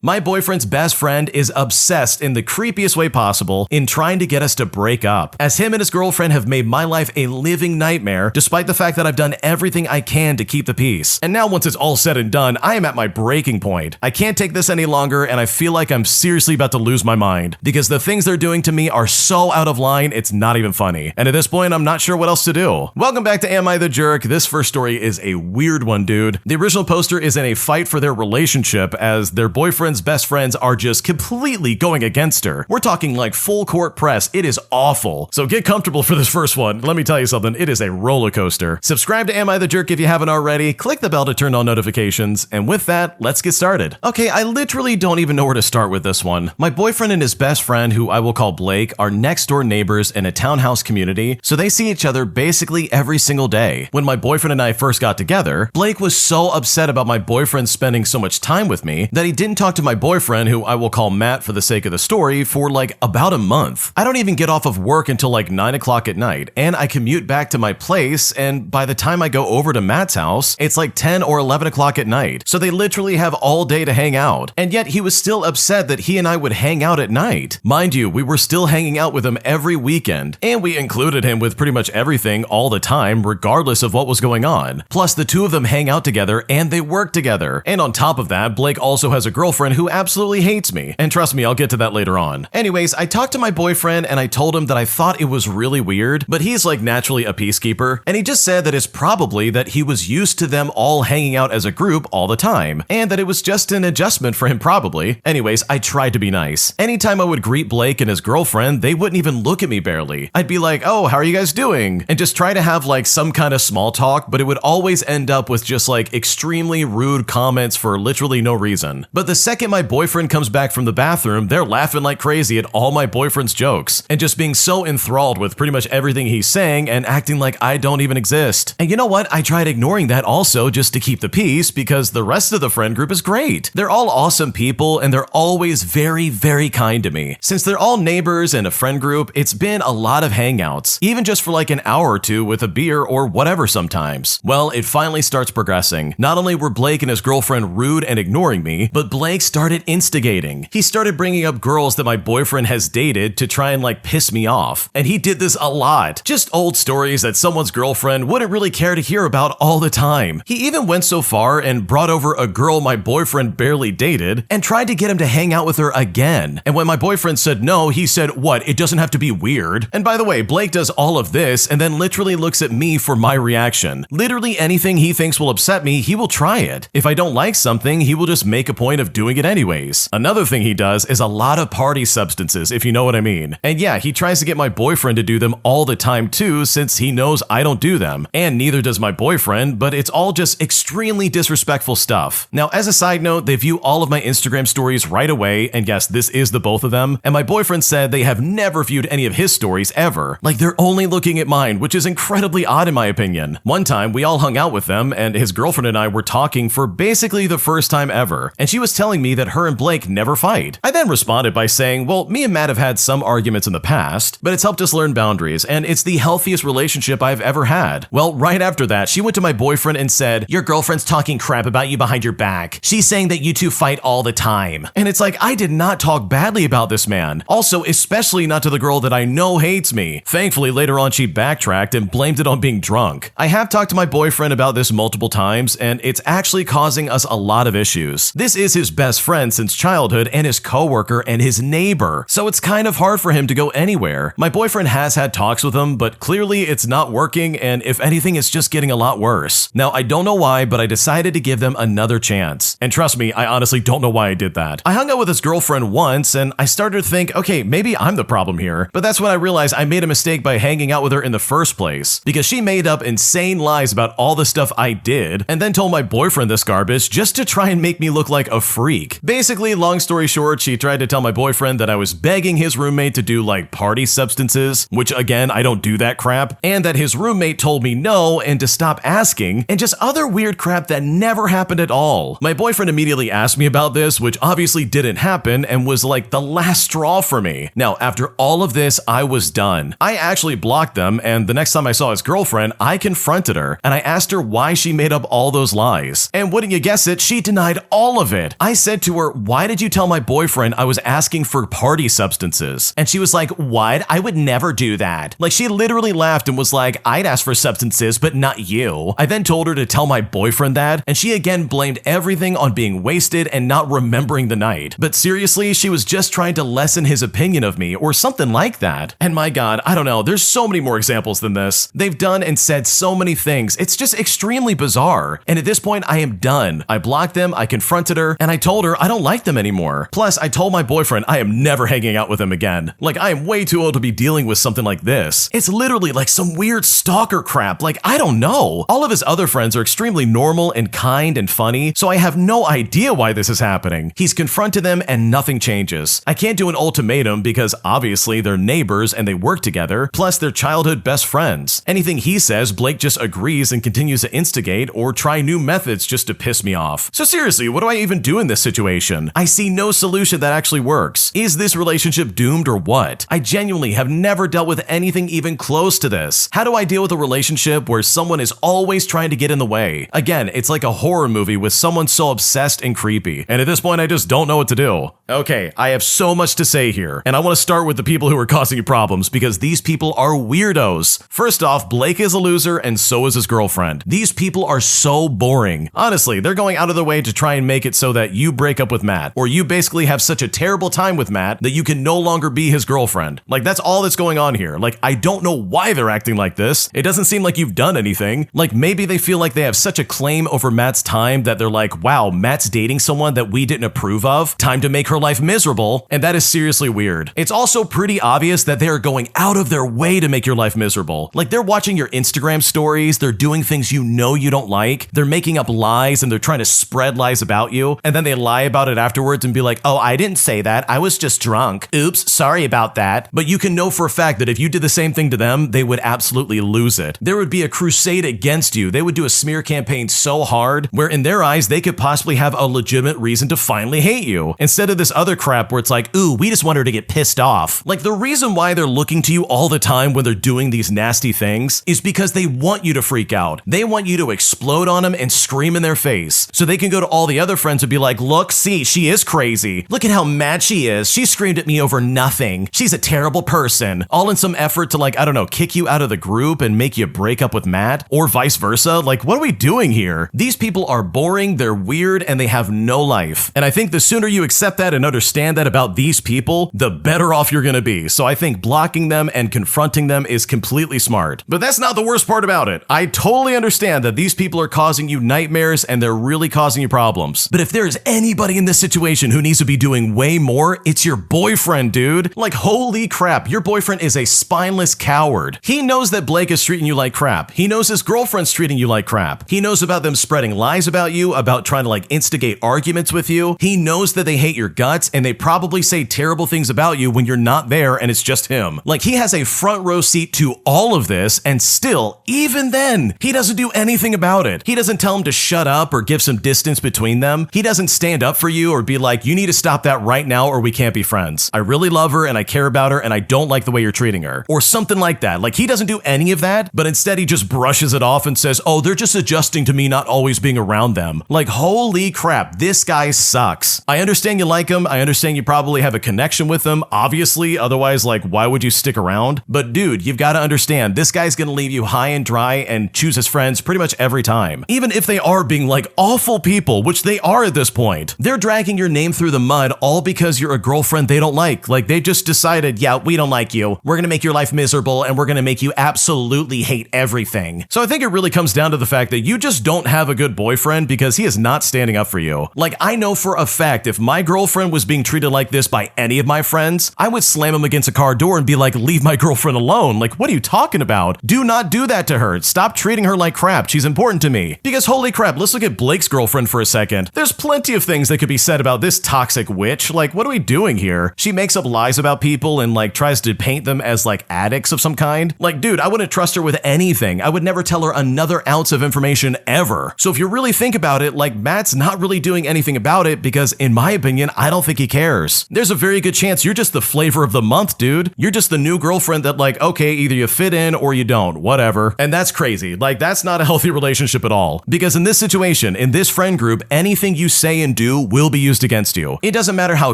My boyfriend's best friend is obsessed in the creepiest way possible in trying to get us to break up, as him and his girlfriend have made my life a living nightmare despite the fact that I've done everything I can to keep the peace. And now once it's all said and done, I am at my breaking point. I can't take this any longer and I feel like I'm seriously about to lose my mind because the things they're doing to me are so out of line it's not even funny. And at this point, I'm not sure what else to do. Welcome back to Am I the Jerk? This first story is a weird one, dude. The original poster is in a fight for their relationship as their boyfriend's best friends are just completely going against her. We're talking like full court press. It is awful. So get comfortable for this first one. Let me tell you something. It is a roller coaster. Subscribe to Am I the Jerk if you haven't already. Click the bell to turn on notifications. And with that, let's get started. Okay, I literally don't even know where to start with this one. My boyfriend and his best friend, who I will call Blake, are next door neighbors in a townhouse community, so they see each other basically every single day. When my boyfriend and I first got together, Blake was so upset about my boyfriend spending so much time with me that he didn't talk to my boyfriend, who I will call Matt for the sake of the story, for like about a month. I don't even get off of work until like 9 o'clock at night, and I commute back to my place, and by the time I go over to Matt's house, it's like 10 or 11 o'clock at night. So they literally have all day to hang out. And yet he was still upset that he and I would hang out at night. Mind you, we were still hanging out with him every weekend, and we included him with pretty much everything all the time, regardless of what was going on. Plus, the two of them hang out together and they work together. And on top of that, Blake also has a girlfriend who absolutely hates me. And trust me, I'll get to that later on. Anyways, I talked to my boyfriend and I told him that I thought it was really weird, but he's like naturally a peacekeeper. And he just said that it's probably that he was used to them all hanging out as a group all the time, and that it was just an adjustment for him probably. Anyways, I tried to be nice. Anytime I would greet Blake and his girlfriend, they wouldn't even look at me barely. I'd be like, oh, how are you guys doing? And just try to have like some kind of small talk, but it would always end up with just like extremely rude comments for literally no reason. But the second my boyfriend comes back from the bathroom, they're laughing like crazy at all my boyfriend's jokes and just being so enthralled with pretty much everything he's saying and acting like I don't even exist. And you know what? I tried ignoring that also just to keep the peace because the rest of the friend group is great. They're all awesome people and they're always very, very kind to me. Since they're all neighbors and a friend group, it's been a lot of hangouts, even just for like an hour or two with a beer or whatever sometimes. Well, it finally starts progressing. Not only were Blake and his girlfriend rude and ignoring me, but Blake started instigating. He started bringing up girls that my boyfriend has dated to try and like piss me off. And he did this a lot. Just old stories that someone's girlfriend wouldn't really care to hear about all the time. He even went so far and brought over a girl my boyfriend barely dated and tried to get him to hang out with her again. And when my boyfriend said no, he said, what, it doesn't have to be weird? And by the way, Blake does all of this and then literally looks at me for my reaction. Literally anything he thinks will upset me, he will try it. If I don't like something, he will just make a point of doing it anyways. Another thing he does is a lot of party substances, if you know what I mean. And yeah, he tries to get my boyfriend to do them all the time too, since he knows I don't do them. And neither does my boyfriend, but it's all just extremely disrespectful stuff. Now, as a side note, they view all of my Instagram stories right away, and yes, this is the both of them. And my boyfriend said they have never viewed any of his stories ever. Like they're only looking at mine, which is incredibly odd in my opinion. One time, we all hung out with them, and his girlfriend and I were talking for basically the first time ever. And she was telling me that her and Blake never fight. I then responded by saying, well, me and Matt have had some arguments in the past, but it's helped us learn boundaries, and it's the healthiest relationship I've ever had. Well, right after that, she went to my boyfriend and said, your girlfriend's talking crap about you behind your back. She's saying that you two fight all the time. And it's like, I did not talk badly about this man. Also, especially not to the girl that I know hates me. Thankfully, later on, she backtracked and blamed it on being drunk. I have talked to my boyfriend about this multiple times, and it's actually causing us a lot of issues. This is his best friend since childhood and his coworker and his neighbor, so it's kind of hard for him to go anywhere. My boyfriend has had talks with him, but clearly it's not working, and if anything, it's just getting a lot worse. Now, I don't know why, but I decided to give them another chance. And trust me, I honestly don't know why I did that. I hung out with his girlfriend once, and I started to think, okay, maybe I'm the problem here. But that's when I realized I made a mistake by hanging out with her in the first place, because she made up insane lies about all the stuff I did, and then told my boyfriend this garbage just to try and make me look like a freak. Basically, long story short, she tried to tell my boyfriend that I was begging his roommate to do like party substances, which again, I don't do that crap, and that his roommate told me no and to stop asking, and just other weird crap that never happened at all. My boyfriend immediately asked me about this, which obviously didn't happen and was like the last straw for me. Now, after all of this, I was done. I actually blocked them, and the next time I saw his girlfriend, I confronted her, and I asked her why she made up all those lies. And wouldn't you guess it, she denied all of it. I said said to her, "Why did you tell my boyfriend I was asking for party substances?" And she was like, "What? I would never do that." Like, she literally laughed and was like, "I'd ask for substances, but not you." I then told her to tell my boyfriend that, and she again blamed everything on being wasted and not remembering the night. But seriously, she was just trying to lessen his opinion of me or something like that. And my God, I don't know, there's so many more examples than this. They've done and said so many things. It's just extremely bizarre. And at this point, I am done. I blocked them, I confronted her, and I told her I don't like them anymore. Plus, I told my boyfriend I am never hanging out with him again. Like, I am way too old to be dealing with something like this. It's literally like some weird stalker crap. Like, I don't know. All of his other friends are extremely normal and kind and funny, so I have no idea why this is happening. He's confronted them and nothing changes. I can't do an ultimatum because obviously they're neighbors and they work together, plus they're childhood best friends. Anything he says, Blake just agrees and continues to instigate or try new methods just to piss me off. So seriously, what do I even do in this situation? I see no solution that actually works. Is this relationship doomed or what? I genuinely have never dealt with anything even close to this. How do I deal with a relationship where someone is always trying to get in the way? Again, it's like a horror movie with someone so obsessed and creepy. And at this point, I just don't know what to do. Okay, I have so much to say here, and I want to start with the people who are causing you problems because these people are weirdos. First off, Blake is a loser and so is his girlfriend. These people are so boring. Honestly, they're going out of their way to try and make it so that you break up with Matt, or you basically have such a terrible time with Matt that you can no longer be his girlfriend. Like, that's all that's going on here. Like, I don't know why they're acting like this. It doesn't seem like you've done anything. Like, maybe they feel like they have such a claim over Matt's time that they're like, wow, Matt's dating someone that we didn't approve of. Time to make her life miserable. And that is seriously weird. It's also pretty obvious that they are going out of their way to make your life miserable. Like, they're watching your Instagram stories, they're doing things you know you don't like, they're making up lies and they're trying to spread lies about you, and then they lie about it afterwards and be like, oh, I didn't say that, I was just drunk. Oops, sorry about that. But you can know for a fact that if you did the same thing to them, they would absolutely lose it. There would be a crusade against you. They would do a smear campaign so hard where in their eyes, they could possibly have a legitimate reason to finally hate you. Instead of this other crap where it's like, ooh, we just want her to get pissed off. Like, the reason why they're looking to you all the time when they're doing these nasty things is because they want you to freak out. They want you to explode on them and scream in their face so they can go to all the other friends and be like, look, see, she is crazy. Look at how mad she is. She screamed at me over nothing. She's a terrible person. All in some effort to, like, I don't know, kick you out of the group and make you break up with Matt, or vice versa. Like, what are we doing here? These people are boring, they're weird, and they have no life. And I think the sooner you accept that and understand that about these people, the better off you're gonna be. So I think blocking them and confronting them is completely smart. But that's not the worst part about it. I totally understand that these people are causing you nightmares and they're really causing you problems. But if there is anybody in this situation who needs to be doing way more, it's your boyfriend, dude. Like, holy crap, your boyfriend is a spineless coward. He knows that Blake is treating you like crap. He knows his girlfriend's treating you like crap. He knows about them spreading lies about you, about trying to, like, instigate arguments with you. He knows that they hate your guts and they probably say terrible things about you when you're not there and it's just him. Like, he has a front row seat to all of this, and still, even then, he doesn't do anything about it. He doesn't tell him to shut up or give some distance between them. He doesn't stand up for you or be like, you need to stop that right now or we can't be friends. I really love her and I care about her and I don't like the way you're treating her. Or something like that. Like, he doesn't do any of that, but instead he just brushes it off and says, oh, they're just adjusting to me not always being around them. Like, holy crap, this guy sucks. I understand you like him. I understand you probably have a connection with him, obviously. Otherwise, like, why would you stick around? But dude, you've got to understand, this guy's gonna leave you high and dry and choose his friends pretty much every time. Even if they are being like awful people, which they are at this point. They're dragging your name through the mud all because you're a girlfriend they don't like. Like, they just decided, yeah, we don't like you. We're gonna make your life miserable and we're gonna make you absolutely hate everything. So I think it really comes down to the fact that you just don't have a good boyfriend because he is not standing up for you. Like, I know for a fact if my girlfriend was being treated like this by any of my friends, I would slam him against a car door and be like, leave my girlfriend alone. Like, what are you talking about? Do not do that to her. Stop treating her like crap. She's important to me. Because holy crap, let's look at Blake's girlfriend for a second. There's plenty of things that could be said about this toxic witch. Like, what are we doing here? She makes up lies about people and, like, tries to paint them as, like, addicts of some kind. Like, dude, I wouldn't trust her with anything. I would never tell her another ounce of information ever. So if you really think about it, like, Matt's not really doing anything about it because, in my opinion, I don't think he cares. There's a very good chance you're just the flavor of the month, dude. You're just the new girlfriend that, like, okay, either you fit in or you don't, whatever. And that's crazy. Like, that's not a healthy relationship at all. Because in this situation, in this friend group, anything you say and do will be used against you. It doesn't matter how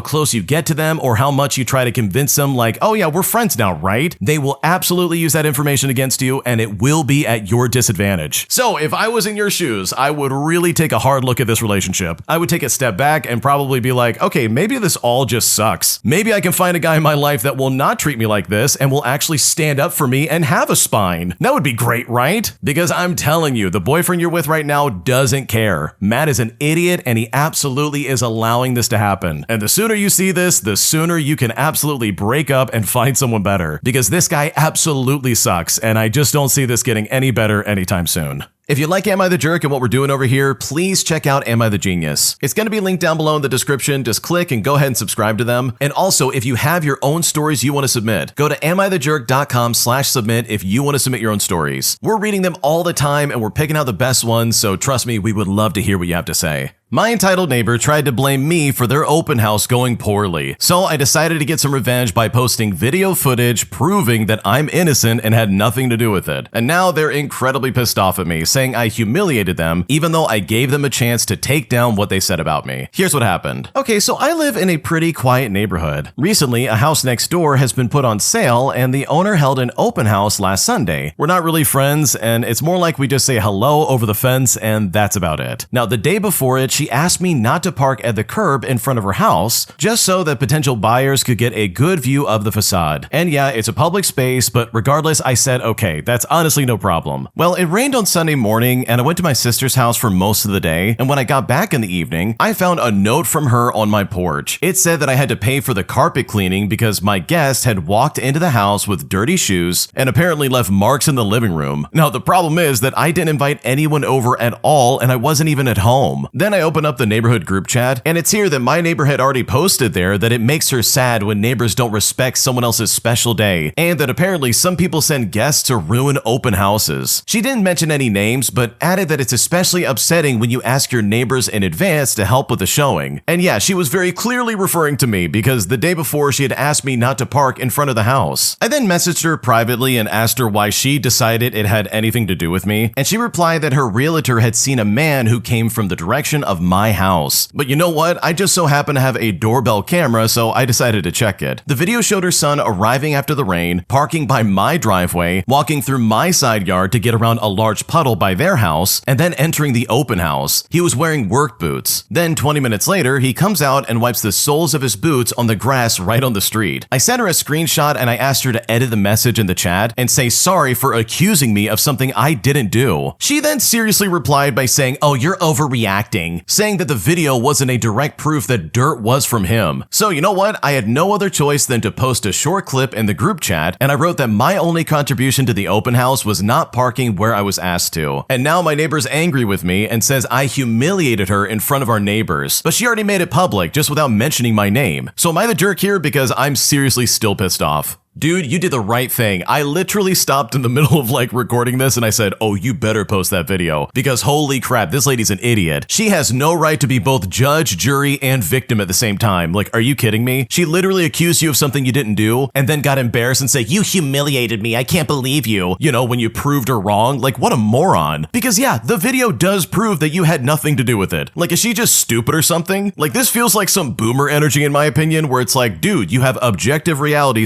close you get to them or how much you try to convince them like, oh yeah, we're friends now, right? They will absolutely use that information against you, and it will be at your disadvantage. So if I was in your shoes, I would really take a hard look at this relationship. I would take a step back and probably be like, okay, maybe this all just sucks. Maybe I can find a guy in my life that will not treat me like this and will actually stand up for me and have a spine. That would be great, right? Because I'm telling you, the boyfriend you're with right now doesn't care. Matt is an idiot, and he absolutely is allowing this to happen. And the sooner you see this, the sooner you can absolutely break up and find someone better. Because this guy absolutely sucks, and I just don't see this getting any better anytime soon. If you like Am I the Jerk and what we're doing over here, please check out Am I the Genius. It's going to be linked down below in the description. Just click and go ahead and subscribe to them. And also, if you have your own stories you want to submit, go to AmITheJerk.com/submit if you want to submit your own stories. We're reading them all the time and we're picking out the best ones, so trust me, we would love to hear what you have to say. My entitled neighbor tried to blame me for their open house going poorly, so I decided to get some revenge by posting video footage proving that I'm innocent and had nothing to do with it. And now they're incredibly pissed off at me, saying I humiliated them even though I gave them a chance to take down what they said about me. Here's what happened. Okay, so I live in a pretty quiet neighborhood. Recently, a house next door has been put on sale and the owner held an open house last Sunday. We're not really friends, and it's more like we just say hello over the fence and that's about it. Now, the day before it, she asked me not to park at the curb in front of her house, just so that potential buyers could get a good view of the facade. And yeah, it's a public space, but regardless, I said, okay, that's honestly no problem. Well, it rained on Sunday morning, and I went to my sister's house for most of the day, and when I got back in the evening, I found a note from her on my porch. It said that I had to pay for the carpet cleaning because my guest had walked into the house with dirty shoes and apparently left marks in the living room. Now, the problem is that I didn't invite anyone over at all, and I wasn't even at home. Then I opened up the neighborhood group chat, and it's here that my neighbor had already posted there that it makes her sad when neighbors don't respect someone else's special day, and that apparently some people send guests to ruin open houses. She didn't mention any names, but added that it's especially upsetting when you ask your neighbors in advance to help with the showing. And yeah, she was very clearly referring to me because the day before she had asked me not to park in front of the house. I then messaged her privately and asked her why she decided it had anything to do with me, and she replied that her realtor had seen a man who came from the direction of my house. But you know what? I just so happen to have a doorbell camera, so I decided to check it. The video showed her son arriving after the rain, parking by my driveway, walking through my side yard to get around a large puddle by their house, and then entering the open house. He was wearing work boots. Then 20 minutes later, he comes out and wipes the soles of his boots on the grass right on the street. I sent her a screenshot and I asked her to edit the message in the chat and say sorry for accusing me of something I didn't do. She then seriously replied by saying, "Oh, you're overreacting," saying that the video wasn't a direct proof that dirt was from him. So you know what? I had no other choice than to post a short clip in the group chat, and I wrote that my only contribution to the open house was not parking where I was asked to. And now my neighbor's angry with me and says I humiliated her in front of our neighbors, but she already made it public just without mentioning my name. So am I the jerk here? Because I'm seriously still pissed off. Dude, you did the right thing. I literally stopped in the middle of recording this and I said, oh, you better post that video because holy crap, this lady's an idiot. She has no right to be both judge, jury, and victim at the same time. Are you kidding me? She literally accused you of something you didn't do and then got embarrassed and said, you humiliated me. I can't believe you. You know, when you proved her wrong. What a moron. Because yeah, the video does prove that you had nothing to do with it. Is she just stupid or something? This feels like some boomer energy in my opinion, where it's dude, you have objective reality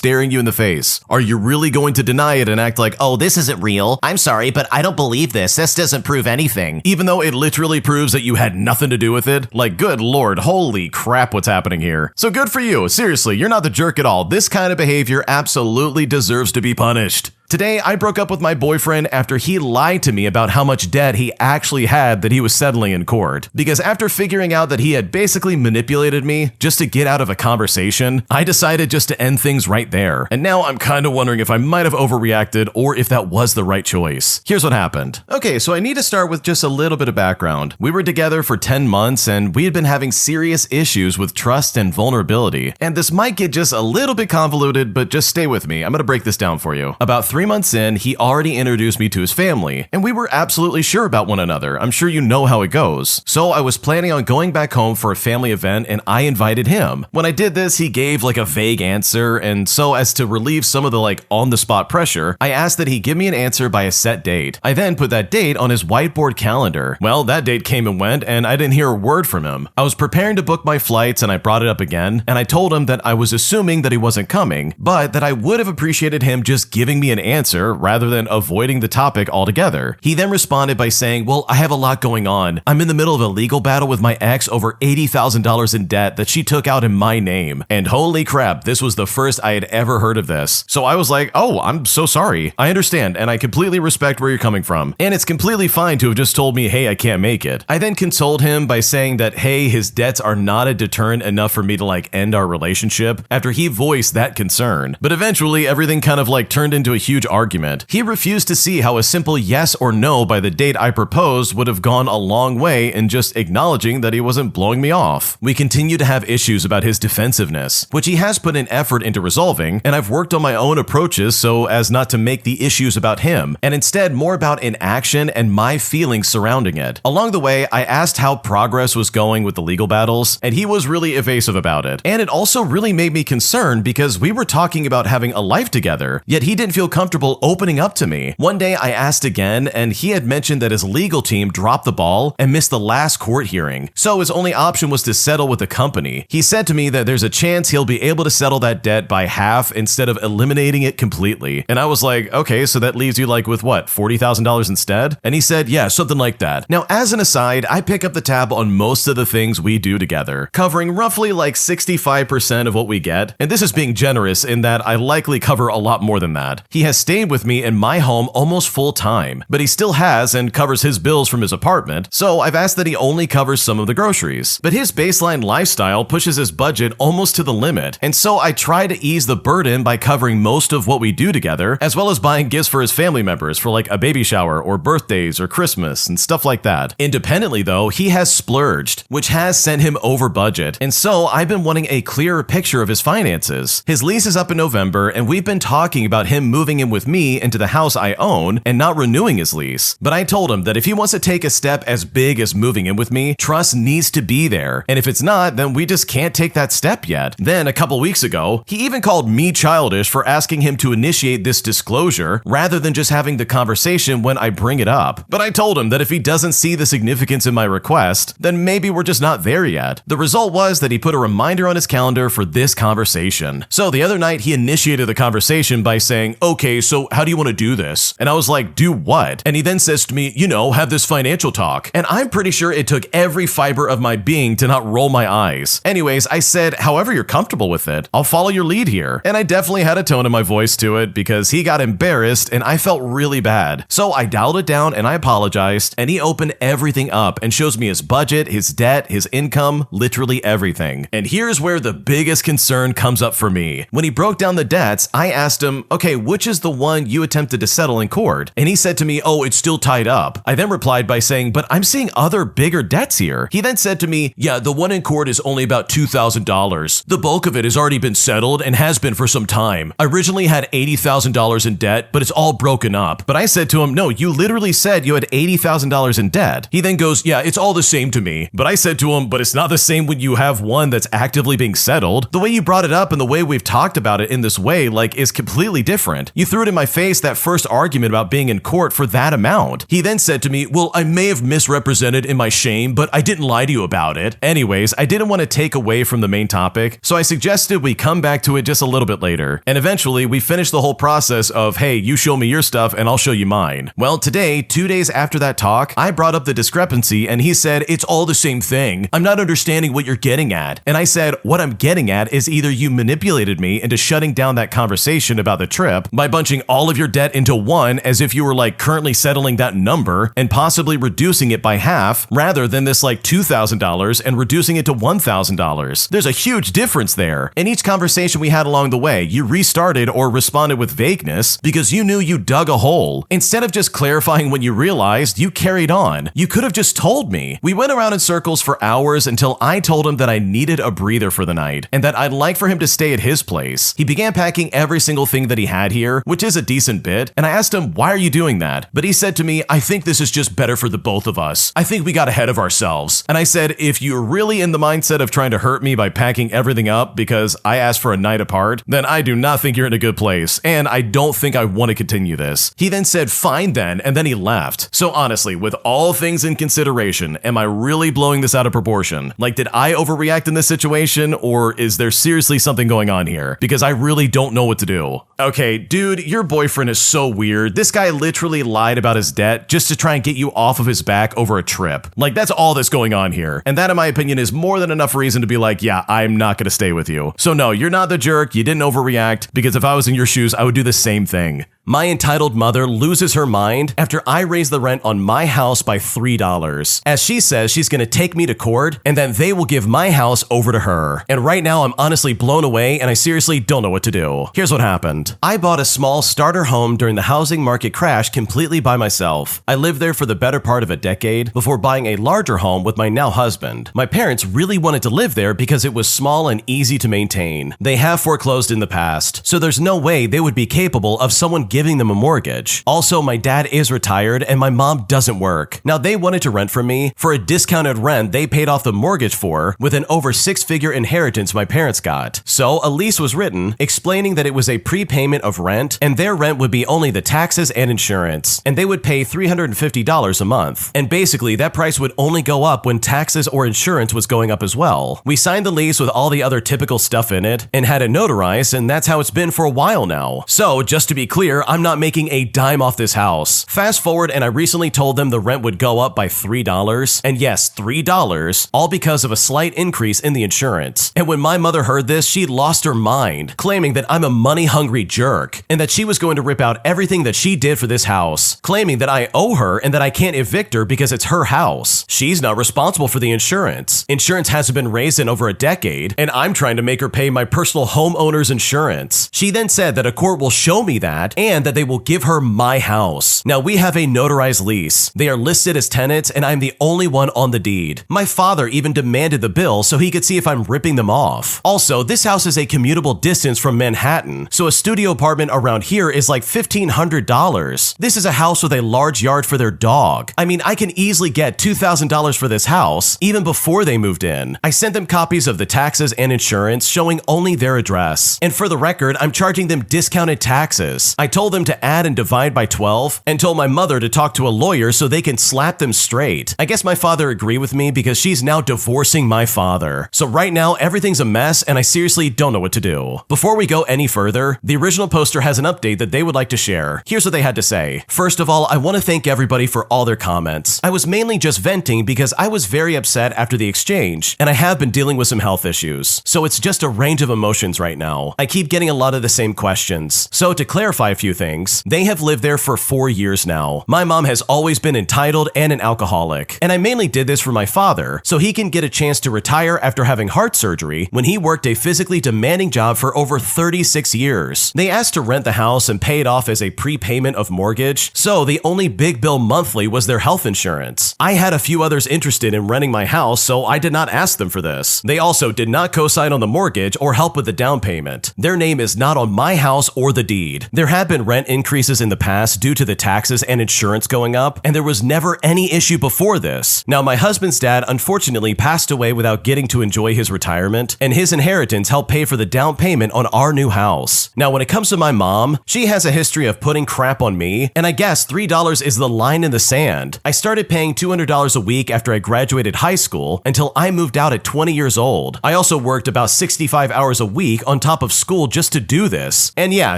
staring you in the face. Are you really going to deny it and act like, oh, this isn't real? I'm sorry, but I don't believe this. This doesn't prove anything. Even though it literally proves that you had nothing to do with it? Good lord, holy crap, what's happening here? So good for you. Seriously, you're not the jerk at all. This kind of behavior absolutely deserves to be punished. Today, I broke up with my boyfriend after he lied to me about how much debt he actually had that he was settling in court. Because after figuring out that he had basically manipulated me just to get out of a conversation, I decided just to end things right there. And now I'm kind of wondering if I might have overreacted or if that was the right choice. Here's what happened. Okay, so I need to start with just a little bit of background. We were together for 10 months and we had been having serious issues with trust and vulnerability. And this might get just a little bit convoluted, but just stay with me. I'm going to break this down for you. About 3 months in, he already introduced me to his family, and we were absolutely sure about one another. I'm sure you know how it goes. So I was planning on going back home for a family event, and I invited him. When I did this, he gave like a vague answer, and so as to relieve some of the on-the-spot pressure, I asked that he give me an answer by a set date. I then put that date on his whiteboard calendar. Well, that date came and went, and I didn't hear a word from him. I was preparing to book my flights, and I brought it up again, and I told him that I was assuming that he wasn't coming, but that I would have appreciated him just giving me an answer rather than avoiding the topic altogether. He then responded by saying, well, I have a lot going on. I'm in the middle of a legal battle with my ex over $80,000 in debt that she took out in my name. And holy crap, this was the first I had ever heard of this. So I was like, oh, I'm so sorry. I understand, and I completely respect where you're coming from. And it's completely fine to have just told me, hey, I can't make it. I then consoled him by saying that, hey, his debts are not a deterrent enough for me to end our relationship after he voiced that concern. But eventually, everything kind of turned into a huge argument. He refused to see how a simple yes or no by the date I proposed would have gone a long way in just acknowledging that he wasn't blowing me off. We continue to have issues about his defensiveness, which he has put an effort into resolving, and I've worked on my own approaches so as not to make the issues about him, and instead more about inaction and my feelings surrounding it. Along the way, I asked how progress was going with the legal battles, and he was really evasive about it. And it also really made me concerned because we were talking about having a life together, yet he didn't feel comfortable opening up to me. One day I asked again, and he had mentioned that his legal team dropped the ball and missed the last court hearing, so his only option was to settle with the company. He said to me that there's a chance he'll be able to settle that debt by half instead of eliminating it completely. And I was like, okay, so that leaves you with what, $40,000 instead? And he said, yeah, something like that. Now, as an aside, I pick up the tab on most of the things we do together, covering roughly 65% of what we get. And this is being generous in that I likely cover a lot more than that. He has stayed with me in my home almost full time, but he still has and covers his bills from his apartment, so I've asked that he only covers some of the groceries. But his baseline lifestyle pushes his budget almost to the limit, and so I try to ease the burden by covering most of what we do together, as well as buying gifts for his family members for a baby shower or birthdays or Christmas and stuff like that. Independently though, he has splurged, which has sent him over budget, and so I've been wanting a clearer picture of his finances. His lease is up in November, and we've been talking about him moving in with me into the house I own and not renewing his lease. But I told him that if he wants to take a step as big as moving in with me, trust needs to be there, and if it's not, then we just can't take that step yet. Then a couple weeks ago, he even called me childish for asking him to initiate this disclosure rather than just having the conversation when I bring it up. But I told him that if he doesn't see the significance in my request, then maybe we're just not there yet. The result was that he put a reminder on his calendar for this conversation. So the other night, he initiated the conversation by saying, okay, so how do you want to do this? And I was like, do what? And he then says to me, have this financial talk. And I'm pretty sure it took every fiber of my being to not roll my eyes. Anyways, I said, however you're comfortable with it, I'll follow your lead here. And I definitely had a tone in my voice to it because he got embarrassed and I felt really bad. So I dialed it down and I apologized, and he opened everything up and shows me his budget, his debt, his income, literally everything. And here's where the biggest concern comes up for me. When he broke down the debts, I asked him, okay, which is the one you attempted to settle in court? And he said to me, oh, it's still tied up. I then replied by saying, but I'm seeing other bigger debts here. He then said to me, yeah, the one in court is only about $2,000. The bulk of it has already been settled and has been for some time. I originally had $80,000 in debt, but it's all broken up. But I said to him, no, you literally said you had $80,000 in debt. He then goes, yeah, it's all the same to me. But I said to him, but it's not the same when you have one that's actively being settled. The way you brought it up and the way we've talked about it in this way, is completely different. You threw it in my face that first argument about being in court for that amount. He then said to me, well, I may have misrepresented in my shame, but I didn't lie to you about it. Anyways, I didn't want to take away from the main topic, so I suggested we come back to it just a little bit later. And eventually, we finished the whole process of, hey, you show me your stuff and I'll show you mine. Well, today, 2 days after that talk, I brought up the discrepancy and he said, it's all the same thing. I'm not understanding what you're getting at. And I said, what I'm getting at is either you manipulated me into shutting down that conversation about the trip by bunching all of your debt into one as if you were currently settling that number and possibly reducing it by half rather than this $2,000 and reducing it to $1,000. There's a huge difference there. In each conversation we had along the way, you restarted or responded with vagueness because you knew you dug a hole. Instead of just clarifying when you realized, you carried on. You could have just told me. We went around in circles for hours until I told him that I needed a breather for the night and that I'd like for him to stay at his place. He began packing every single thing that he had here, which is a decent bit, and I asked him, why are you doing that? But he said to me, I think this is just better for the both of us. I think we got ahead of ourselves. And I said, if you're really in the mindset of trying to hurt me by packing everything up because I asked for a night apart, then I do not think you're in a good place, and I don't think I want to continue this. He then said, fine then, and then he left. So honestly, with all things in consideration, am I really blowing this out of proportion? Like, did I overreact in this situation, or is there seriously something going on here? Because I really don't know what to do. Okay, dude, your boyfriend is so weird. This guy literally lied about his debt just to try and get you off of his back over a trip. Like, that's all that's going on here. And that, in my opinion, is more than enough reason to be like, yeah, I'm not gonna stay with you. So no, you're not the jerk, you didn't overreact, because if I was in your shoes, I would do the same thing. My entitled mother loses her mind after I raise the rent on my house by $3. As she says, she's gonna take me to court and then they will give my house over to her. And right now I'm honestly blown away and I seriously don't know what to do. Here's what happened. I bought a small starter home during the housing market crash completely by myself. I lived there for the better part of a decade before buying a larger home with my now husband. My parents really wanted to live there because it was small and easy to maintain. They have foreclosed in the past, so there's no way they would be capable of someone giving them a mortgage. Also, my dad is retired and my mom doesn't work. Now, they wanted to rent from me for a discounted rent they paid off the mortgage for with an over six-figure inheritance my parents got. So a lease was written explaining that it was a prepayment of rent and their rent would be only the taxes and insurance, and they would pay $350 a month. And basically, that price would only go up when taxes or insurance was going up as well. We signed the lease with all the other typical stuff in it and had it notarized, and that's how it's been for a while now. So, just to be clear, I'm not making a dime off this house. Fast forward, and I recently told them the rent would go up by $3, and yes, $3, all because of a slight increase in the insurance. And when my mother heard this, she lost her mind, claiming that I'm a money-hungry jerk, and that she was going to rip out everything that she did for this house, claiming that I owe her and that I can't evict her because it's her house. She's not responsible for the insurance. Insurance hasn't been raised in over a decade, and I'm trying to make her pay my personal homeowner's insurance. She then said that a court will show me that, and that they will give her my house. Now, we have a notarized lease. They are listed as tenants, and I'm the only one on the deed. My father even demanded the bill so he could see if I'm ripping them off. Also, this house is a commutable distance from Manhattan, so a studio apartment around here is like $1,500. This is a house with a large yard for their dog. I mean, I can easily get $2,000 for this house, even before they moved in. I sent them copies of the taxes and insurance showing only their address. And for the record, I'm charging them discounted taxes. I told them to add and divide by 12 and told my mother to talk to a lawyer so they can slap them straight. I guess my father agreed with me because she's now divorcing my father. So right now, everything's a mess and I seriously don't know what to do. Before we go any further, the original poster has an update that they would like to share. Here's what they had to say. First of all, I want to thank everybody for all their comments. I was mainly just venting because I was very upset after the exchange, and I have been dealing with some health issues. So it's just a range of emotions right now. I keep getting a lot of the same questions. So to clarify a few things, they have lived there for 4 years now. My mom has always been entitled and an alcoholic, and I mainly did this for my father so he can get a chance to retire after having heart surgery when he worked a physically demanding job for over 36 years. They asked to rent the house and pay it off as a prepayment of mortgage, so the only big bill monthly was their health insurance. I had a few others interested in renting my house, so I did not ask them for this. They also did not co-sign on the mortgage or help with the down payment. Their name is not on my house or the deed. There have been rent increases in the past due to the taxes and insurance going up, and there was never any issue before this. Now, my husband's dad unfortunately passed away without getting to enjoy his retirement, and his inheritance helped pay for the down payment on our new house. Now, when it comes to my mom, she has a history of putting crap on me, and I guess $3 is the line in the sand. I started paying $200 a week after I graduated high school until I moved out at 20 years old. I also worked about 65 hours a week on top of school just to do this. And yeah,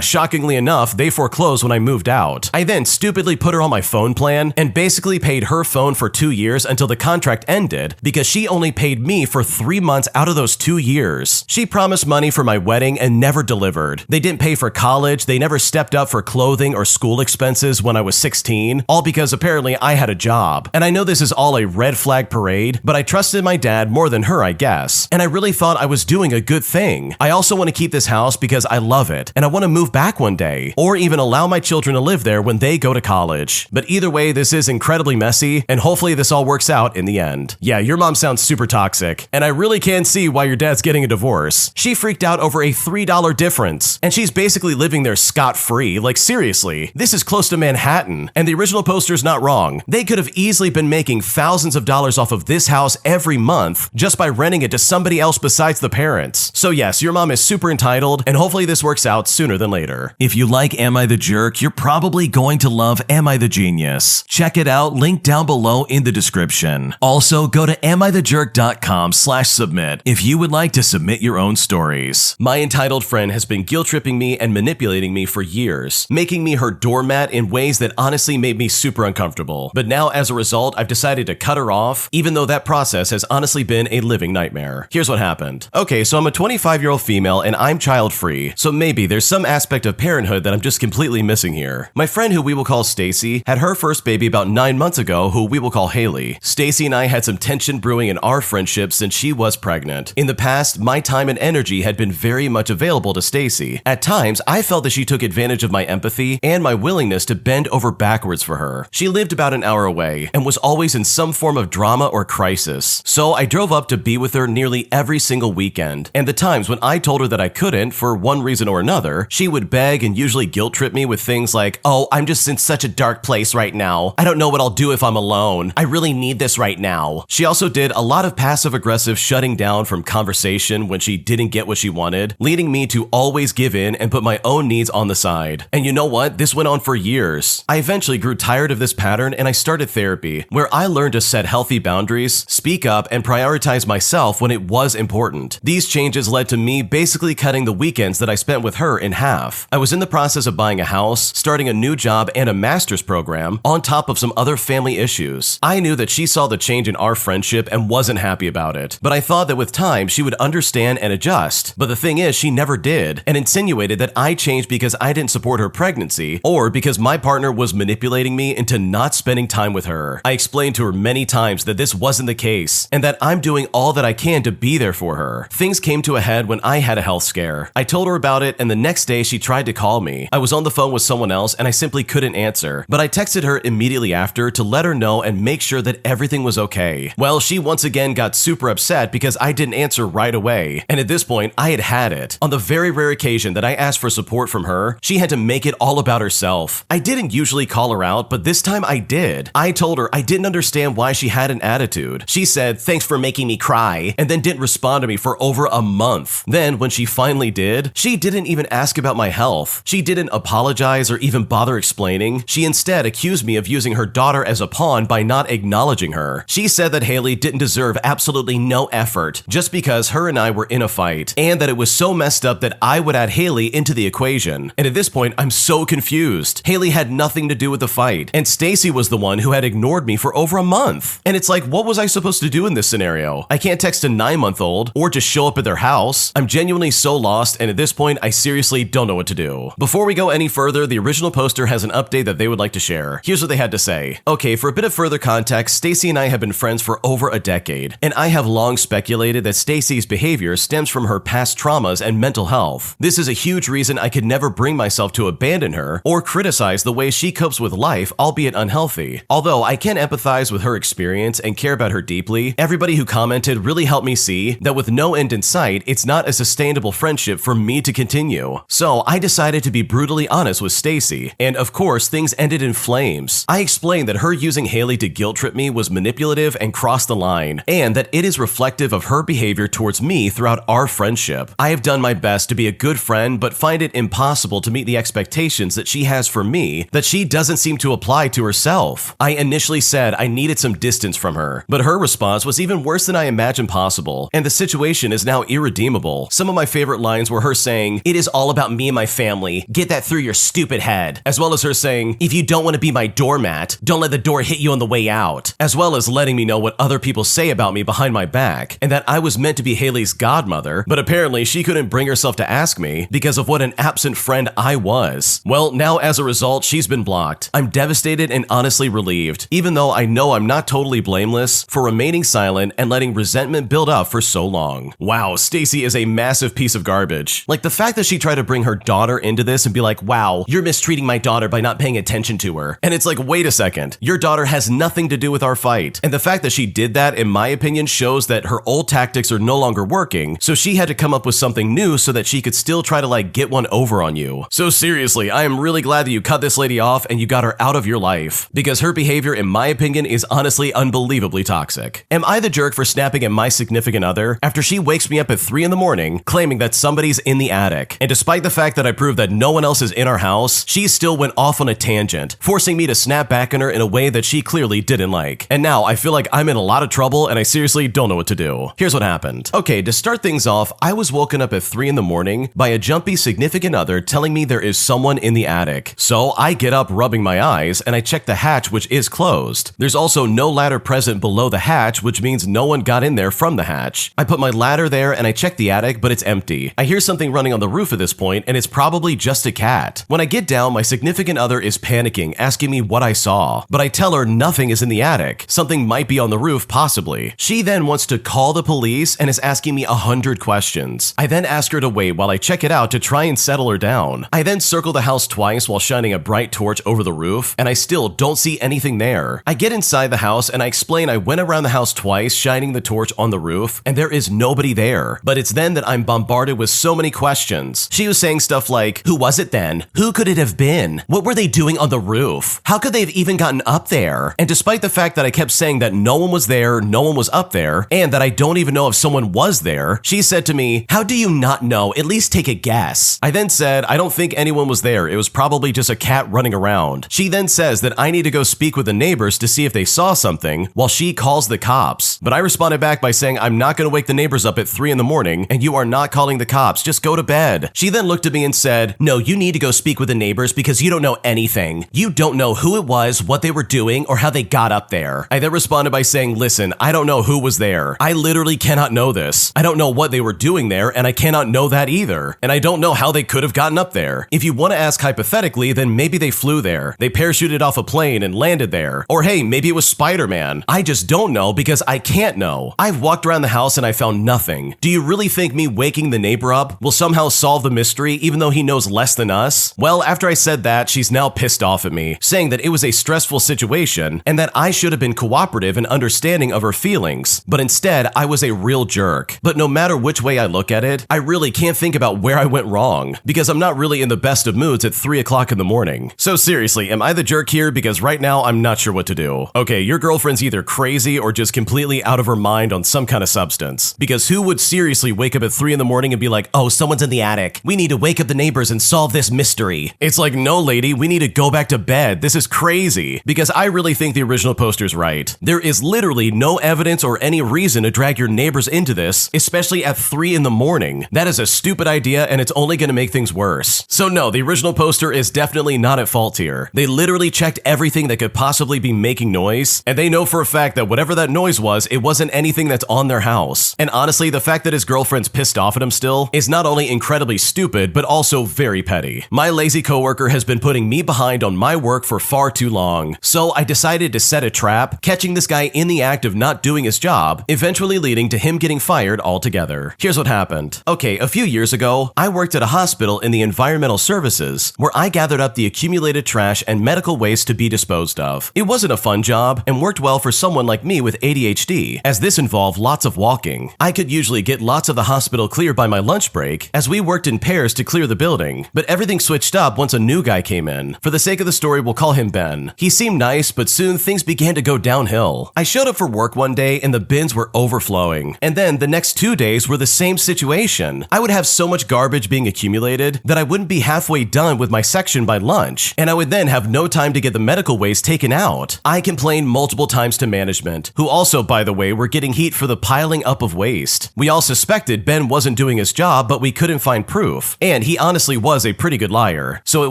shockingly enough, they foreclosed when I moved out. I then stupidly put her on my phone plan and basically paid her phone for 2 years until the contract ended because she only paid me for 3 months out of those 2 years. She promised money for my wedding and never delivered. They didn't pay for college, they never stepped up for clothing or school expenses when I was 16, all because apparently I had a job. And I know this is all a red flag parade, but I trusted my dad more than her, I guess. And I really thought I was doing a good thing. I also want to keep this house because I love it, and I want to move back one day, or even allow my children to live there when they go to college. But either way, this is incredibly messy, and hopefully this all works out in the end. Yeah, your mom sounds super toxic, and I really can see why your dad's getting a divorce. She freaked out over a $3 difference, and she's basically living there scot-free. Like seriously, this is close to Manhattan, and the original poster's not wrong. They could have easily been making thousands of dollars off of this house every month just by renting it to somebody else besides the parents. So yes, your mom is super entitled, and hopefully this works out sooner than later. If you like Am I the Jerk, you're probably going to love Am I the Genius. Check it out, link down below in the description. Also, go to AmITheJerk.com/submit if you would like to submit your own stories. My entitled friend has been guilt-tripping me and manipulating me for years, making me her doormat in ways that honestly made me super uncomfortable. But now, as a result, I've decided to cut her off, even though that process has honestly been a living nightmare. Here's what happened. Okay, so I'm a 25-year-old female and I'm child-free, so maybe there's some aspect of parenthood that I'm just completely missing here. My friend, who we will call Stacy, had her first baby about 9 months ago, who we will call Haley. Stacy and I had some tension brewing in our friendship since she was pregnant. In the past, my time and energy had been very much available to Stacy. At times, I felt that she took advantage of my empathy and my willingness to bend over backwards for her. She lived about an hour away and was always in some form of drama or crisis. So I drove up to be with her nearly every single weekend. And the times when I told her that I couldn't, for one reason or another, she would beg and usually guilt trip me with things like, "Oh, I'm just in such a dark place right now. I don't know what I'll do if I'm alone. I really need this right now." She also did a lot of passive-aggressive shutting down from conversation when she didn't get what she wanted, leading me to always give in and put my own needs on the side. And you know what? This went on for years. I eventually grew tired of this pattern and I started therapy, where I learned to set healthy boundaries, speak up, and prioritize myself when it was important. These changes led to me basically cutting the weekends that I spent with her in half. I was in the process of buying a house, starting a new job and a master's program, on top of some other family issues. I knew that she saw the change in our friendship and wasn't happy about it, but I thought that with time she would understand and adjust. But the thing is, she never did, and insinuated that I changed because I didn't support her pregnancy, or because my partner was manipulating me into not spending time with her. I explained to her many times that this wasn't the case, and that I'm doing all that I can to be there for her. Things came to a head when I had a health scare. I told her about it, and the next day she tried to call me. I was on the phone with someone else and I simply couldn't answer, but I texted her immediately after to let her know and make sure that everything was okay. Well, she once again got super upset because I didn't answer right away, and at this point, I had had it. On the very rare occasion that I asked for support from her, she had to make it all about herself. I didn't usually call her out, but this time I did. I told her I didn't understand why she had an attitude. She said, "Thanks for making me cry," and then didn't respond to me for over a month. Then, when she finally did, she didn't even ask about my health. She didn't apologize or even bother explaining. She instead accused me of using her daughter as a pawn by not acknowledging her. She said that Haley didn't deserve absolutely no effort just because her and I were in a fight, and that it was so messed up that I would add Haley into the equation. And at this point, I'm so confused. Haley had nothing to do with the fight, and Stacy was the one who had ignored me for over a month. And it's like, what was I supposed to do in this scenario? I can't text a 9-month-old or just show up at their house. I'm genuinely so lost, and at this point, I seriously don't know what to do. Before we go any further, the original poster has an update that they would like to share. Here's what they had to say. Okay, for a bit of further context, Stacy and I have been friends for over a decade, and I have long speculated that Stacy's behavior stems from her past traumas and mental health. This is a huge reason I could never bring myself to abandon her or criticize the way she copes with life, albeit unhealthy. Although I can empathize with her experience and care about her deeply, everybody who commented really helped me see that with no end in sight, it's not a sustainable friendship for me to continue. So I decided to be brutally honest with Stacy, and of course, things ended in flames. I explained that her using Haley to guilt trip me was manipulative and crossed the line, and that it is reflective of her behavior towards me throughout our friendship. I have done my best to be a good friend, but find it impossible to meet the expectations that she has for me that she doesn't seem to apply to herself. I initially said I needed some distance from her, but her response was even worse than I imagined possible, and the situation is now irredeemable. Some of my favorite lines were her saying, "It is all about me and my family. Get that through your stupid head." As well as her saying, "If you don't want to be my doormat, don't let the door hit you on the way out." As well as letting me know what other people say about me behind my back, and that I was meant to be Haley's godmother, but apparently she couldn't bring herself to ask me because of what an absent friend I was. Well, now as a result, she's been blocked. I'm devastated and honestly relieved, even though I know I'm not totally blameless for remaining silent and letting resentment build up for so long. Wow, Stacy is a massive piece of garbage. Like the fact that she tried to bring her daughter into this and be like, wow, you're mistreating my daughter by not paying attention to her. And it's like, wait a second, your daughter has nothing to do with our fight. And the fact that she did that, in my opinion, shows that her old tactics are no longer working, so she had to come up with something new so that she could still try to like get one over on you. So seriously, I am really glad that you cut this lady off and you got her out of your life, because her behavior, in my opinion, is honestly unbelievably toxic. Am I the jerk for snapping at my significant other after she wakes me up at 3 in the morning claiming that somebody's in the attic? And despite the fact that I proved that no one else is in our house, she still went off on a tangent, forcing me to snap back on her in a way that she clearly didn't like. And now I feel like I'm in a lot of trouble and I seriously don't know what to do. Here's what happened. Okay, to start things off, I was woken up at 3 in the morning by a jumpy significant other telling me there is someone in the attic. So I get up rubbing my eyes and I check the hatch, which is closed. There's also no ladder present below the hatch, which means no one got in there from the hatch. I put my ladder there and I check the attic, but it's empty. I hear something running on the roof at this point and it's probably just a cat. When I get down, my significant other is panicking, asking me what I saw, but I tell her nothing is in the attic. Something might be on the roof, possibly. She then wants to call the police and is asking me 100 questions. I then ask her to wait while I check it out to try and settle her down. I then circle the house twice while shining a bright torch over the roof, and I still don't see anything there. I get inside the house and I explain I went around the house twice shining the torch on the roof, and there is nobody there. But it's then that I'm bombarded with so many questions. She was saying stuff like, who was it then? Who could it have been? What were they doing on the roof? How could they have even gotten up there? And despite the fact that I kept saying that no one was there, no one was up there, and that I don't even know if someone was there, she said to me, how do you not know? At least take a guess. I then said, I don't think anyone was there. It was probably just a cat running around. She then says that I need to go speak with the neighbors to see if they saw something while she calls the cops. But I responded back by saying I'm not going to wake the neighbors up at 3 in the morning and you are not calling the cops. Just go to bed. She then looked at me and said, no, you need to go speak with the neighbors because you don't know anything. You don't know who it was, what they were doing, or how they got up there. I then responded by saying, listen, I don't know who was there. I literally cannot know this. I don't know what they were doing there and I cannot know that either. And I don't know how they could have gotten up there. If you want to ask hypothetically, then maybe they flew there. They parachuted off a plane and landed there. Or hey, maybe it was Spider-Man. I just don't know because I can't know. I've walked around the house and I found nothing. Do you really think me waking the neighbor up will somehow solve the mystery even though he knows less than us? Well, after I said that, she's now pissed off at me, saying that it was a stressful situation and that I should have been cooperative and understanding of her feelings. But instead, I was a real jerk. But no matter which way I look at it, I really can't think about where I went wrong because I'm not really in the best of moods at 3 o'clock in the morning. So seriously, am I the jerk here? Because right now, I'm not sure what to do. Okay, your girlfriend's either crazy or just completely out of her mind on some kind of substance. Because who would seriously wake up at 3 in the morning and be like, oh, someone's in the attic. We need to wake up the neighbors and solve this mystery. It's like, no, lady, we need to go back to bed. This is crazy. Because I really think the original poster's right. There is literally no evidence or any reason to drag your neighbors into this, especially at 3 in the morning. That is a stupid idea and it's only going to make things worse. So no, the original poster is definitely not at fault here. They literally checked everything that could possibly be making noise, and they know for a fact that whatever that noise was, it wasn't anything that's on their house. And honestly, the fact that his girlfriend's pissed off at him still is not only incredibly stupid, but also very petty. My lazy coworker has been putting me behind on my work for far too long, so I decided to set a trap, catching this guy in the act of not doing his job, eventually leading to him getting fired altogether. Here's what happened. Okay, a few years ago, I worked at a hospital in the environmental services where I gathered up the accumulated trash and medical waste to be disposed of. It wasn't a fun job and worked well for someone like me with ADHD, as this involved lots of walking. I could usually get lots of the hospital clear by my lunch break, as we worked in pairs to clear the building, but everything switched up once a new guy came in. For the sake of the story, we'll call him Ben. He seemed nice, but soon things began to go downhill. I showed up for work one day and the bins were overflowing, and then the next 2 days were the same situation. I would have so much garbage being accumulated that I wouldn't be halfway done with my section by lunch, and I would then have no time to get the medical waste taken out. I complained multiple times to management, who also, by the way, were getting heat for the piling up of waste. We all suspected Ben wasn't doing his job, but we couldn't find proof, and he honestly was a pretty good liar. So it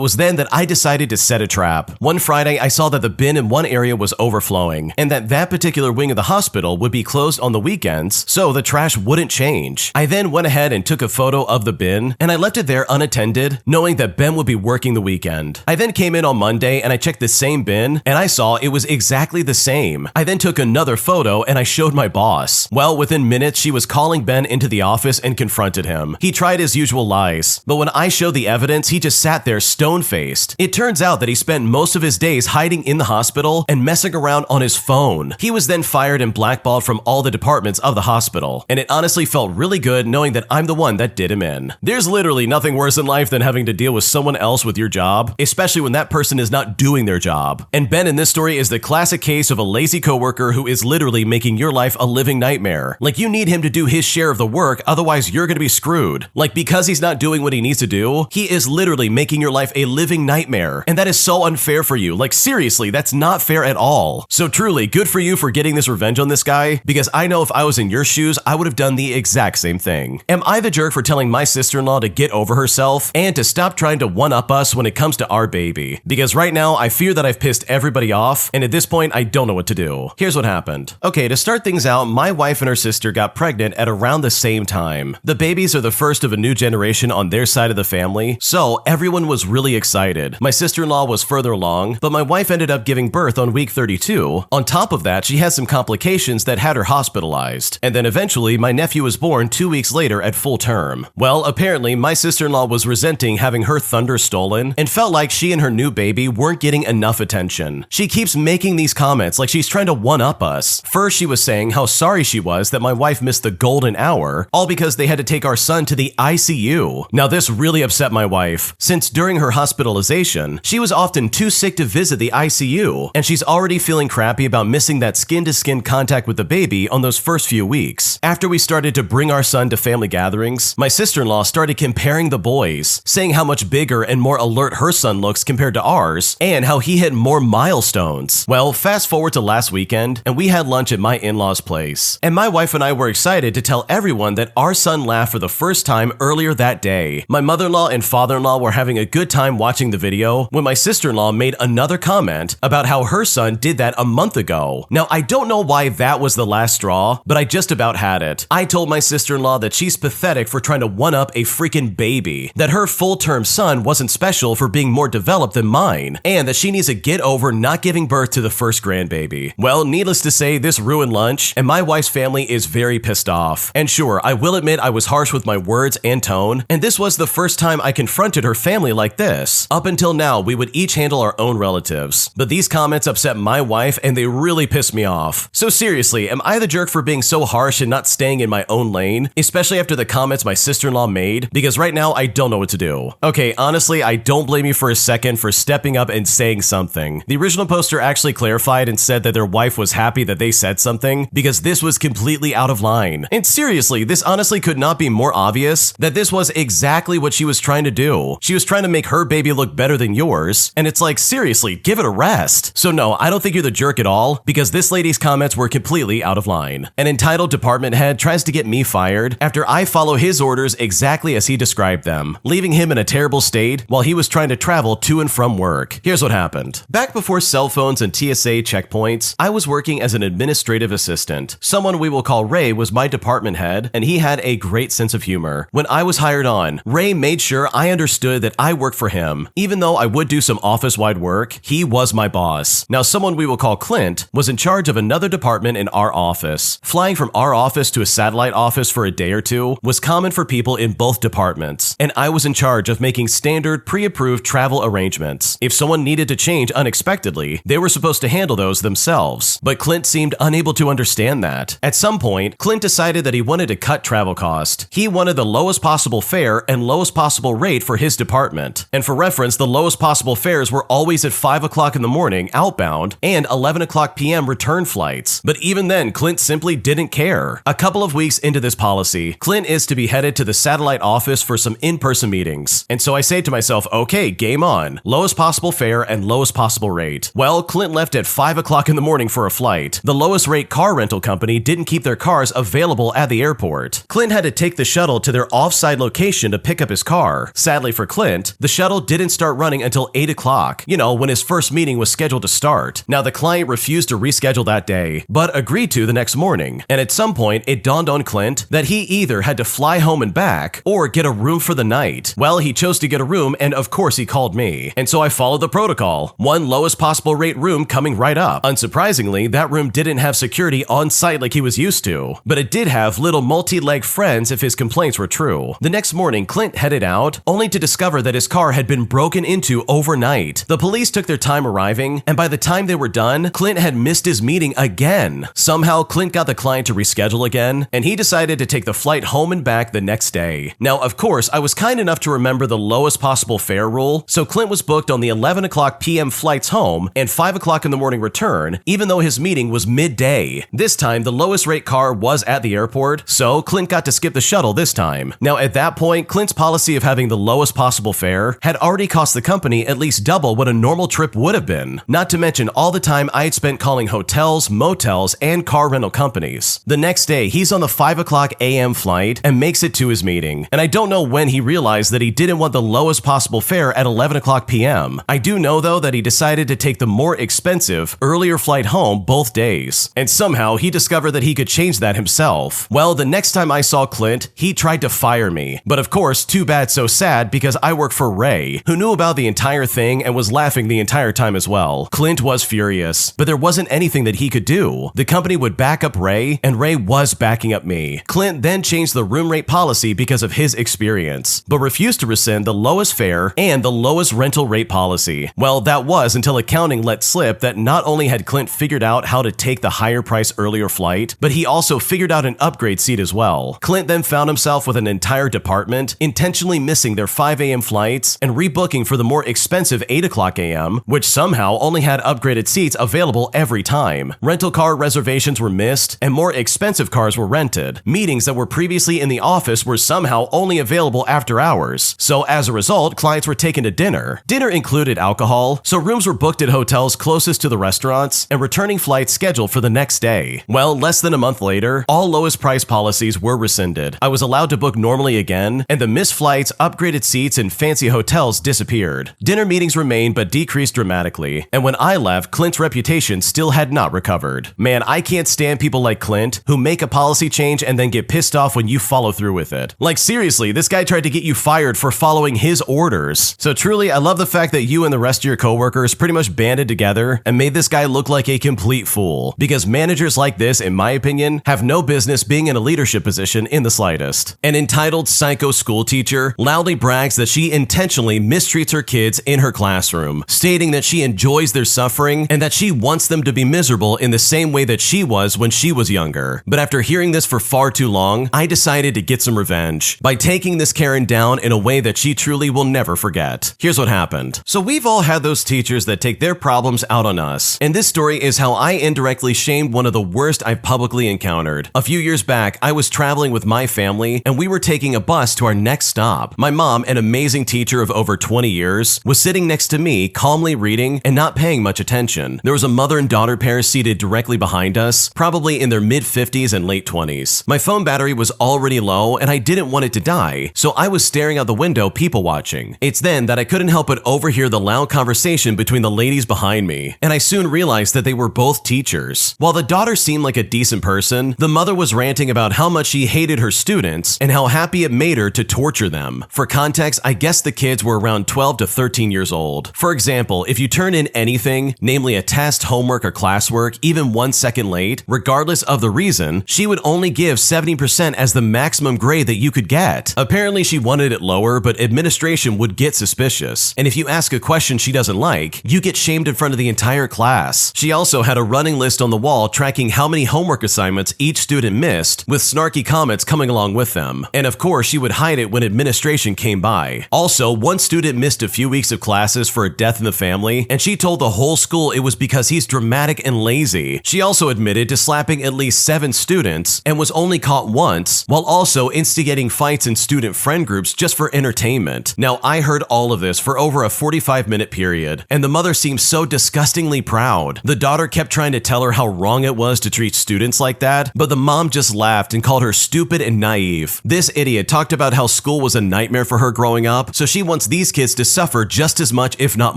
was then that I decided to set a trap. One Friday, I saw that the bin in one area was overflowing, and that particular wing of the hospital would be closed on the weekends, so the trash wouldn't change. I then went ahead and took a photo of the bin, and I left it there unattended, knowing that Ben would be working the weekend. I then came in on Monday and I checked the same bin, and I saw it was exactly the same. I then took another photo and I showed my boss. Well, within minutes, she was calling Ben into the office and confronted him. He tried his usual lies, but when I showed the evidence, months, he just sat there stone-faced. It turns out that he spent most of his days hiding in the hospital and messing around on his phone. He was then fired and blackballed from all the departments of the hospital, and it honestly felt really good knowing that I'm the one that did him in. There's literally nothing worse in life than having to deal with someone else with your job, especially when that person is not doing their job. And Ben in this story is the classic case of a lazy coworker who is literally making your life a living nightmare. Like, you need him to do his share of the work, otherwise you're gonna be screwed. Like, because he's not doing what he needs to do, he is literally making your life a living nightmare. And that is so unfair for you. Like, seriously, that's not fair at all. So truly, good for you for getting this revenge on this guy, because I know if I was in your shoes, I would have done the exact same thing. Am I the jerk for telling my sister-in-law to get over herself and to stop trying to one-up us when it comes to our baby? Because right now, I fear that I've pissed everybody off, and at this point, I don't know what to do. Here's what happened. Okay, to start things out, my wife and her sister got pregnant at around the same time. The babies are the first of a new generation on their side of the family, so everyone was really excited. My sister-in-law was further along, but my wife ended up giving birth on week 32. On top of that, she had some complications that had her hospitalized. And then eventually, my nephew was born 2 weeks later at full term. Well, apparently, my sister-in-law was resenting having her thunder stolen and felt like she and her new baby weren't getting enough attention. She keeps making these comments like she's trying to one-up us. First, she was saying how sorry she was that my wife missed the golden hour, all because they had to take our son to the ICU. Now, this really upset my wife, since during her hospitalization, she was often too sick to visit the ICU, and she's already feeling crappy about missing that skin-to-skin contact with the baby on those first few weeks. After we started to bring our son to family gatherings, my sister-in-law started comparing the boys, saying how much bigger and more alert her son looks compared to ours, and how he hit more milestones. Well, fast forward to last weekend, and we had lunch at my in-laws' place. And my wife and I were excited to tell everyone that our son laughed for the first time earlier that day. My mother-in-law and father-in-law were having a good time watching the video when my sister-in-law made another comment about how her son did that a month ago. Now, I don't know why that was the last straw, but I just about had it. I told my sister-in-law that she's pathetic for trying to one-up a freaking baby, that her full-term son wasn't special for being more developed than mine, and that she needs to get over not giving birth to the first grandbaby. Well, needless to say, this ruined lunch, and my wife's family is very pissed off. And sure, I will admit I was harsh with my words and tone, and this was the first time I confronted her family like this. Up until now, we would each handle our own relatives, but these comments upset my wife and they really pissed me off. So seriously, am I the jerk for being so harsh and not staying in my own lane, especially after the comments my sister-in-law made? Because right now, I don't know what to do. Okay, honestly, I don't blame you for a second for stepping up and saying something. The original poster actually clarified and said that their wife was happy that they said something because this was completely out of line. And seriously, this honestly could not be more obvious that this was exactly what she was trying to do. She was trying to make her baby look better than yours, and it's like, seriously, give it a rest. So no, I don't think you're the jerk at all, because this lady's comments were completely out of line. An entitled department head tries to get me fired after I follow his orders exactly as he described them, leaving him in a terrible state while he was trying to travel to and from work. Here's what happened. Back before cell phones and TSA checkpoints, I was working as an administrative assistant. Someone we will call Ray was my department head, and he had a great sense of humor. When I was hired on, Ray made sure I understood that I worked for him. Even though I would do some office-wide work, he was my boss. Now, someone we will call Clint was in charge of another department in our office. Flying from our office to a satellite office for a day or two was common for people in both departments, and I was in charge of making standard, pre-approved travel arrangements. If someone needed to change unexpectedly, they were supposed to handle those themselves. But Clint seemed unable to understand that. At some point, Clint decided that he wanted to cut travel cost. He wanted the lowest possible fare and lowest possible rate for his department. And for reference, the lowest possible fares were always at 5 o'clock in the morning outbound and 11 o'clock p.m. return flights. But even then, Clint simply didn't care. A couple of weeks into this policy, Clint is to be headed to the satellite office for some in-person meetings. And so I say to myself, okay, game on. Lowest possible fare and lowest possible rate. Well, Clint left at 5 o'clock in the morning for a flight. The lowest rate car rental company didn't keep their cars available at the airport. Clint had to take the shuttle to their off-site location to pick up his car. Sadly for Clint, the shuttle didn't start running until 8 o'clock, when his first meeting was scheduled to start. Now, the client refused to reschedule that day, but agreed to the next morning. And at some point, it dawned on Clint that he either had to fly home and back or get a room for the night. Well, he chose to get a room, and of course he called me. And so I followed the protocol. One lowest possible rate room coming right up. Unsurprisingly, that room didn't have security on site like he was used to, but it did have little multi-leg friends if his complaints were true. The next morning, Clint headed out, only to to discover that his car had been broken into overnight. The police took their time arriving, and by the time they were done, Clint had missed his meeting again. Somehow, Clint got the client to reschedule again, and he decided to take the flight home and back the next day. Now, of course, I was kind enough to remember the lowest possible fare rule, so Clint was booked on the 11 o'clock p.m. flights home and 5 o'clock in the morning return, even though his meeting was midday. This time, the lowest rate car was at the airport, so Clint got to skip the shuttle this time. Now, at that point, Clint's policy of having the lowest possible fare had already cost the company at least double what a normal trip would have been, not to mention all the time I had spent calling hotels, motels, and car rental companies. The next day, he's on the 5 o'clock a.m. flight and makes it to his meeting, and I don't know when he realized that he didn't want the lowest possible fare at 11 o'clock p.m. I do know, though, that he decided to take the more expensive, earlier flight home both days, and somehow he discovered that he could change that himself. Well, the next time I saw Clint, he tried to fire me, but of course, too bad so sad because I work for Ray, who knew about the entire thing and was laughing the entire time as well. Clint was furious, but there wasn't anything that he could do. The company would back up Ray, and Ray was backing up me. Clint then changed the room rate policy because of his experience, but refused to rescind the lowest fare and the lowest rental rate policy. Well, that was until accounting let slip that not only had Clint figured out how to take the higher price earlier flight, but he also figured out an upgrade seat as well. Clint then found himself with an entire department intentionally missing their 5 a.m. flights and rebooking for the more expensive 8 o'clock a.m., which somehow only had upgraded seats available every time. Rental car reservations were missed, and more expensive cars were rented. Meetings that were previously in the office were somehow only available after hours. So as a result, clients were taken to dinner. Dinner included alcohol, so rooms were booked at hotels closest to the restaurants, and returning flights scheduled for the next day. Well, less than a month later, all lowest price policies were rescinded. I was allowed to book normally again, and the missed flights, upgraded seats, and fancy hotels disappeared. Dinner meetings remained but decreased dramatically, and when I left, Clint's reputation still had not recovered. Man, I can't stand people like Clint who make a policy change and then get pissed off when you follow through with it. Like seriously, this guy tried to get you fired for following his orders. So truly, I love the fact that you and the rest of your coworkers pretty much banded together and made this guy look like a complete fool, because managers like this, in my opinion, have no business being in a leadership position in the slightest. An entitled psycho school teacher loudly brags that she intentionally mistreats her kids in her classroom, stating that she enjoys their suffering and that she wants them to be miserable in the same way that she was when she was younger. But after hearing this for far too long, I decided to get some revenge by taking this Karen down in a way that she truly will never forget. Here's what happened. So we've all had those teachers that take their problems out on us, and this story is how I indirectly shamed one of the worst I've publicly encountered. A few years back, I was traveling with my family, and we were taking a bus to our next stop. My mom, an amazing teacher of over 20 years, was sitting next to me, calmly reading and not paying much attention. There was a mother and daughter pair seated directly behind us, probably in their mid-50s and late 20s. My phone battery was already low, and I didn't want it to die, so I was staring out the window, people watching. It's then that I couldn't help but overhear the loud conversation between the ladies behind me, and I soon realized that they were both teachers. While the daughter seemed like a decent person, the mother was ranting about how much she hated her students and how happy it made her to torture them. For context, I guess the kids were around 12 to 13 years old. For example, if you turn in anything, namely a test, homework, or classwork, even 1 second late, regardless of the reason, she would only give 70% as the maximum grade that you could get. Apparently, she wanted it lower, but administration would get suspicious. And if you ask a question she doesn't like, you get shamed in front of the entire class. She also had a running list on the wall tracking how many homework assignments each student missed, with snarky comments coming along with them. And of course, she would hide it when administration came by. Also, one student missed a few weeks of classes for a death in the family, and she told the whole school it was because he's dramatic and lazy. She also admitted to slapping at least 7 students and was only caught once, while also instigating fights in student friend groups just for entertainment. Now, I heard all of this for over a 45-minute period, and the mother seemed so disgustingly proud. The daughter kept trying to tell her how wrong it was to treat students like that, but the mom just laughed and called her stupid and naive. This idiot talked about how school was a nightmare for her growing up, so she wants these kids to suffer just as much, if not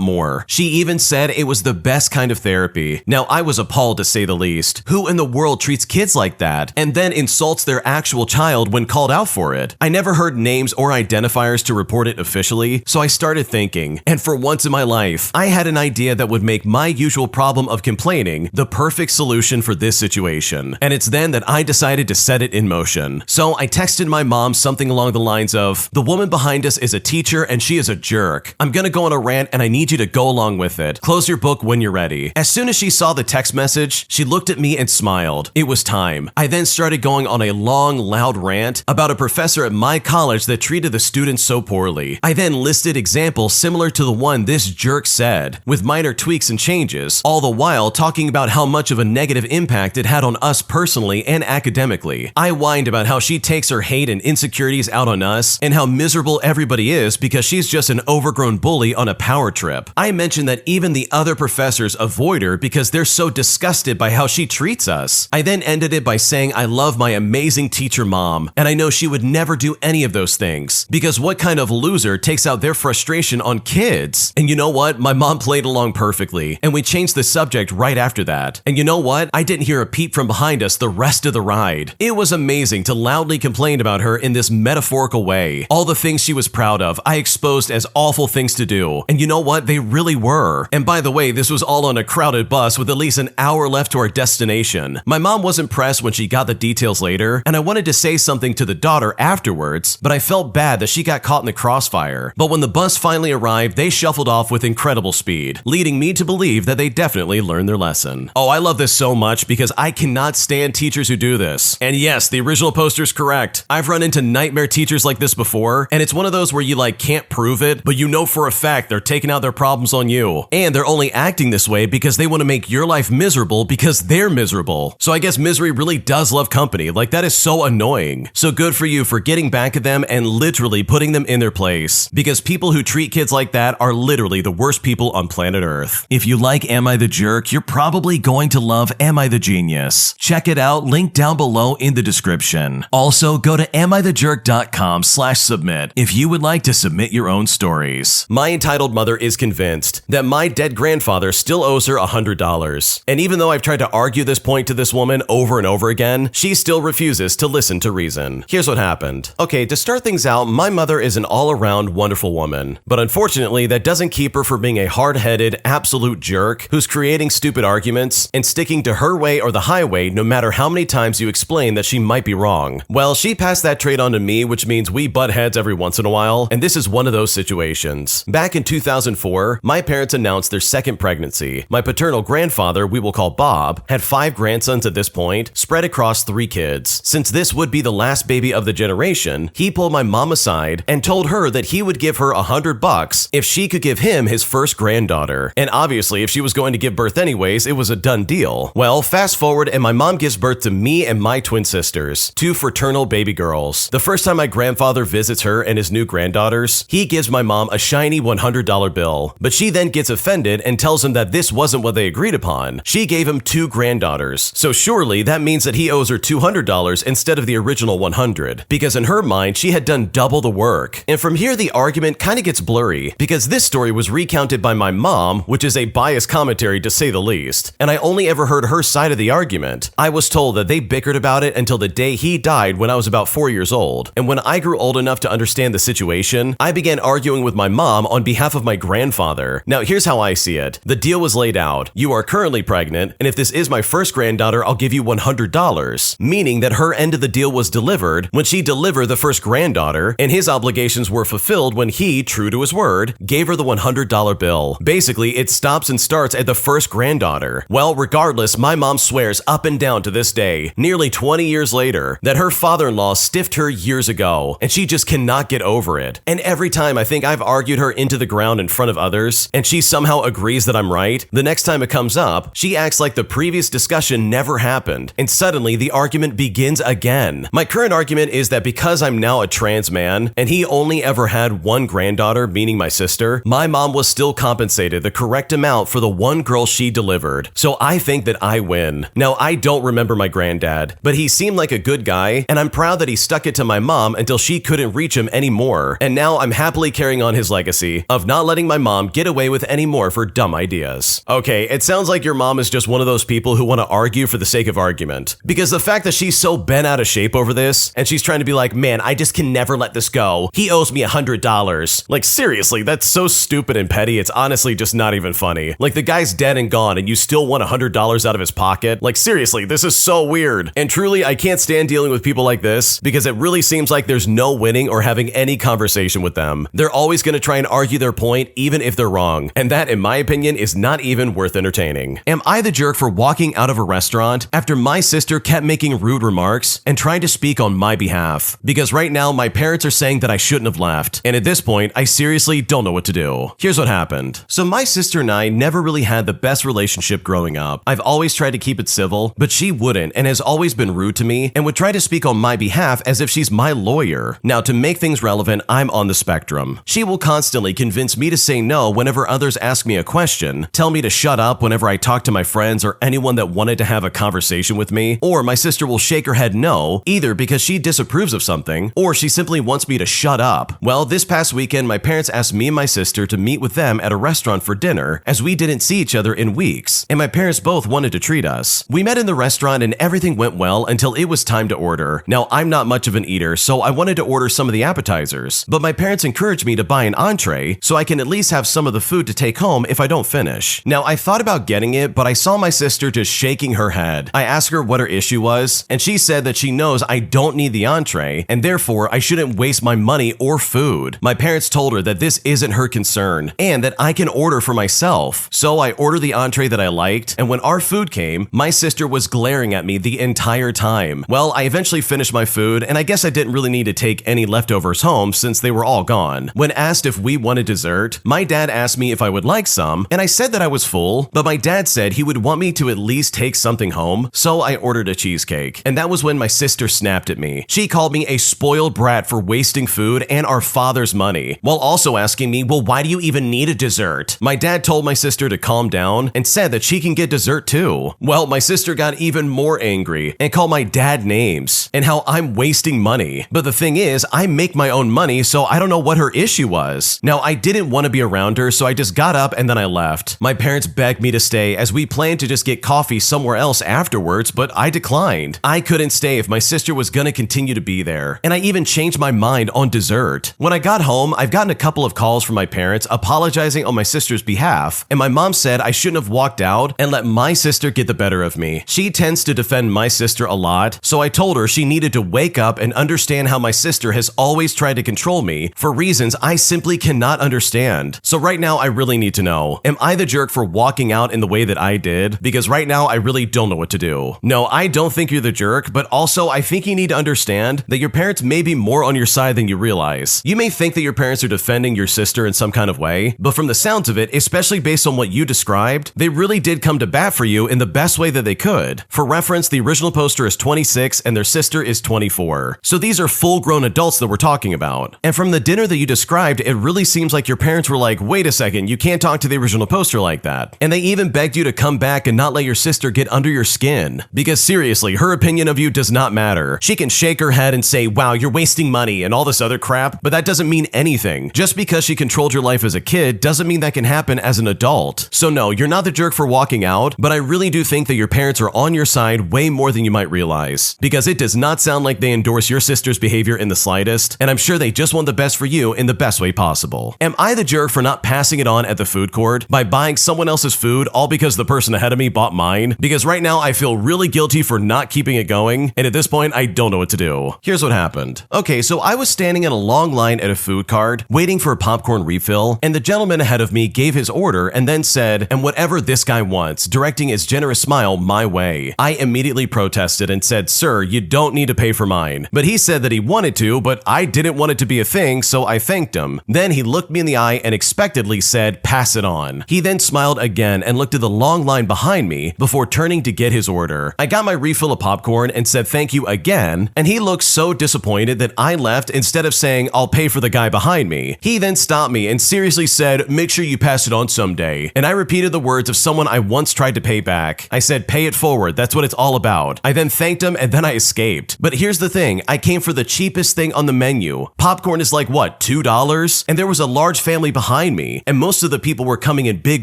more. She even said it was the best kind of therapy. Now, I was appalled to say the least. Who in the world treats kids like that and then insults their actual child when called out for it? I never heard names or identifiers to report it officially, so I started thinking, and for once in my life, I had an idea that would make my usual problem of complaining the perfect solution for this situation. And it's then that I decided to set it in motion. So I texted my mom something along the lines of, "The woman behind behind us is a teacher and she is a jerk. I'm gonna go on a rant and I need you to go along with it. Close your book when you're ready. As soon as she saw the text message, she looked at me and smiled. It was time. I then started going on a long, loud rant about a professor at my college that treated the students so poorly. I then listed examples similar to the one this jerk said, with minor tweaks and changes, all the while talking about how much of a negative impact it had on us personally and academically. I whined about how she takes her hate and insecurities out on us and how miserable everybody is because she's just an overgrown bully on a power trip. I mentioned that even the other professors avoid her because they're so disgusted by how she treats us. I then ended it by saying I love my amazing teacher mom, and I know she would never do any of those things because what kind of loser takes out their frustration on kids? And you know what? My mom played along perfectly, and we changed the subject right after that. And you know what? I didn't hear a peep from behind us the rest of the ride. It was amazing to loudly complain about her in this metaphorical way. All the things she was proud of, I exposed as awful things to do. And you know what? They really were. And by the way, this was all on a crowded bus with at least an hour left to our destination. My mom wasn't pressed when she got the details later, and I wanted to say something to the daughter afterwards, but I felt bad that she got caught in the crossfire. But when the bus finally arrived, they shuffled off with incredible speed, leading me to believe that they definitely learned their lesson. Oh, I love this so much because I cannot stand teachers who do this. And yes, the original poster's correct. I've run into nightmare teachers like this before, and it's one of those where you can't prove it, but you know for a fact they're taking out their problems on you. And they're only acting this way because they want to make your life miserable because they're miserable. So I guess misery really does love company. That is so annoying. So good for you for getting back at them and literally putting them in their place. Because people who treat kids like that are literally the worst people on planet Earth. If you like Am I the Jerk, you're probably going to love Am I the Genius. Check it out, link down below in the description. Also, go to AmITheJerk.com/submit if you would like to submit your own stories. My entitled mother is convinced that my dead grandfather still owes her $100. And even though I've tried to argue this point to this woman over and over again, she still refuses to listen to reason. Here's what happened. Okay, to start things out, my mother is an all-around wonderful woman. But unfortunately, that doesn't keep her from being a hard-headed, absolute jerk who's creating stupid arguments and sticking to her way or the highway no matter how many times you explain that she might be wrong. Well, she passed that trait on to me, which means we butt heads every once in a while, and this is one of those situations. Back in 2004, my parents announced their second pregnancy. My paternal grandfather, we will call Bob, had 5 grandsons at this point, spread across 3 kids. Since this would be the last baby of the generation, he pulled my mom aside and told her that he would give her $100 if she could give him his first granddaughter. And obviously, if she was going to give birth anyways, it was a done deal. Well, fast forward and my mom gives birth to me and my twin sisters, 2 fraternal baby girls. The first time my grandfather visits her and his new granddaughters, he gives my mom a shiny $100 bill, but she then gets offended and tells him that this wasn't what they agreed upon. She gave him 2 granddaughters, so surely that means that he owes her $200 instead of the original $100, because in her mind, she had done double the work. And from here, the argument kind of gets blurry, because this story was recounted by my mom, which is a biased commentary to say the least, and I only ever heard her side of the argument. I was told that they bickered about it until the day he died when I was about 4 years old, and when I grew old enough to understand the situation, I began arguing with my mom on behalf of my grandfather. Now, here's how I see it. The deal was laid out. You are currently pregnant, and if this is my first granddaughter, I'll give you $100, meaning that her end of the deal was delivered when she delivered the first granddaughter, and his obligations were fulfilled when he, true to his word, gave her the $100 bill. Basically, it stops and starts at the first granddaughter. Well, regardless, my mom swears up and down to this day, nearly 20 years later, that her father-in-law stiffed her years ago, and she just cannot get over it. And every time I think I've argued her into the ground in front of others, and she somehow agrees that I'm right, the next time it comes up, she acts like the previous discussion never happened, and suddenly the argument begins again. My current argument is that because I'm now a trans man, and he only ever had 1 granddaughter, meaning my sister, my mom was still compensated the correct amount for the 1 girl she delivered. So I think that I win. Now, I don't remember my granddad, but he seemed like a good guy, and I'm proud that he stuck it to my mom until she couldn't reach him anymore. And now I'm happily carrying on his legacy of not letting my mom get away with any more for dumb ideas. Okay, it sounds like your mom is just one of those people who want to argue for the sake of argument. Because the fact that she's so bent out of shape over this, and she's trying to be like, man, I just can never let this go. He owes me $100. Like, seriously, that's so stupid and petty, it's honestly just not even funny. Like, the guy's dead and gone, and you still want $100 out of his pocket? Like, seriously, this is so weird. And truly, I can't stand dealing with people like this, because it really seems like there's no winning or having any any conversation with them. They're always going to try and argue their point even if they're wrong, and that, in my opinion, is not even worth entertaining. Am I the jerk for walking out of a restaurant after my sister kept making rude remarks and trying to speak on my behalf? Because right now my parents are saying that I shouldn't have left, and at this point I seriously don't know what to do. Here's what happened. So my sister and I never really had the best relationship growing up. I've always tried to keep it civil, but she wouldn't and has always been rude to me and would try to speak on my behalf as if she's my lawyer. Now, to make things relevant, I'm on the spectrum. She will constantly convince me to say no whenever others ask me a question, tell me to shut up whenever I talk to my friends or anyone that wanted to have a conversation with me, or my sister will shake her head no, either because she disapproves of something or she simply wants me to shut up. Well, this past weekend, my parents asked me and my sister to meet with them at a restaurant for dinner as we didn't see each other in weeks, and my parents both wanted to treat us. We met in the restaurant and everything went well until it was time to order. Now, I'm not much of an eater, so I wanted to order some of the appetizers, but my parents encouraged me to buy an entree so I can at least have some of the food to take home if I don't finish. Now, I thought about getting it, but I saw my sister just shaking her head. I asked her what her issue was, and she said that she knows I don't need the entree, and therefore I shouldn't waste my money or food. My parents told her that this isn't her concern, and that I can order for myself. So I ordered the entree that I liked, and when our food came, my sister was glaring at me the entire time. Well, I eventually finished my food, and I guess I didn't really need to take any leftovers home since they were all gone. When asked if we wanted dessert, my dad asked me if I would like some, and I said that I was full, but my dad said he would want me to at least take something home, so I ordered a cheesecake. And that was when my sister snapped at me. She called me a spoiled brat for wasting food and our father's money, while also asking me, well, why do you even need a dessert? My dad told my sister to calm down and said that she can get dessert too. Well, my sister got even more angry and called my dad names and how I'm wasting money. But the thing is, I make my own money, so I don't know what her issue was. Now, I didn't want to be around her, so I just got up and then I left. My parents begged me to stay as we planned to just get coffee somewhere else afterwards, but I declined. I couldn't stay if my sister was gonna continue to be there, and I even changed my mind on dessert. When I got home, I've gotten a couple of calls from my parents apologizing on my sister's behalf, and my mom said I shouldn't have walked out and let my sister get the better of me. She tends to defend my sister a lot, so I told her she needed to wake up and understand how my sister has always tried to control me for reasons I simply cannot understand. So right now, I really need to know, am I the jerk for walking out in the way that I did? Because right now, I really don't know what to do. No, I don't think you're the jerk, but also I think you need to understand that your parents may be more on your side than you realize. You may think that your parents are defending your sister in some kind of way, but from the sounds of it, especially based on what you described, they really did come to bat for you in the best way that they could. For reference, the original poster is 26 and their sister is 24. So these are full-grown adults that we're talking about. And from the dinner that you described, it really seems like your parents were like, wait a second, you can't talk to the original poster like that. And they even begged you to come back and not let your sister get under your skin. Because seriously, her opinion of you does not matter. She can shake her head and say, wow, you're wasting money and all this other crap, but that doesn't mean anything. Just because she controlled your life as a kid doesn't mean that can happen as an adult. So no, you're not the jerk for walking out, but I really do think that your parents are on your side way more than you might realize. Because it does not sound like they endorse your sister's behavior in the slightest, and I'm sure they just want the best for you in the best way possible. Am I the jerk for not passing it on at the food court by buying someone else's food all because the person ahead of me bought mine? Because right now I feel really guilty for not keeping it going, and at this point I don't know what to do. Here's what happened. Okay, so I was standing in a long line at a food cart, waiting for a popcorn refill, and the gentleman ahead of me gave his order and then said, and whatever this guy wants, directing his generous smile my way. I immediately protested and said, sir, you don't need to pay for mine. But he said that he wanted to, but I didn't want it to be a thing, so I thanked him. Then he looked me in the eye and expectantly said, pass it on. He then smiled again and looked at the long line behind me before turning to get his order. I got my refill of popcorn and said thank you again, and he looked so disappointed that I left instead of saying, I'll pay for the guy behind me. He then stopped me and seriously said, make sure you pass it on someday. And I repeated the words of someone I once tried to pay back. I said, pay it forward, that's what it's all about. I then thanked him and then I escaped. But here's the thing, I came for the cheapest thing on the menu. Popcorn is like what, $2? And there was a large family behind me, and most of the people were coming in big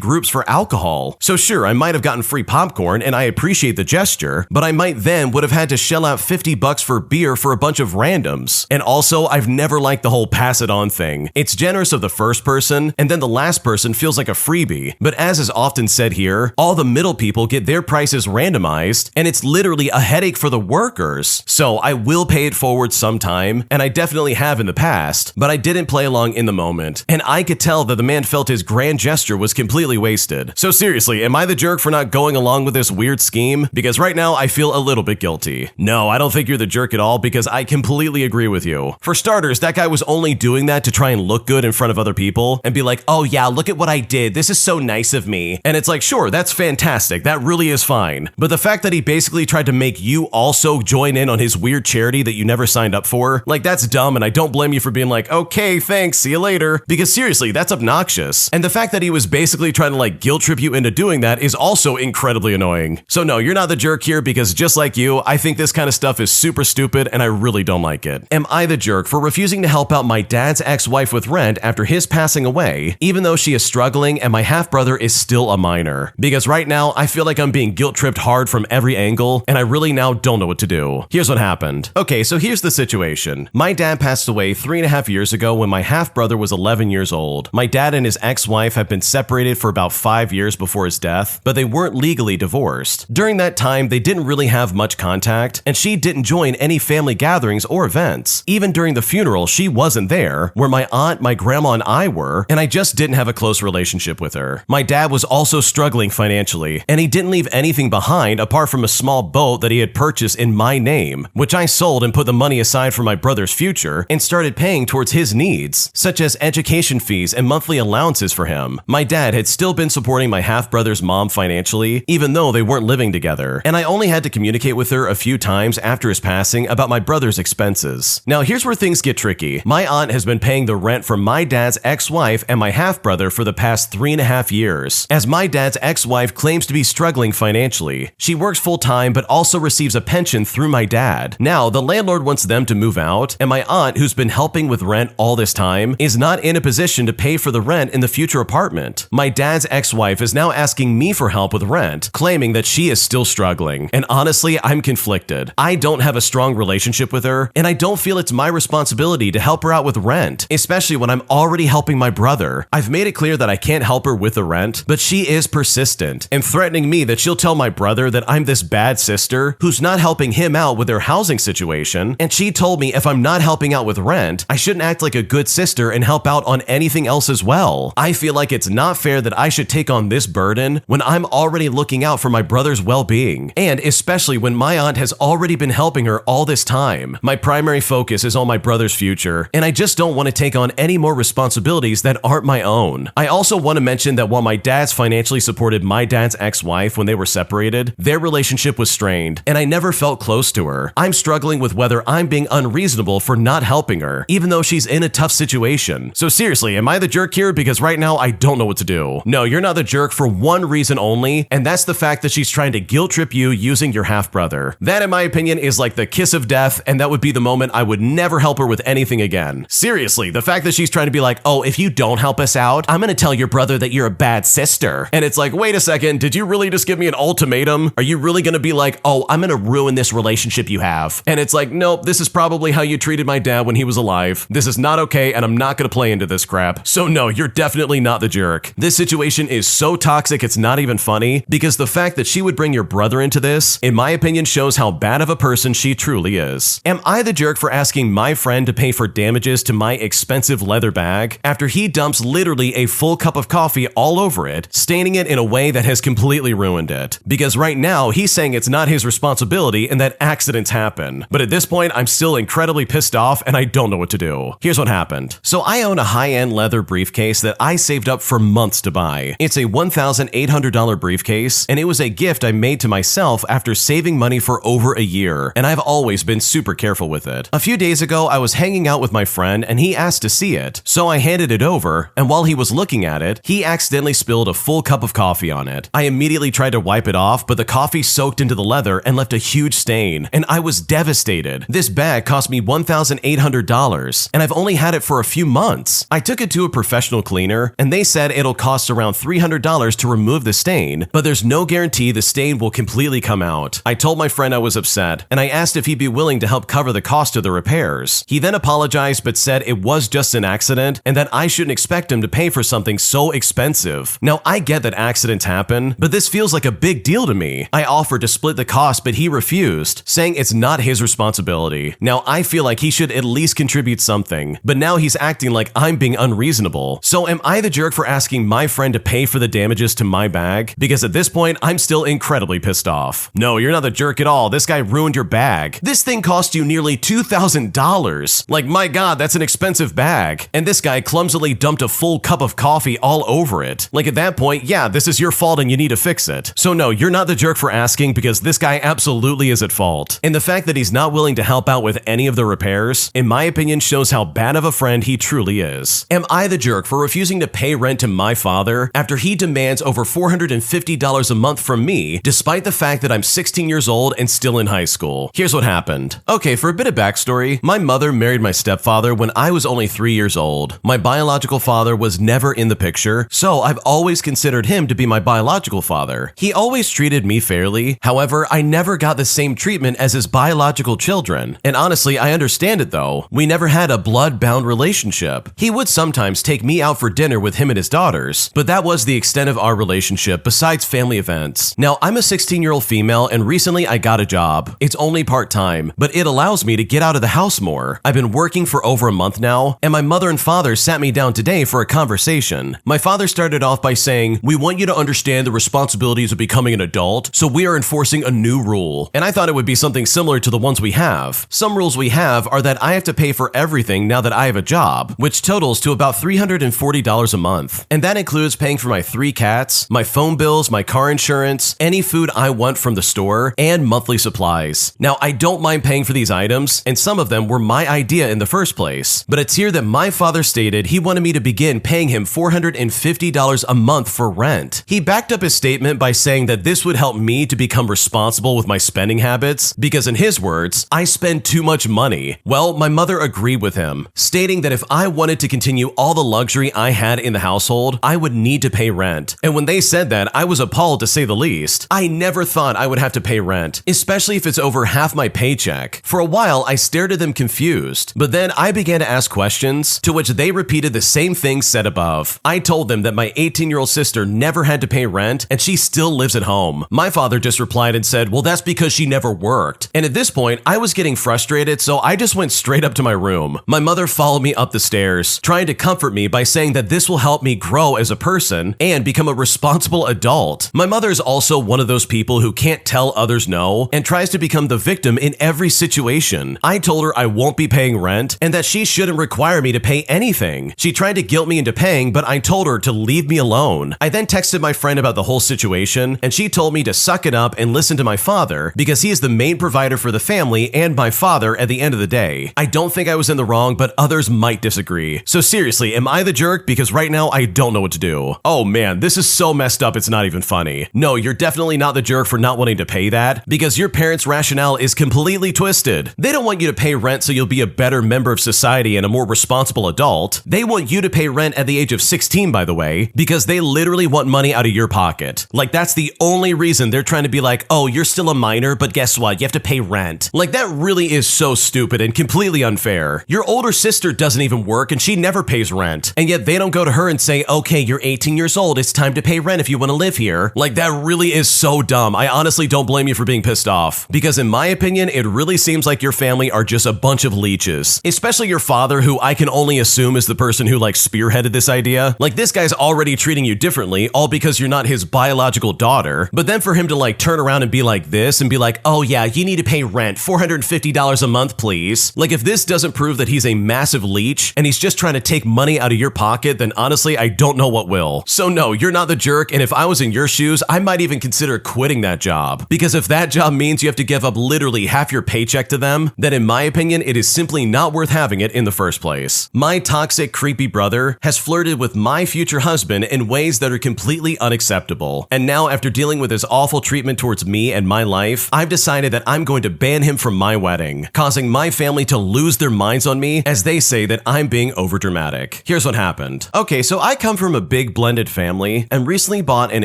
groups for alcohol. So sure, I might have gotten free popcorn and I appreciate the gesture, but I might then would have had to shell out $50 for beer for a bunch of randoms. And also, I've never liked the whole pass it on thing. It's generous of the first person, and then the last person feels like a freebie. But as is often said here, all the middle people get their prices randomized, and it's literally a headache for the workers. So I will pay it forward sometime, and I definitely have have in the past, but I didn't play along in the moment. And I could tell that the man felt his grand gesture was completely wasted. So seriously, am I the jerk for not going along with this weird scheme? Because right now I feel a little bit guilty. No, I don't think you're the jerk at all because I completely agree with you. For starters, that guy was only doing that to try and look good in front of other people and be like, oh yeah, look at what I did. This is so nice of me. And it's like, sure, that's fantastic. That really is fine. But the fact that he basically tried to make you also join in on his weird charity that you never signed up for, like that's dumb, and I don't blame you for being like, okay, thanks, see you later. Because seriously, that's obnoxious. And the fact that he was basically trying to like guilt trip you into doing that is also incredibly annoying. So no, you're not the jerk here because just like you, I think this kind of stuff is super stupid and I really don't like it. Am I the jerk for refusing to help out my dad's ex-wife with rent after his passing away, even though she is struggling and my half-brother is still a minor? Because right now, I feel like I'm being guilt-tripped hard from every angle, and I really now don't know what to do. Here's what happened. Okay, so here's the situation. My dad passed away 3.5 years ago when my half-brother was 11 years old. My dad and his ex-wife have been separated for about 5 years before his death, but they weren't legally divorced. During that time, they didn't really have much contact, and she didn't join any family gatherings or events. Even during the funeral, she wasn't there, where my aunt, my grandma, and I were, and I just didn't have a close relationship with her. My dad was also struggling financially, and he didn't leave anything behind apart from a small boat that he had purchased in my name, which I sold and put the money aside for my brother's future and started paying towards his needs, such as education fees and monthly allowances for him. My dad had still been supporting my half-brother's mom financially, even though they weren't living together, and I only had to communicate with her a few times after his passing about my brother's expenses. Now here's where things get tricky. My aunt has been paying the rent for my dad's ex-wife and my half-brother for the past 3.5 years, as my dad's ex-wife claims to be struggling financially. She works full-time but also receives a pension through my dad. Now, the landlord wants them to move out, and my aunt, who's been helping with rent all this time, is not in a position to pay for the rent in the future apartment. My dad's ex-wife is now asking me for help with rent, claiming that she is still struggling. And honestly, I'm conflicted. I don't have a strong relationship with her, and I don't feel it's my responsibility to help her out with rent, especially when I'm already helping my brother. I've made it clear that I can't help her with the rent, but she is persistent and threatening me that she'll tell my brother that I'm this bad sister who's not helping him out with their housing situation, and she told me if I'm not helping out with rent, I shouldn't act like a good sister and help out on anything else as well. I feel like it's not fair that I should take on this burden when I'm already looking out for my brother's well-being, and especially when my aunt has already been helping her all this time. My primary focus is on my brother's future, and I just don't want to take on any more responsibilities that aren't my own. I also want to mention that while my dad's financially supported my dad's ex-wife when they were separated, their relationship was strained, and I never felt close to her. I'm struggling with whether I'm being unreasonable for not helping her, even though she's in a tough situation. So seriously, am I the jerk here? Because right now, I don't know what to do. No, you're not the jerk for one reason only, and that's the fact that she's trying to guilt trip you using your half-brother. That, in my opinion, is like the kiss of death, and that would be the moment I would never help her with anything again. Seriously, the fact that she's trying to be like, oh, if you don't help us out, I'm gonna tell your brother that you're a bad sister. And it's like, wait a second, did you really just give me an ultimatum? Are you really gonna be like, oh, I'm gonna ruin this relationship you have? And it's like, nope, this is probably how you treated my dad when he was alive. This is not okay, and I'm not gonna play into this crap. So no, you're definitely not the jerk. This situation is so toxic it's not even funny, because the fact that she would bring your brother into this, in my opinion, shows how bad of a person she truly is. Am I the jerk for asking my friend to pay for damages to my expensive leather bag after he dumps literally a full cup of coffee all over it, staining it in a way that has completely ruined it? Because right now, he's saying it's not his responsibility and that accidents happen. But at this point, I'm still incredibly pissed off and I don't know what to do. Here's what happened. So I own a high-end leather briefcase that I saved up for months to buy. It's a $1,800 briefcase, and it was a gift I made to myself after saving money for over a year, and I've always been super careful with it. A few days ago, I was hanging out with my friend and he asked to see it, so I handed it over, and while he was looking at it, he accidentally spilled a full cup of coffee on it. I immediately tried to wipe it off, but the coffee soaked into the leather and left a huge stain, and I was devastated. This bag cost me $1,800, and I've only had it for a few months. I took it to a professional cleaner, and they said it'll cost around $300 to remove the stain, but there's no guarantee the stain will completely come out. I told my friend I was upset, and I asked if he'd be willing to help cover the cost of the repairs. He then apologized but said it was just an accident and that I shouldn't expect him to pay for something so expensive. Now, I get that accidents happen, but this feels like a big deal to me. I offered to split the cost, but he refused, saying it's not his responsibility. Now, I feel like he should at least least contribute something, but now he's acting like I'm being unreasonable. So am I the jerk for asking my friend to pay for the damages to my bag? Because at this point, I'm still incredibly pissed off. No, you're not the jerk at all. This guy ruined your bag. This thing cost you nearly $2,000. Like, my God, that's an expensive bag. And this guy clumsily dumped a full cup of coffee all over it. Like, at that point, yeah, this is your fault and you need to fix it. So no, you're not the jerk for asking, because this guy absolutely is at fault. And the fact that he's not willing to help out with any of the repairs, in my opinion, shows how bad of a friend he truly is. Am I the jerk for refusing to pay rent to my father after he demands over $450 a month from me, despite the fact that I'm 16 years old and still in high school? Here's what happened. Okay, for a bit of backstory, my mother married my stepfather when I was only 3 years old. My biological father was never in the picture, so I've always considered him to be my biological father. He always treated me fairly. However, I never got the same treatment as his biological children. And honestly, I understand it though. We never had a blood-bound relationship. He would sometimes take me out for dinner with him and his daughters, but that was the extent of our relationship besides family events. Now, I'm a 16-year-old female and recently I got a job. It's only part-time, but it allows me to get out of the house more. I've been working for over a month now, and my mother and father sat me down today for a conversation. My father started off by saying, "We want you to understand the responsibilities of becoming an adult, so we are enforcing a new rule." And I thought it would be something similar to the ones we have. Some rules we have are that I have to pay for everything now that I have a job, which totals to about $340 a month. And that includes paying for my 3 cats, my phone bills, my car insurance, any food I want from the store, and monthly supplies. Now, I don't mind paying for these items, and some of them were my idea in the first place. But it's here that my father stated he wanted me to begin paying him $450 a month for rent. He backed up his statement by saying that this would help me to become responsible with my spending habits, because in his words, I spend too much money. Well, my mother agreed with him, stating that if I wanted to continue all the luxury I had in the household, I would need to pay rent. And when they said that, I was appalled to say the least. I never thought I would have to pay rent, especially if it's over half my paycheck. For a while, I stared at them confused, but then I began to ask questions, to which they repeated the same thing said above. I told them that my 18-year-old sister never had to pay rent, and she still lives at home. My father just replied and said, "Well, that's because she never worked." And at this point, I was getting frustrated, so I just went straight up to my room. My mother followed me up the stairs, trying to comfort me by saying that this will help me grow as a person and become a responsible adult. My mother is also one of those people who can't tell others no and tries to become the victim in every situation. I told her I won't be paying rent and that she shouldn't require me to pay anything. She tried to guilt me into paying, but I told her to leave me alone. I then texted my friend about the whole situation, and she told me to suck it up and listen to my father because he is the main provider for the family and my father at the end of the day. I don't think I was in the wrong, but others might disagree. So seriously, am I the jerk? Because right now I don't know what to do. Oh man, this is so messed up it's not even funny. No, you're definitely not the jerk for not wanting to pay that, because your parents' rationale is completely twisted. They don't want you to pay rent so you'll be a better member of society and a more responsible adult. They want you to pay rent at the age of 16, by the way, because they literally want money out of your pocket. Like, that's the only reason they're trying to be like, "Oh, you're still a minor, but guess what? You have to pay rent." Like, that really is so stupid and completely unfair. Your older sister doesn't even work and she never pays rent, and yet they don't go to her and say, "Okay, you're 18 years old, it's time to pay rent if you want to live here." Like, that really is so dumb. I honestly don't blame you for being pissed off, because in my opinion, it really seems like your family are just a bunch of leeches, especially your father, who I can only assume is the person who spearheaded this idea. Like, this guy's already treating you differently, all because you're not his biological daughter, but then for him to turn around and be like this and be like, "Oh yeah, you need to pay rent, $450 a month, please." Like, if this doesn't prove that he's a massive leech and he's just trying to take money out of your pocket, then honestly, I don't know what will. So no, you're not the jerk, and if I was in your shoes, I might even consider quitting that job, because if that job means you have to give up literally half your paycheck to them, then in my opinion, it is simply not worth having it in the first place. My toxic, creepy brother has flirted with my future husband in ways that are completely unacceptable, and now after dealing with his awful treatment towards me and my life, I've decided that I'm going to ban him from my wedding, causing my family to lose their minds on me as they say that I'm being overdramatic. Here's what happened. Okay, so I come from a big blended family and recently bought an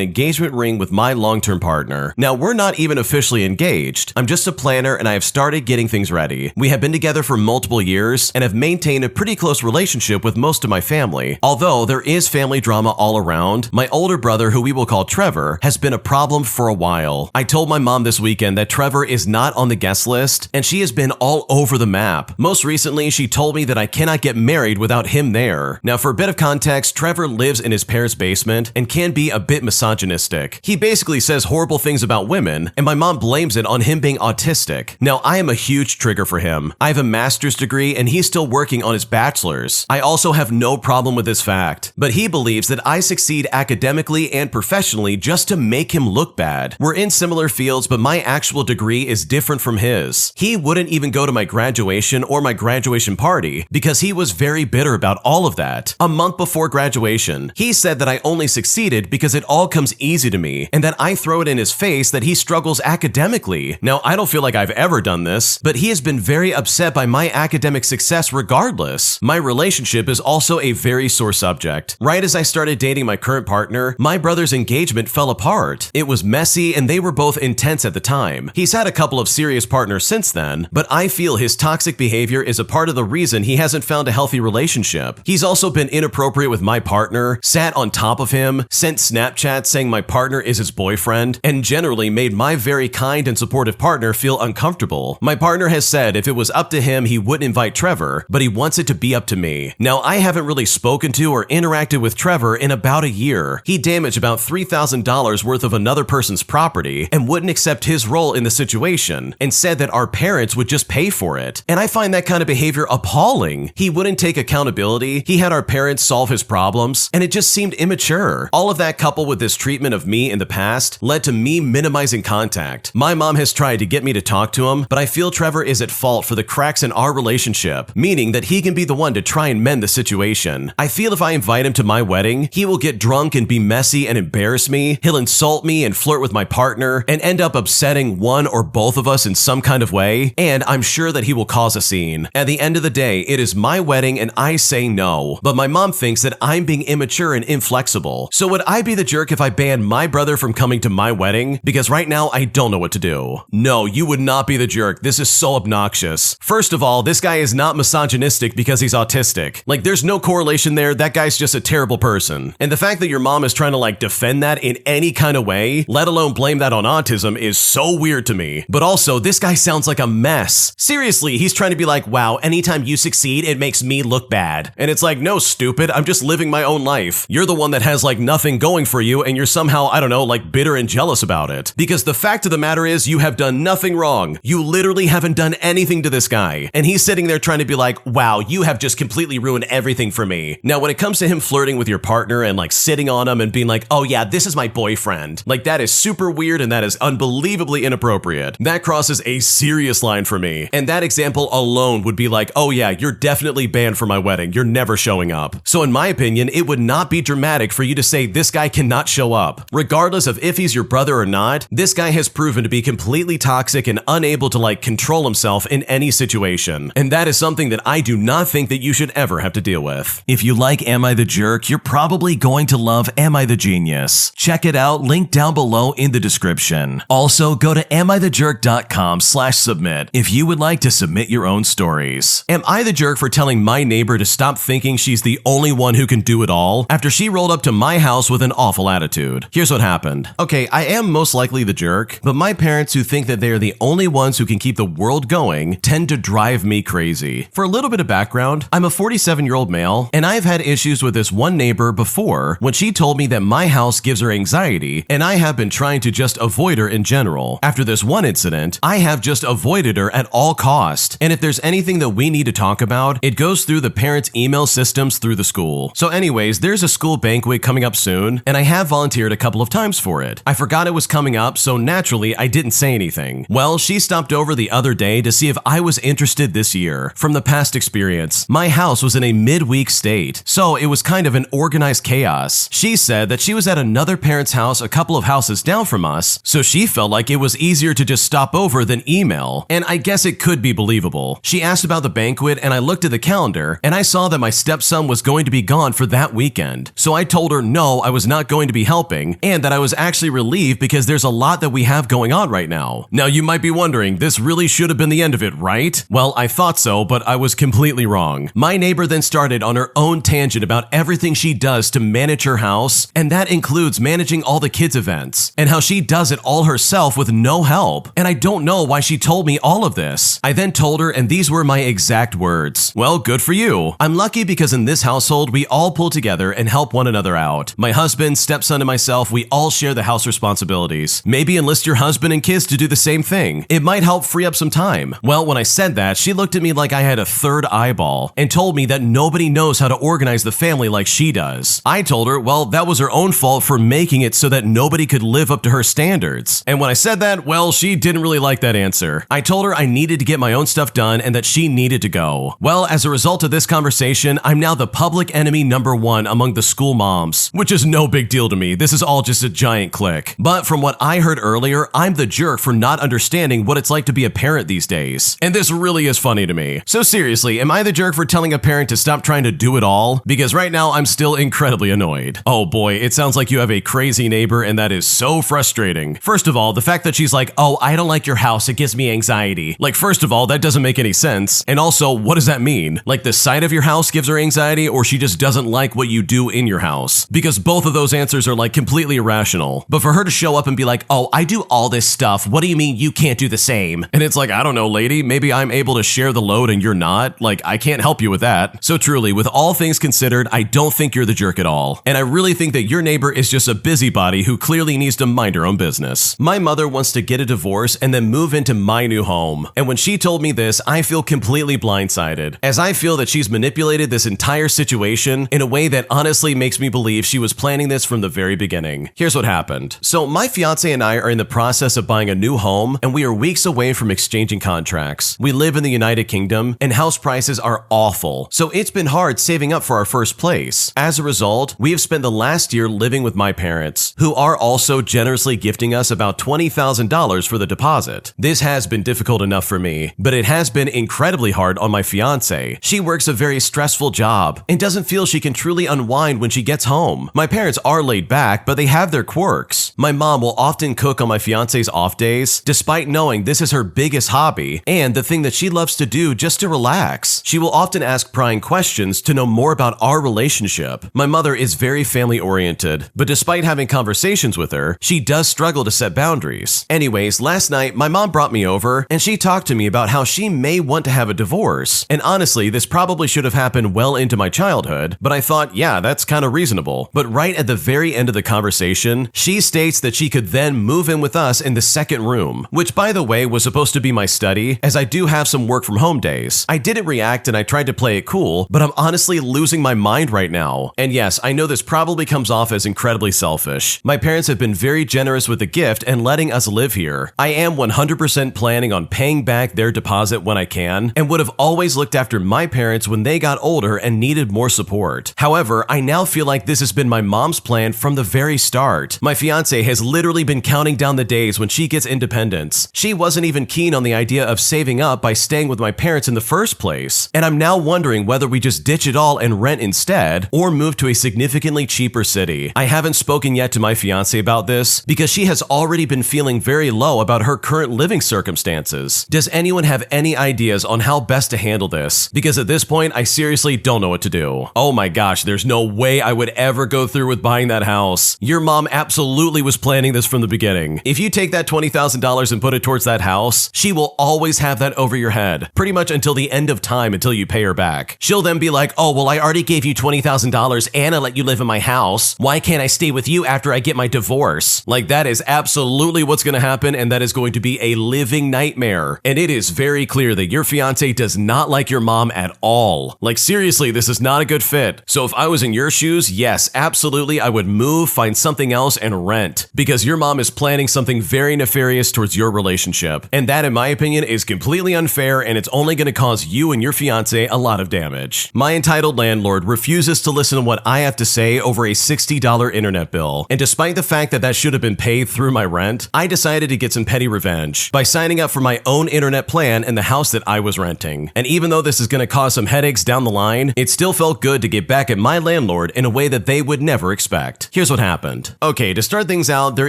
engagement ring with my long-term partner. Now, we're not even officially engaged. I'm just a planner and I have started getting things ready. We have been together for multiple years and have maintained a pretty close relationship with most of my family. Although there is family drama all around, my older brother, who we will call Trevor, has been a problem for a while. I told my mom this weekend that Trevor is not on the guest list and she has been all over the map. Most Most recently, she told me that I cannot get married without him there. Now, for a bit of context, Trevor lives in his parents' basement and can be a bit misogynistic. He basically says horrible things about women, and my mom blames it on him being autistic. Now, I am a huge trigger for him. I have a master's degree and he's still working on his bachelor's. I also have no problem with this fact, but he believes that I succeed academically and professionally just to make him look bad. We're in similar fields, but my actual degree is different from his. He wouldn't even go to my graduation or my graduation party because he was very bitter about all of that. A month before graduation, he said that I only succeeded because it all comes easy to me and that I throw it in his face that he struggles academically. Now, I don't feel like I've ever done this, but he has been very upset by my academic success regardless. My relationship is also a very sore subject. Right as I started dating my current partner, my brother's engagement fell apart. It was messy and they were both intense at the time. He's had a couple of serious partners since then, but I feel his toxic behavior is a part of the reason he hasn't found a healthy relationship. He's also been inappropriate with my partner, sat on top of him, sent Snapchats saying my partner is his boyfriend, and generally made my very kind and supportive partner feel uncomfortable. My partner has said if it was up to him, he wouldn't invite Trevor, but he wants it to be up to me. Now, I haven't really spoken to or interacted with Trevor in about a year. He damaged about $3,000 worth of another person's property and wouldn't accept his role in the situation and said that our parents would just pay for it. And I find that kind of behavior appalling. He wouldn't take accountability. He had our parents solve his problems, and it just seemed immature. All of that coupled with this treatment of me in the past led to me minimizing contact. My mom has tried to get me to talk to him, but I feel Trevor is at fault for the cracks in our relationship, meaning that he can be the one to try and mend the situation. I feel if I invite him to my wedding, he will get drunk and be messy and embarrass me. He'll insult me and flirt with my partner and end up upsetting one or both of us in some kind of way, and I'm sure that he will cause a scene. At the end of the day, it is my wedding and I say no, but my mom thinks that I'm being immature and inflexible. So would I be the jerk if I banned my brother from coming to my wedding? Because right now, I don't know what to do. No, you would not be the jerk. This is so obnoxious. First of all, this guy is not misogynistic because he's autistic. Like, there's no correlation there. That guy's just a terrible person. And the fact that your mom is trying to defend that in any kind of way, let alone blame that on autism, is so weird to me. But also, this guy sounds like a mess. Seriously, he's trying to be like, wow, anytime you succeed, it makes me look bad. And it's like, no, stupid, I'm just living my own life. You're the one that has nothing going for you, and you're somehow, I don't know, bitter and jealous about it. Because the fact of the matter is, you have done nothing wrong. You literally haven't done anything to this guy. And he's sitting there trying to be like, wow, you have just completely ruined everything for me. Now, when it comes to him flirting with your partner and sitting on him and being like, oh yeah, this is my boyfriend, that is super weird and that is unbelievably inappropriate. That crosses a serious line for me. And that example alone would be like, oh yeah, you're definitely banned for my wedding. You're never showing up. So in my opinion, it would not be dramatic for you to say this guy cannot show up. Regardless of if he's your brother or not, this guy has proven to be completely toxic and unable to control himself in any situation. And that is something that I do not think that you should ever have to deal with. If you like Am I the Jerk, you're probably going to love Am I the Genius. Check it out, link down below in the description. Also, go to AmITheJerk.com/submit if you would like to submit your own stories. Am I the jerk for telling my neighbor to stop thinking she's the only one who can do it all after she rolled up to my house with an awful attitude? Here's what happened. Okay, I am most likely the jerk, but my parents, who think that they are the only ones who can keep the world going, tend to drive me crazy. For a little bit of background, I'm a 47-year-old male, and I've had issues with this one neighbor before when she told me that my house gives her anxiety, and I have been trying to just avoid her in general. After this one incident, I have just avoided her at all cost, and if there's anything that we need to talk about, it goes through the parents' email systems through the school. So anyways, there's a school banquet coming up soon, and I have volunteered a couple of times for it. I forgot it was coming up, so naturally I didn't say anything. Well, she stopped over the other day to see if I was interested this year. From the past experience, my house was in a midweek state, so it was kind of an organized chaos. She said that she was at another parent's house a couple of houses down from us, so she felt like it was easier to just stop over than email, and I guess it could be believable. She asked about the banquet, and I looked at the calendar, and I saw that my stepson was going to be gone for that weekend. So I told her no, I was not going to be helping, and that I was actually relieved because there's a lot that we have going on right now. Now you might be wondering, this really should have been the end of it, right? Well, I thought so, but I was completely wrong. My neighbor then started on her own tangent about everything she does to manage her house, and that includes managing all the kids' events, and how she does it all herself with no help. And I don't know why she told me all of this. I then told her, and these These were my exact words. Well, good for you. I'm lucky because in this household, we all pull together and help one another out. My husband, stepson, and myself, we all share the house responsibilities. Maybe enlist your husband and kids to do the same thing. It might help free up some time. Well, when I said that, she looked at me like I had a third eyeball and told me that nobody knows how to organize the family like she does. I told her, well, that was her own fault for making it so that nobody could live up to her standards. And when I said that, well, she didn't really like that answer. I told her I needed to get my own stuff done and that she needed to go. Well, as a result of this conversation, I'm now the public enemy #1 among the school moms, which is no big deal to me. This is all just a giant clique. But from what I heard earlier, I'm the jerk for not understanding what it's like to be a parent these days. And this really is funny to me. So seriously, am I the jerk for telling a parent to stop trying to do it all? Because right now I'm still incredibly annoyed. Oh boy, it sounds like you have a crazy neighbor and that is so frustrating. First of all, the fact that she's like, oh, I don't like your house, it gives me anxiety. Like, first of all, that doesn't make any sense. And also, what does that mean? Like the sight of your house gives her anxiety, or she just doesn't like what you do in your house? Because both of those answers are like completely irrational. But for her to show up and be like, oh, I do all this stuff, what do you mean you can't do the same? And it's like, I don't know, lady, maybe I'm able to share the load and you're not. Like, I can't help you with that. So truly, with all things considered, I don't think you're the jerk at all. And I really think that your neighbor is just a busybody who clearly needs to mind her own business. My mother wants to get a divorce and then move into my new home. And when she told me this, I feel completely blindsided, as I feel that she's manipulated this entire situation in a way that honestly makes me believe she was planning this from the very beginning. Here's what happened. So my fiance and I are in the process of buying a new home, and we are weeks away from exchanging contracts. We live in the United Kingdom, and house prices are awful, so it's been hard saving up for our first place. As a result, we have spent the last year living with my parents, who are also generously gifting us about $20,000 for the deposit. This has been difficult enough for me, but it has been incredibly hard on my fiance. She works a very stressful job and doesn't feel she can truly unwind when she gets home. My parents are laid back, but they have their quirks. My mom will often cook on my fiance's off days, despite knowing this is her biggest hobby and the thing that she loves to do just to relax. She will often ask prying questions to know more about our relationship. My mother is very family oriented, but despite having conversations with her, she does struggle to set boundaries. Anyways, last night, my mom brought me over and she talked to me about how she may want to have a divorce. And honestly, this probably should have happened well into my childhood, but I thought, yeah, that's kind of reasonable. But right at the very end of the conversation, she states that she could then move in with us in the second room, which by the way was supposed to be my study, as I do have some work from home days. I didn't react and I tried to play it cool, but I'm honestly losing my mind right now. And yes, I know this probably comes off as incredibly selfish. My parents have been very generous with the gift and letting us live here. I am 100% planning on paying back their deposit when I can, and would have always looked after my parents when they got older and needed more support. However, I now feel like this has been my mom's plan from the very start. My fiance has literally been counting down the days when she gets independence. She wasn't even keen on the idea of saving up by staying with my parents in the first place, and I'm now wondering whether we just ditch it all and rent instead, or move to a significantly cheaper city. I haven't spoken yet to my fiance about this because she has already been feeling very low about her current living circumstances. Does anyone have any ideas on how best to handle this? Because at this point, I seriously don't know what to do. Oh my gosh, there's no way I would ever go through with buying that house. Your mom absolutely was planning this from the beginning. If you take that $20,000 and put it towards that house, she will always have that over your head, pretty much until the end of time, until you pay her back. She'll then be like, oh, well, I already gave you $20,000 and I let you live in my house. Why can't I stay with you after I get my divorce? Like, that is absolutely what's going to happen, and that is going to be a living nightmare. And it is very clear that your fiance does not like your mom at all. Like, seriously, this is not a good fit. So if I was in your shoes, yes, absolutely, I would move, find something else, and rent. Because your mom is planning something very nefarious towards your relationship. And that, in my opinion, is completely unfair, and it's only going to cause you and your fiance a lot of damage. My entitled landlord refuses to listen to what I have to say over a $60 internet bill. And despite the fact that that should have been paid through my rent, I decided to get some petty revenge by signing up for my own internet plan in the house that I was renting. And even though this is going to cause some headaches down the line, it still felt good to get back at my landlord in a way that they would never expect. Here's what happened. Okay, to start things out, there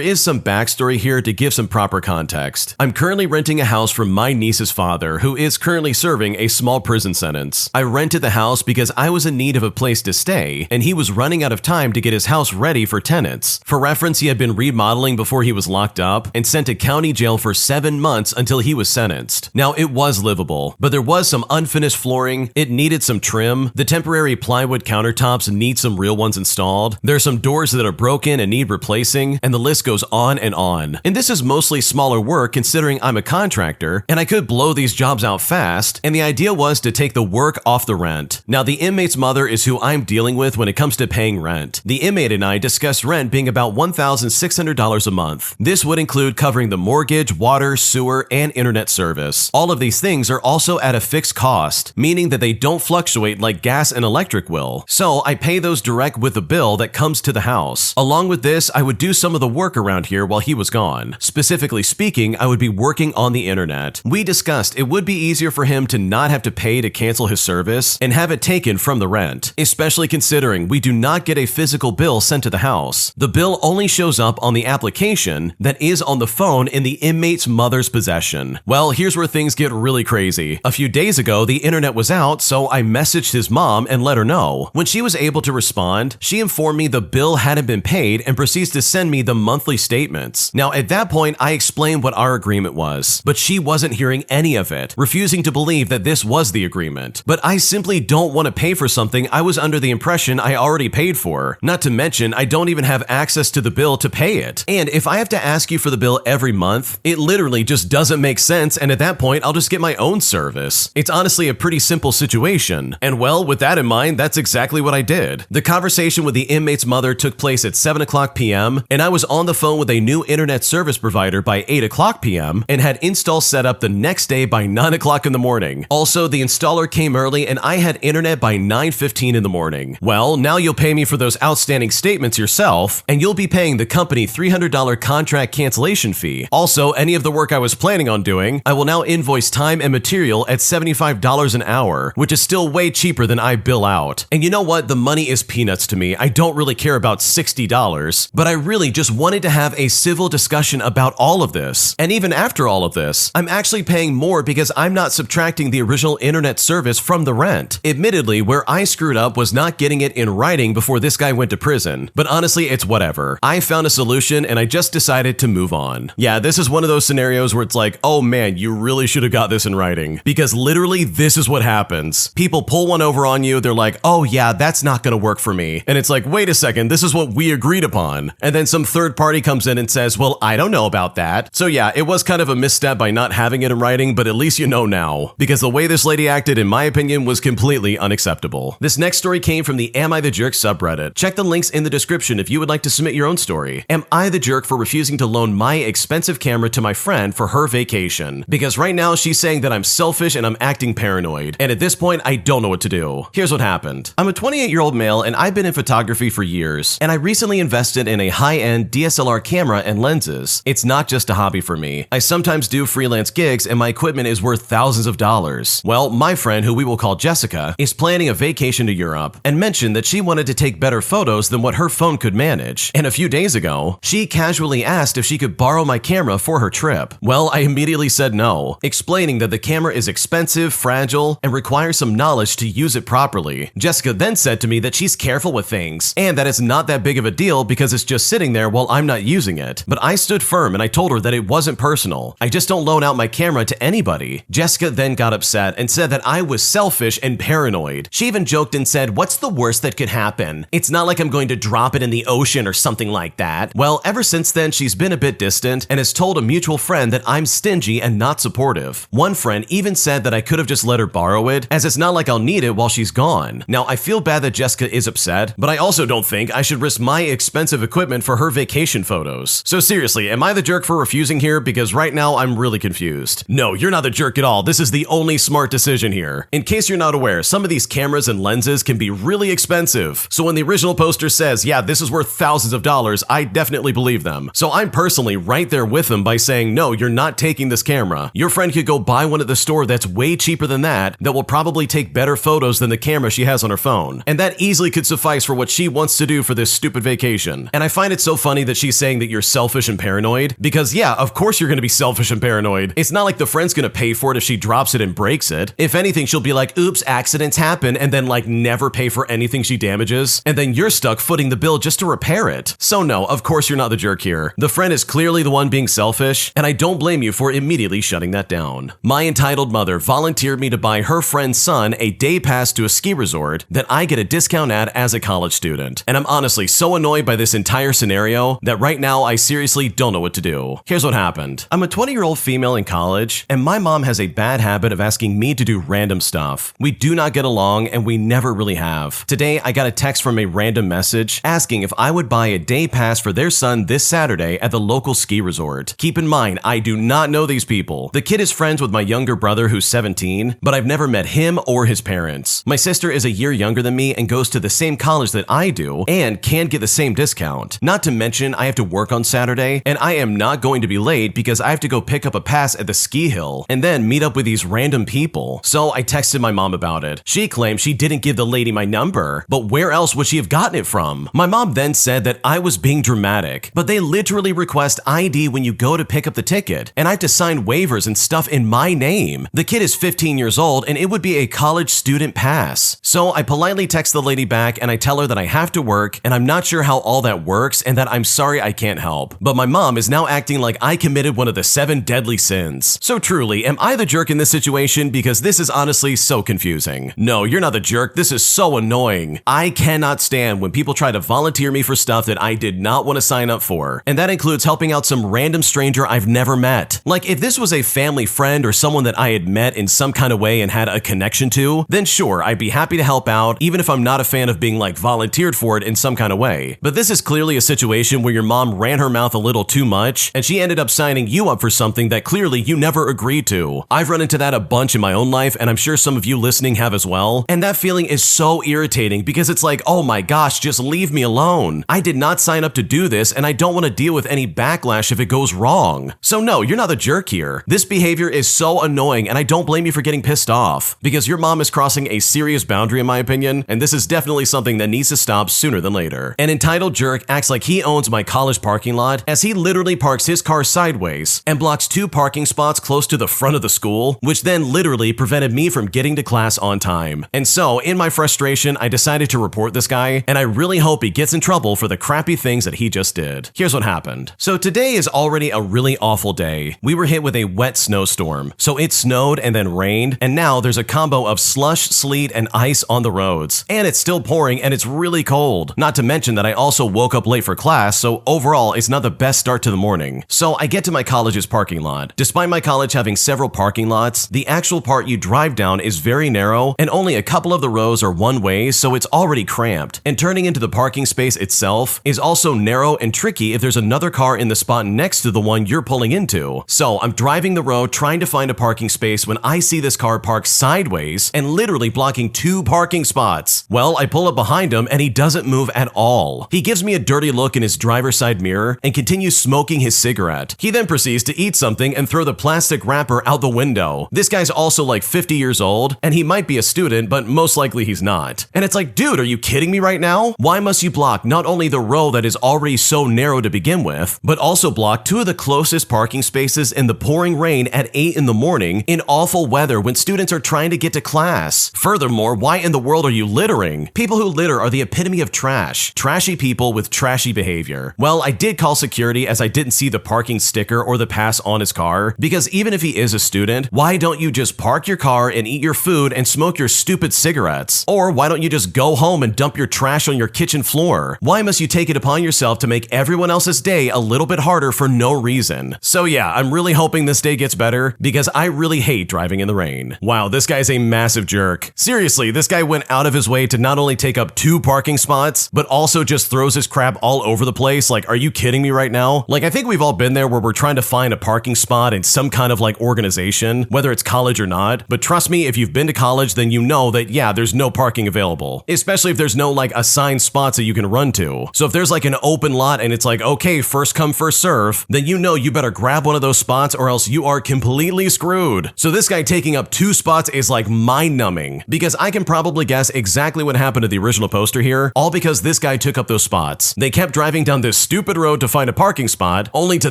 is some backstory here to give some proper context. I'm currently renting a house from my niece's father, who is currently serving a small prison sentence. I rented the house because I was in need of a place to stay, and he was running out of time to get his house ready for tenants. For reference, he had been remodeling before he was locked up and sent to county jail for 7 months until he was sentenced. Now, it was livable livable. But there was some unfinished flooring, it needed some trim, the temporary plywood countertops need some real ones installed, there's some doors that are broken and need replacing, and the list goes on and on. And this is mostly smaller work considering I'm a contractor, and I could blow these jobs out fast, and the idea was to take the work off the rent. Now, the inmate's mother is who I'm dealing with when it comes to paying rent. The inmate and I discussed rent being about $1,600 a month. This would include covering the mortgage, water, sewer, and internet service. All of these things are also at a fixed cost, meaning that they don't fluctuate like gas and electric will. So I pay those direct with the bill that comes to the house. Along with this, I would do some of the work around here while he was gone. Specifically speaking, I would be working on the internet. We discussed it would be easier for him to not have to pay to cancel his service and have it taken from the rent, especially considering we do not get a physical bill sent to the house. The bill only shows up on the application that is on the phone in the inmate's mother's possession. Well, here's where things get really crazy. A few days ago, the internet was out, so I messaged his mom and let her know. When she was able to respond, she informed me the bill hadn't been paid and proceeds to send me the monthly statements. Now, at that point, I explained what our agreement was, but she wasn't hearing any of it, refusing to believe that this was the agreement. But I simply don't want to pay for something I was under the impression I already paid for. Not to mention, I don't even have access to the bill to pay it. And if I have to ask you for the bill every month, it literally just doesn't make sense, and at that point, I'll just get my own service. It's honestly a pretty simple situation. And well, with that in mind, that's exactly what I did. The conversation with the inmate's mother took place at 7:00 p.m., and I was on the phone with a new internet service provider by 8:00 p.m. and had install set up the next day by 9:00 in the morning. Also, the installer came early and I had internet by 9:15 in the morning. Well, now you'll pay me for those outstanding statements yourself, and you'll be paying the company $300 contract cancellation fee. Also, any of the work I was planning on doing, I will now invoice time and material at $75 an hour, which is still way cheaper than I bill out. And you know what? The money is peanuts to me. I don't really care about $60, but I really just wanted to have a civil discussion about all of this. And even after all of this, I'm actually paying more because I'm not subtracting the original internet service from the rent. Admittedly, where I screwed up was not getting it in writing before this guy went to prison, but honestly, it's whatever. I found a solution and I just decided to move on. Yeah, this is one of those scenarios where it's like, oh man, you really should have got this in writing, because literally this is what happens. People pull one over on you, they're like, oh yeah, that's not gonna work for me. And it's like, wait a second, this is what we agreed upon. And then some third party comes in and says, well, I don't know about that. So yeah, it was kind of a misstep by not having it in writing, but at least you know now, because the way this lady acted, in my opinion, was completely unacceptable. This next story came from the Am I the Jerk subreddit. Check the links in the description if you would like to submit your own story. Am I the jerk for refusing to loan my expensive camera to my friend for her vacation? Because right now she's saying that I'm selfish and I'm acting paranoid. And at this point, I don't know what to do. Here's what happened. I'm a 28-year-old male and I've been in photography for years. And I recently invested in a high-end DSLR camera and lenses. It's not just a hobby for me. I sometimes do freelance gigs and my equipment is worth thousands of dollars. Well, my friend, who we will call Jessica, is planning a vacation to Europe and mentioned that she wanted to take better photos than what her phone could manage. And a few days ago, she casually asked if she could borrow my camera for her trip. Well, I immediately said no, explaining that the camera is expensive, fragile, and requires some knowledge to use it properly. Jessica then said to me that she's careful with things and that it's not that big of a deal because it's just sitting there while I'm not using it. But I stood firm and I told her that it wasn't personal. I just don't loan out my camera to anybody. Jessica then got upset and said that I was selfish and paranoid. She even joked and said, what's the worst that could happen? It's not like I'm going to drop it in the ocean or something like that. Well, ever since then, she's been a bit distant and has told a mutual friend that I'm stingy and not supportive. One friend even said that I could have just let her borrow it, as it's not like I'll need it while she's gone. Now, I feel bad that Jessica is upset, but I also don't think I should risk my expensive equipment for her vacation photos. So seriously, am I the jerk for refusing here? Because right now, I'm really confused. No, you're not the jerk at all. This is the only smart decision here. In case you're not aware, some of these cameras and lenses can be really expensive. So when the original poster says, yeah, this is worth thousands of dollars, I definitely believe them. So I'm personally right there with them by saying, no, you're not taking this camera. Your friend could go buy one at the store that's way cheaper than that will probably take better photos than the camera she has on her phone. And that easily could suffice for what she wants to do for this stupid vacation. And I find it so funny that she's saying that you're selfish and paranoid, because yeah, of course you're gonna be selfish and paranoid. It's not like the friend's gonna pay for it if she drops it and breaks it. If anything, she'll be like, oops, accidents happen, and then like never pay for anything she damages, and then you're stuck footing the bill just to repair it. So no, of course you're not the jerk here. The friend is clearly the one being selfish, and I don't blame you for immediately shutting that down. My entitled mother volunteered me to buy her friend's son a day pass to a ski resort that I get a discount at as a college student. And I'm honestly so annoyed by this entire scenario that right now I seriously don't know what to do. Here's what happened. I'm a 20-year-old female in college, and my mom has a bad habit of asking me to do random stuff. We do not get along, and we never really have. Today, I got a text from a random message asking if I would buy a day pass for their son this Saturday at the local ski resort. Keep in mind, I do not know these people. The kid is friends with my younger brother who's 17, but I've never met him or his parents. My sister is a year younger than me and goes to the same college that I do and can get the same discount. Not to mention, I have to work on Saturday, and I am not going to be late because I have to go pick up a pass at the ski hill and then meet up with these random people. So I texted my mom about it. She claimed she didn't give the lady my number, but where else would she have gotten it from? My mom then said that I was being dramatic, but they literally request ID when you go to pick up the ticket, and I have to sign waivers and stuff in my name. The kid is 15 years old, and it would be a college student pass. So I politely text the lady back and I tell her that I have to work and I'm not sure how all that works and that I'm sorry I can't help. But my mom is now acting like I committed one of the 7 deadly sins. So truly, am I the jerk in this situation? Because this is honestly so confusing. No, you're not the jerk. This is so annoying. I cannot stand when people try to volunteer me for stuff that I did not want to sign up for. And that includes helping out some random stranger I've never met. Like if this was a family friend or someone that I had met in some kind of way and had a connection to, then sure, I'd be happy to help out, even if I'm not a fan of being like volunteered for it in some kind of way. But this is clearly a situation where your mom ran her mouth a little too much and she ended up signing you up for something that clearly you never agreed to. I've run into that a bunch in my own life, and I'm sure some of you listening have as well. And that feeling is so irritating because it's like, oh my gosh, just leave me alone. I did not sign up to do this, and I don't want to deal with any backlash if it goes wrong. So no, you're not the jerk here. This behavior is so annoying, and I don't blame you for getting pissed off because your mom is crossing a serious boundary in my opinion, and this is definitely something that needs to stop sooner than later. An entitled jerk acts like he owns my college parking lot as he literally parks his car sideways and blocks 2 parking spots close to the front of the school, which then literally prevented me from getting to class on time. And so, in my frustration, I decided to report this guy, and I really hope he gets in trouble for the crappy things that he just did. Here's what happened. So today is already a really awful day. We were hit with a wet snowstorm. So it snowed and then rained, and now there's a combo of slush, sleet, and ice on the roads. And it's still pouring and it's really cold. Not to mention that I also woke up late for class, so overall it's not the best start to the morning. So I get to my college's parking lot. Despite my college having several parking lots, the actual part you drive down is very narrow and only a couple of the rows are one way, so it's already cramped. And turning into the parking space itself is also narrow and tricky if there's another car in the spot next to the one you're pulling into. So I'm driving the road trying to find a parking space when I see this car parked sideways and literally blocking 2 parking spots. Well, I pull up behind him and he doesn't move at all. He gives me a dirty look in his driver's side mirror and continues smoking his cigarette. He then proceeds to eat something and throw the plastic wrapper out the window. This guy's also like 50 years old and he might be a student, but most likely he's not. And it's like, dude, are you kidding me right now? Why must you block not only the row that is already so narrow to begin with, but also block 2 of the closest parking spaces in the pouring rain at 8 in the morning in awful weather when students are trying to get to class? Furthermore, why in the world are you littering? People who litter are the epitome of trash. Trashy people with trashy behavior. Well, I did call security as I didn't see the parking sticker or the pass on his car, because even if he is a student, why don't you just park your car and eat your food and smoke your stupid cigarettes? Or why don't you just go home and dump your trash on your kitchen floor? Why must you take it upon yourself to make everyone else's day a little bit harder for no reason? So yeah, I'm really hoping this day gets better because I really hate driving in the rain. Wow, this guy's a massive jerk. Seriously, this guy went out of his way to not only take up 2 parking spots, but also just throws his crap all over the place. Like, are you kidding me right now? Like, I think we've all been there where we're trying to find a parking spot in some kind of like organization, whether it's college or not. But trust me, if you've been to college, then you know that yeah, there's no parking available, especially if there's no like assigned spots that you can run to. So if there's like an open lot and it's like, okay, first come, first serve, then you know you better grab one of those spots or else you are completely screwed. So this guy taking up 2 spots is like mind-numbing, because I can probably guess exactly what happened to the original poster here, all because this guy took up those spots. They kept driving down this stupid road to find a parking spot, only to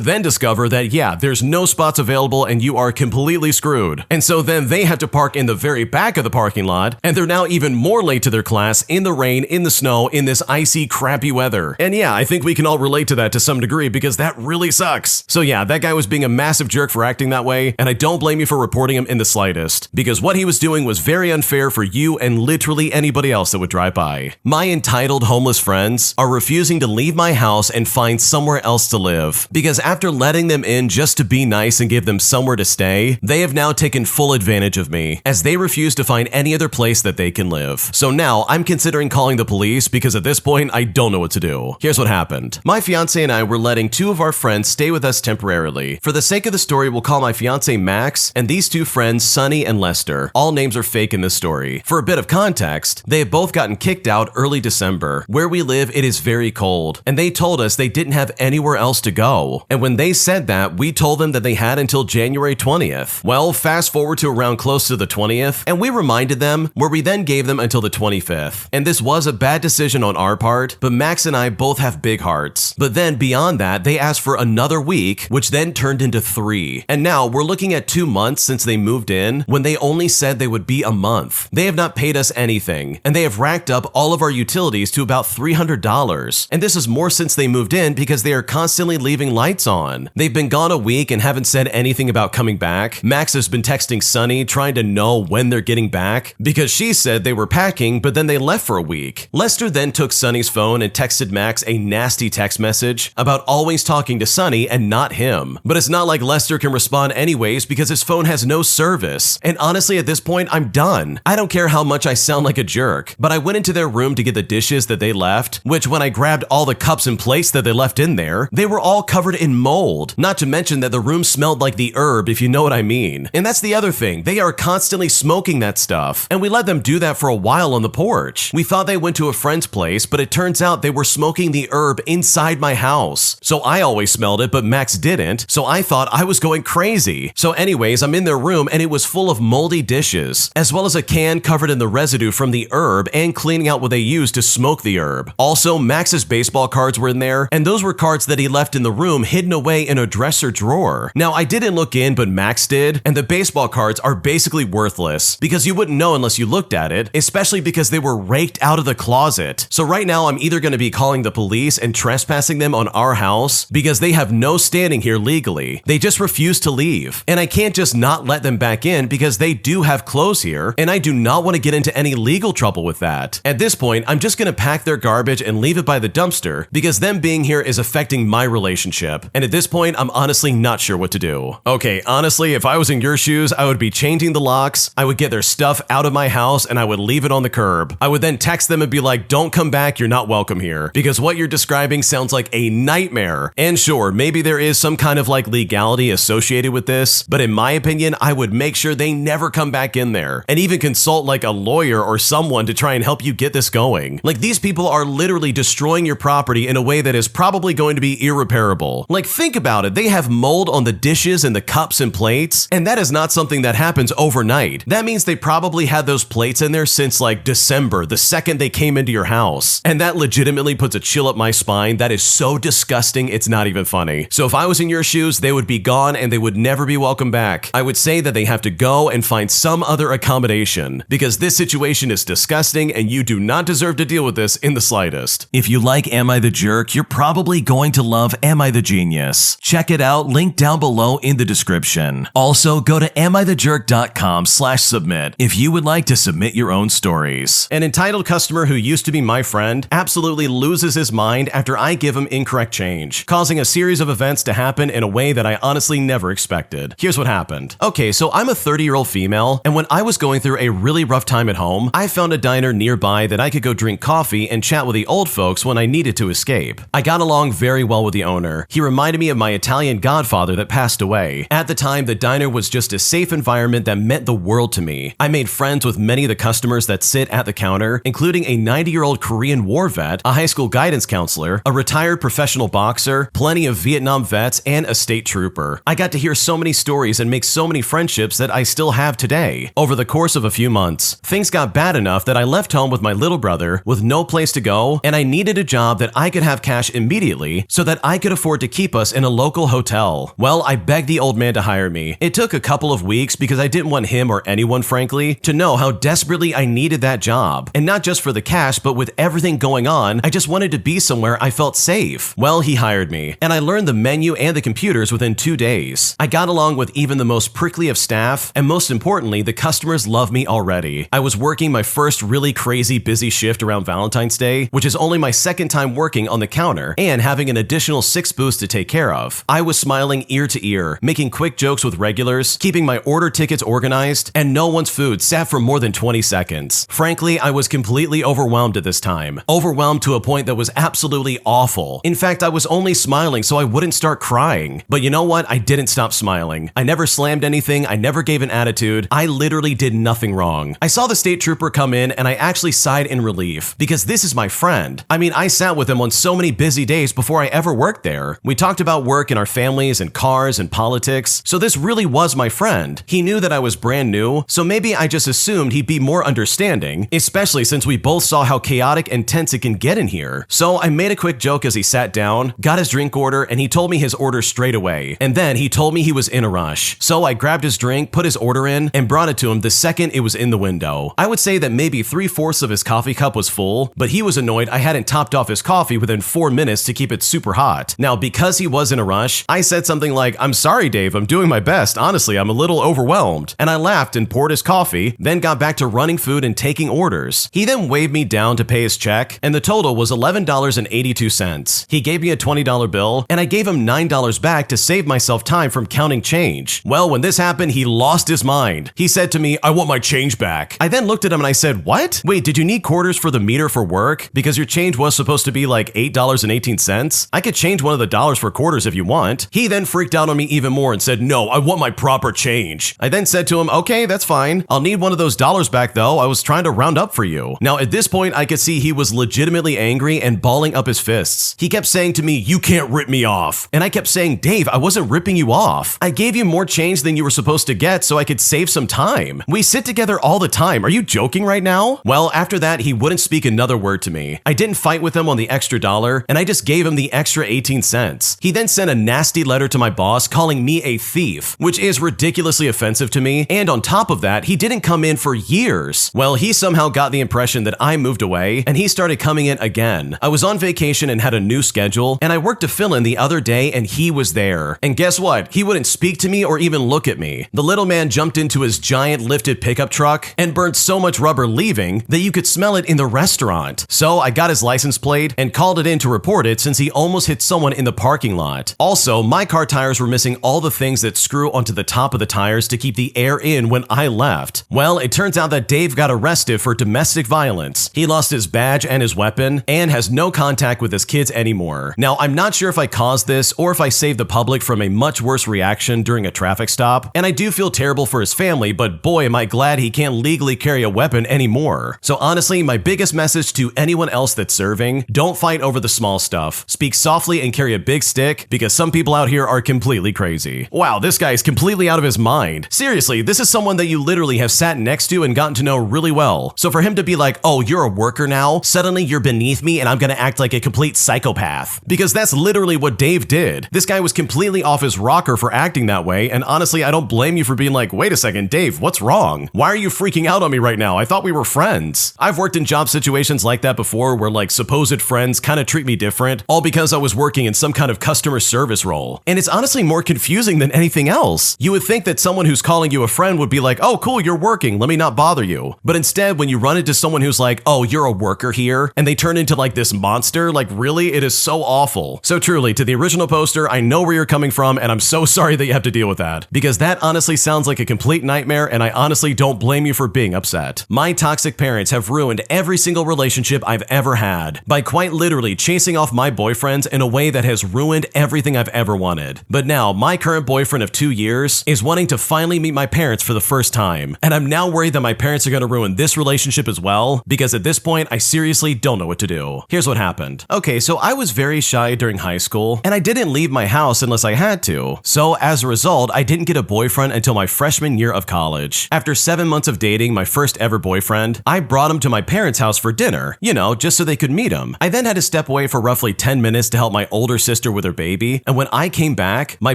then discover that yeah, there's no spots available and you are completely screwed. And so then they have to park in the very back of the parking lot, and they're now even more late to their class in the rain, in the snow, in this icy, crappy weather. And yeah, I think we can all relate to that to some degree because that really sucks. So yeah, that guy was being a massive jerk for acting that way, and I don't blame blame you for reporting him in the slightest, because what he was doing was very unfair for you and literally anybody else that would drive by. My entitled homeless friends are refusing to leave my house and find somewhere else to live, because after letting them in just to be nice and give them somewhere to stay, they have now taken full advantage of me, as they refuse to find any other place that they can live. So now I'm considering calling the police because at this point I don't know what to do. Here's what happened. My fiance and I were letting two of our friends stay with us temporarily. For the sake of the story, we'll call my fiance Max and these two friends Sunny and Lester. All names are fake in this story. For a bit of context, they have both gotten kicked out early December. Where we live, it is very cold, and they told us they didn't have anywhere else to go. And when they said that, we told them that they had until January 20th. Well, fast forward to around close to the 20th, and we reminded them, where we then gave them until the 25th. And this was a bad decision on our part, but Max and I both have big hearts. But then beyond that, they asked for another week, which then turned into 3. And now we're looking at 2 months since they moved in, when they only said they would be a month. They have not paid us anything, and they have racked up all of our utilities to about $300. And this is more since they moved in because they are constantly leaving lights on. They've been gone a week and haven't said anything about coming back. Max has been texting Sunny trying to know when they're getting back because she said they were packing, but then they left for a week. Lester then took Sunny's phone and texted Max a nasty text message about always talking to Sunny and not him. But it's not like Lester can respond anyways because his phone has no service. And honestly, at this point, I'm done. I don't care how much I sound like a jerk, but I went into their room to get the dishes that they left, which when I grabbed all the cups and plates that they left in there, they were all covered in mold. Not to mention that the room smelled like the herb, if you know what I mean. And that's the other thing. They are constantly smoking that stuff. And we let them do that for a while on the porch. We thought they went to a friend's place, but it turns out they were smoking the herb inside my house. So I always smelled it, but Max didn't. So I thought I was going crazy. So anyways, I'm in their room and it was full of moldy dishes, as well as a can covered in the residue from the herb and cleaning out what they used to smoke the herb. Also, Max's baseball cards were in there, and those were cards that he left in the room hidden away in a dresser drawer. Now, I didn't look in, but Max did, and the baseball cards are basically worthless because you wouldn't know unless you looked at it, especially because they were raked out of the closet. So right now, I'm either going to be calling the police and trespassing them on our house because they have no standing here legally. They just refuse to leave, and I can't just not let them back in because they do have clothes here, and I do not want to get into any legal trouble with that. At this point, I'm just going to pack their garbage and leave it by the dumpster because them being here is affecting my relationship. And at this point, I'm honestly not sure what to do. Okay, honestly, if I was in your shoes, I would be changing the locks, I would get their stuff out of my house, and I would leave it on the curb. I would then text them and be like, don't come back, you're not welcome here. Because what you're describing sounds like a nightmare. And sure, maybe there is some kind of like legality associated with this, but in my opinion, I would make sure they never come back in there, and even consult like a lawyer or someone to try and help you get this going. Like, these people are literally destroying your property in a way that is probably going to be irreparable. Like, think about it. They have mold on the dishes and the cups and plates, and that is not something that happens overnight. That means they probably had those plates in there since like December, the second they came into your house. And that legitimately puts a chill up my spine. That is so disgusting, it's not even funny. So if I was in your shoes, they would be gone and they would never be welcome back. I would say that they have to go and find some other accommodation because this situation is disgusting and you do not deserve to deal with this in the slightest. If you like Am I the Jerk, you're probably going to love Am I the Genius. Check it out, link down below in the description. Also, go to AmITheJerk.com/submit if you would like to submit your own stories. An entitled customer who used to be my friend absolutely loses his mind after I give him incorrect change, causing a series of events to happen in a way that I honestly never expected. Here's what happened. Okay, so I'm a 30-year-old female, and when I was going through a really rough time at home, I found a diner nearby that I could go drink coffee and chat with the old folks when I needed to escape. I got along very well with the owner. He reminded me of my Italian godfather that passed away. At the time, the diner was just a safe environment that meant the world to me. I made friends with many of the customers that sit at the counter, including a 90-year-old Korean war vet, a high school guidance counselor, a retired professional boxer, plenty of Vietnam vets, and a state trooper. I got to hear so many stories and make so many friendships that I still have today. Over the course of a few months, things got bad enough that I left home with my little brother with no place to go, and I needed a job that I could have cash immediately so that I could afford to keep us in a local hotel. Well, I begged the old man to hire me. It took a couple of weeks because I didn't want him or anyone, frankly, to know how desperately I needed that job. And not just for the cash, but with everything going on, I just wanted to be somewhere I felt safe. Well, he hired me, and I learned the menu and the computers within 2 days. I got along with even the most prickly of staff, and most importantly, the customers love me already. I was working my first really crazy busy shift around Valentine's Day, which is only my second time working on the counter, and having an additional 6 booths to take care of. I was smiling ear to ear, making quick jokes with regulars, keeping my order tickets organized, and no one's food sat for more than 20 seconds. Frankly, I was completely overwhelmed at this time. Overwhelmed to a point that was absolutely awful. In fact, I was only smiling so I wouldn't start crying. But you know what? I didn't stop smiling. I never slammed anything, I never gave an attitude, I literally did nothing wrong. I saw the state trooper come in and I actually sighed in relief, because this is my friend. I mean, I sat with him on so many busy days before I ever worked there. We talked about work and our families and cars and politics, so this really was my friend. He knew that I was brand new, so maybe I just assumed he'd be more understanding, especially since we both saw how chaotic and tense it can get in here. So I made a quick joke as he sat down, got his drink order, and he told me his order straight away. And then he told me he was in a rush. So I grabbed his drink, put his order in, and brought it to him the second it was in the window. I would say that maybe 3/4 of his coffee cup was full, but he was annoyed I hadn't topped off his coffee within 4 minutes to keep it super hot. Now, because he was in a rush, I said something like, "I'm sorry, Dave, I'm doing my best. Honestly, I'm a little overwhelmed." And I laughed and poured his coffee, then got back to running food and taking orders. He then waved me down to pay his check, and the total was $11.82. He gave me a $20 bill, and I gave him $9 back to save myself time from counting change. Well, when this happened, he lost his mind. He said to me, "I want my change back." I then looked at him and I said, "What? Wait, did you need quarters for the meter for work? Because your change was supposed to be like $8.18. I could change one of the dollars for quarters if you want." He then freaked out on me even more and said, "No, I want my proper change." I then said to him, "Okay, that's fine. I'll need one of those dollars back though. I was trying to round up for you." Now, at this point, I could see he was legitimately angry and balling up his fists. He kept saying to me, "You can't rip me off." And I kept saying, "Dave, I wasn't ripping you off. I gave you more change than you were supposed to get so I could save some time. We sit together all the time. Are you joking right now?" Well, after that, he wouldn't speak another word to me. I didn't fight with him on the extra dollar, and I just gave him the extra 18 cents. He then sent a nasty letter to my boss calling me a thief, which is ridiculously offensive to me, and on top of that, he didn't come in for years. Well, he somehow got the impression that I moved away, and he started coming in again. I was on vacation and had a new schedule, and I worked a fill-in the other day, and he was there. And guess what? He wouldn't speak to me or even look at me. The little man jumped into his giant lifted pickup truck and burned so much rubber leaving that you could smell it in the restaurant. So I got his license plate and called it in to report it since he almost hit someone in the parking lot. Also, my car tires were missing all the things that screw onto the top of the tires to keep the air in when I left. Well, it turns out that Dave got arrested for domestic violence. He lost his badge and his weapon and has no contact with his kids anymore. Now, I'm not sure if I caused this or if I saved the public from a much worse reaction during a traffic stop, and I do feel terrible for his family, but boy am I glad he can't legally carry a weapon anymore. So honestly, my biggest message to anyone else that's serving, don't fight over the small stuff. Speak softly and carry a big stick, because some people out here are completely crazy. Wow, this guy is completely out of his mind. Seriously, this is someone that you literally have sat next to and gotten to know really well. So for him to be like, "Oh, you're a worker now, suddenly you're beneath me and I'm gonna act like a complete psychopath." Because that's literally what Dave did. This guy was completely off his rocker for acting that way, and honestly, I don't blame you for being like, "Wait a second, Dave, what's wrong? Why are you freaking out on me right now? I thought we were friends." I've worked in job situations like that before where like supposed friends kind of treat me different, all because I was working in some kind of customer service role. And it's honestly more confusing than anything else. You would think that someone who's calling you a friend would be like, "Oh, cool, you're working, let me not bother you." But instead, when you run into someone who's like, "Oh, you're a worker here," and they turn into like this monster, like really, it is so awful. So truly, to the original poster, I know where you're coming from, and I'm so sorry that you have to deal with that, because that honestly sounds like a complete nightmare, and I honestly don't blame you for being upset. My toxic parents have ruined every single relationship I've ever had by quite literally chasing off my boyfriends in a way that has ruined everything I've ever wanted. But now, my current boyfriend of 2 years is wanting to finally meet my parents for the first time, and I'm now worried that my parents are going to ruin this relationship as well, because at this point, I seriously don't know what to do. Here's what happened. Okay, so I was very shy during high school, and I didn't leave my house unless I had to. So as a result, I didn't get a boyfriend until my freshman year of college. After 7 months of dating my first ever boyfriend, I brought him to my parents' house for dinner, you know, just so they could meet him. I then had to step away for roughly 10 minutes to help my older sister with her baby, and when I came back, my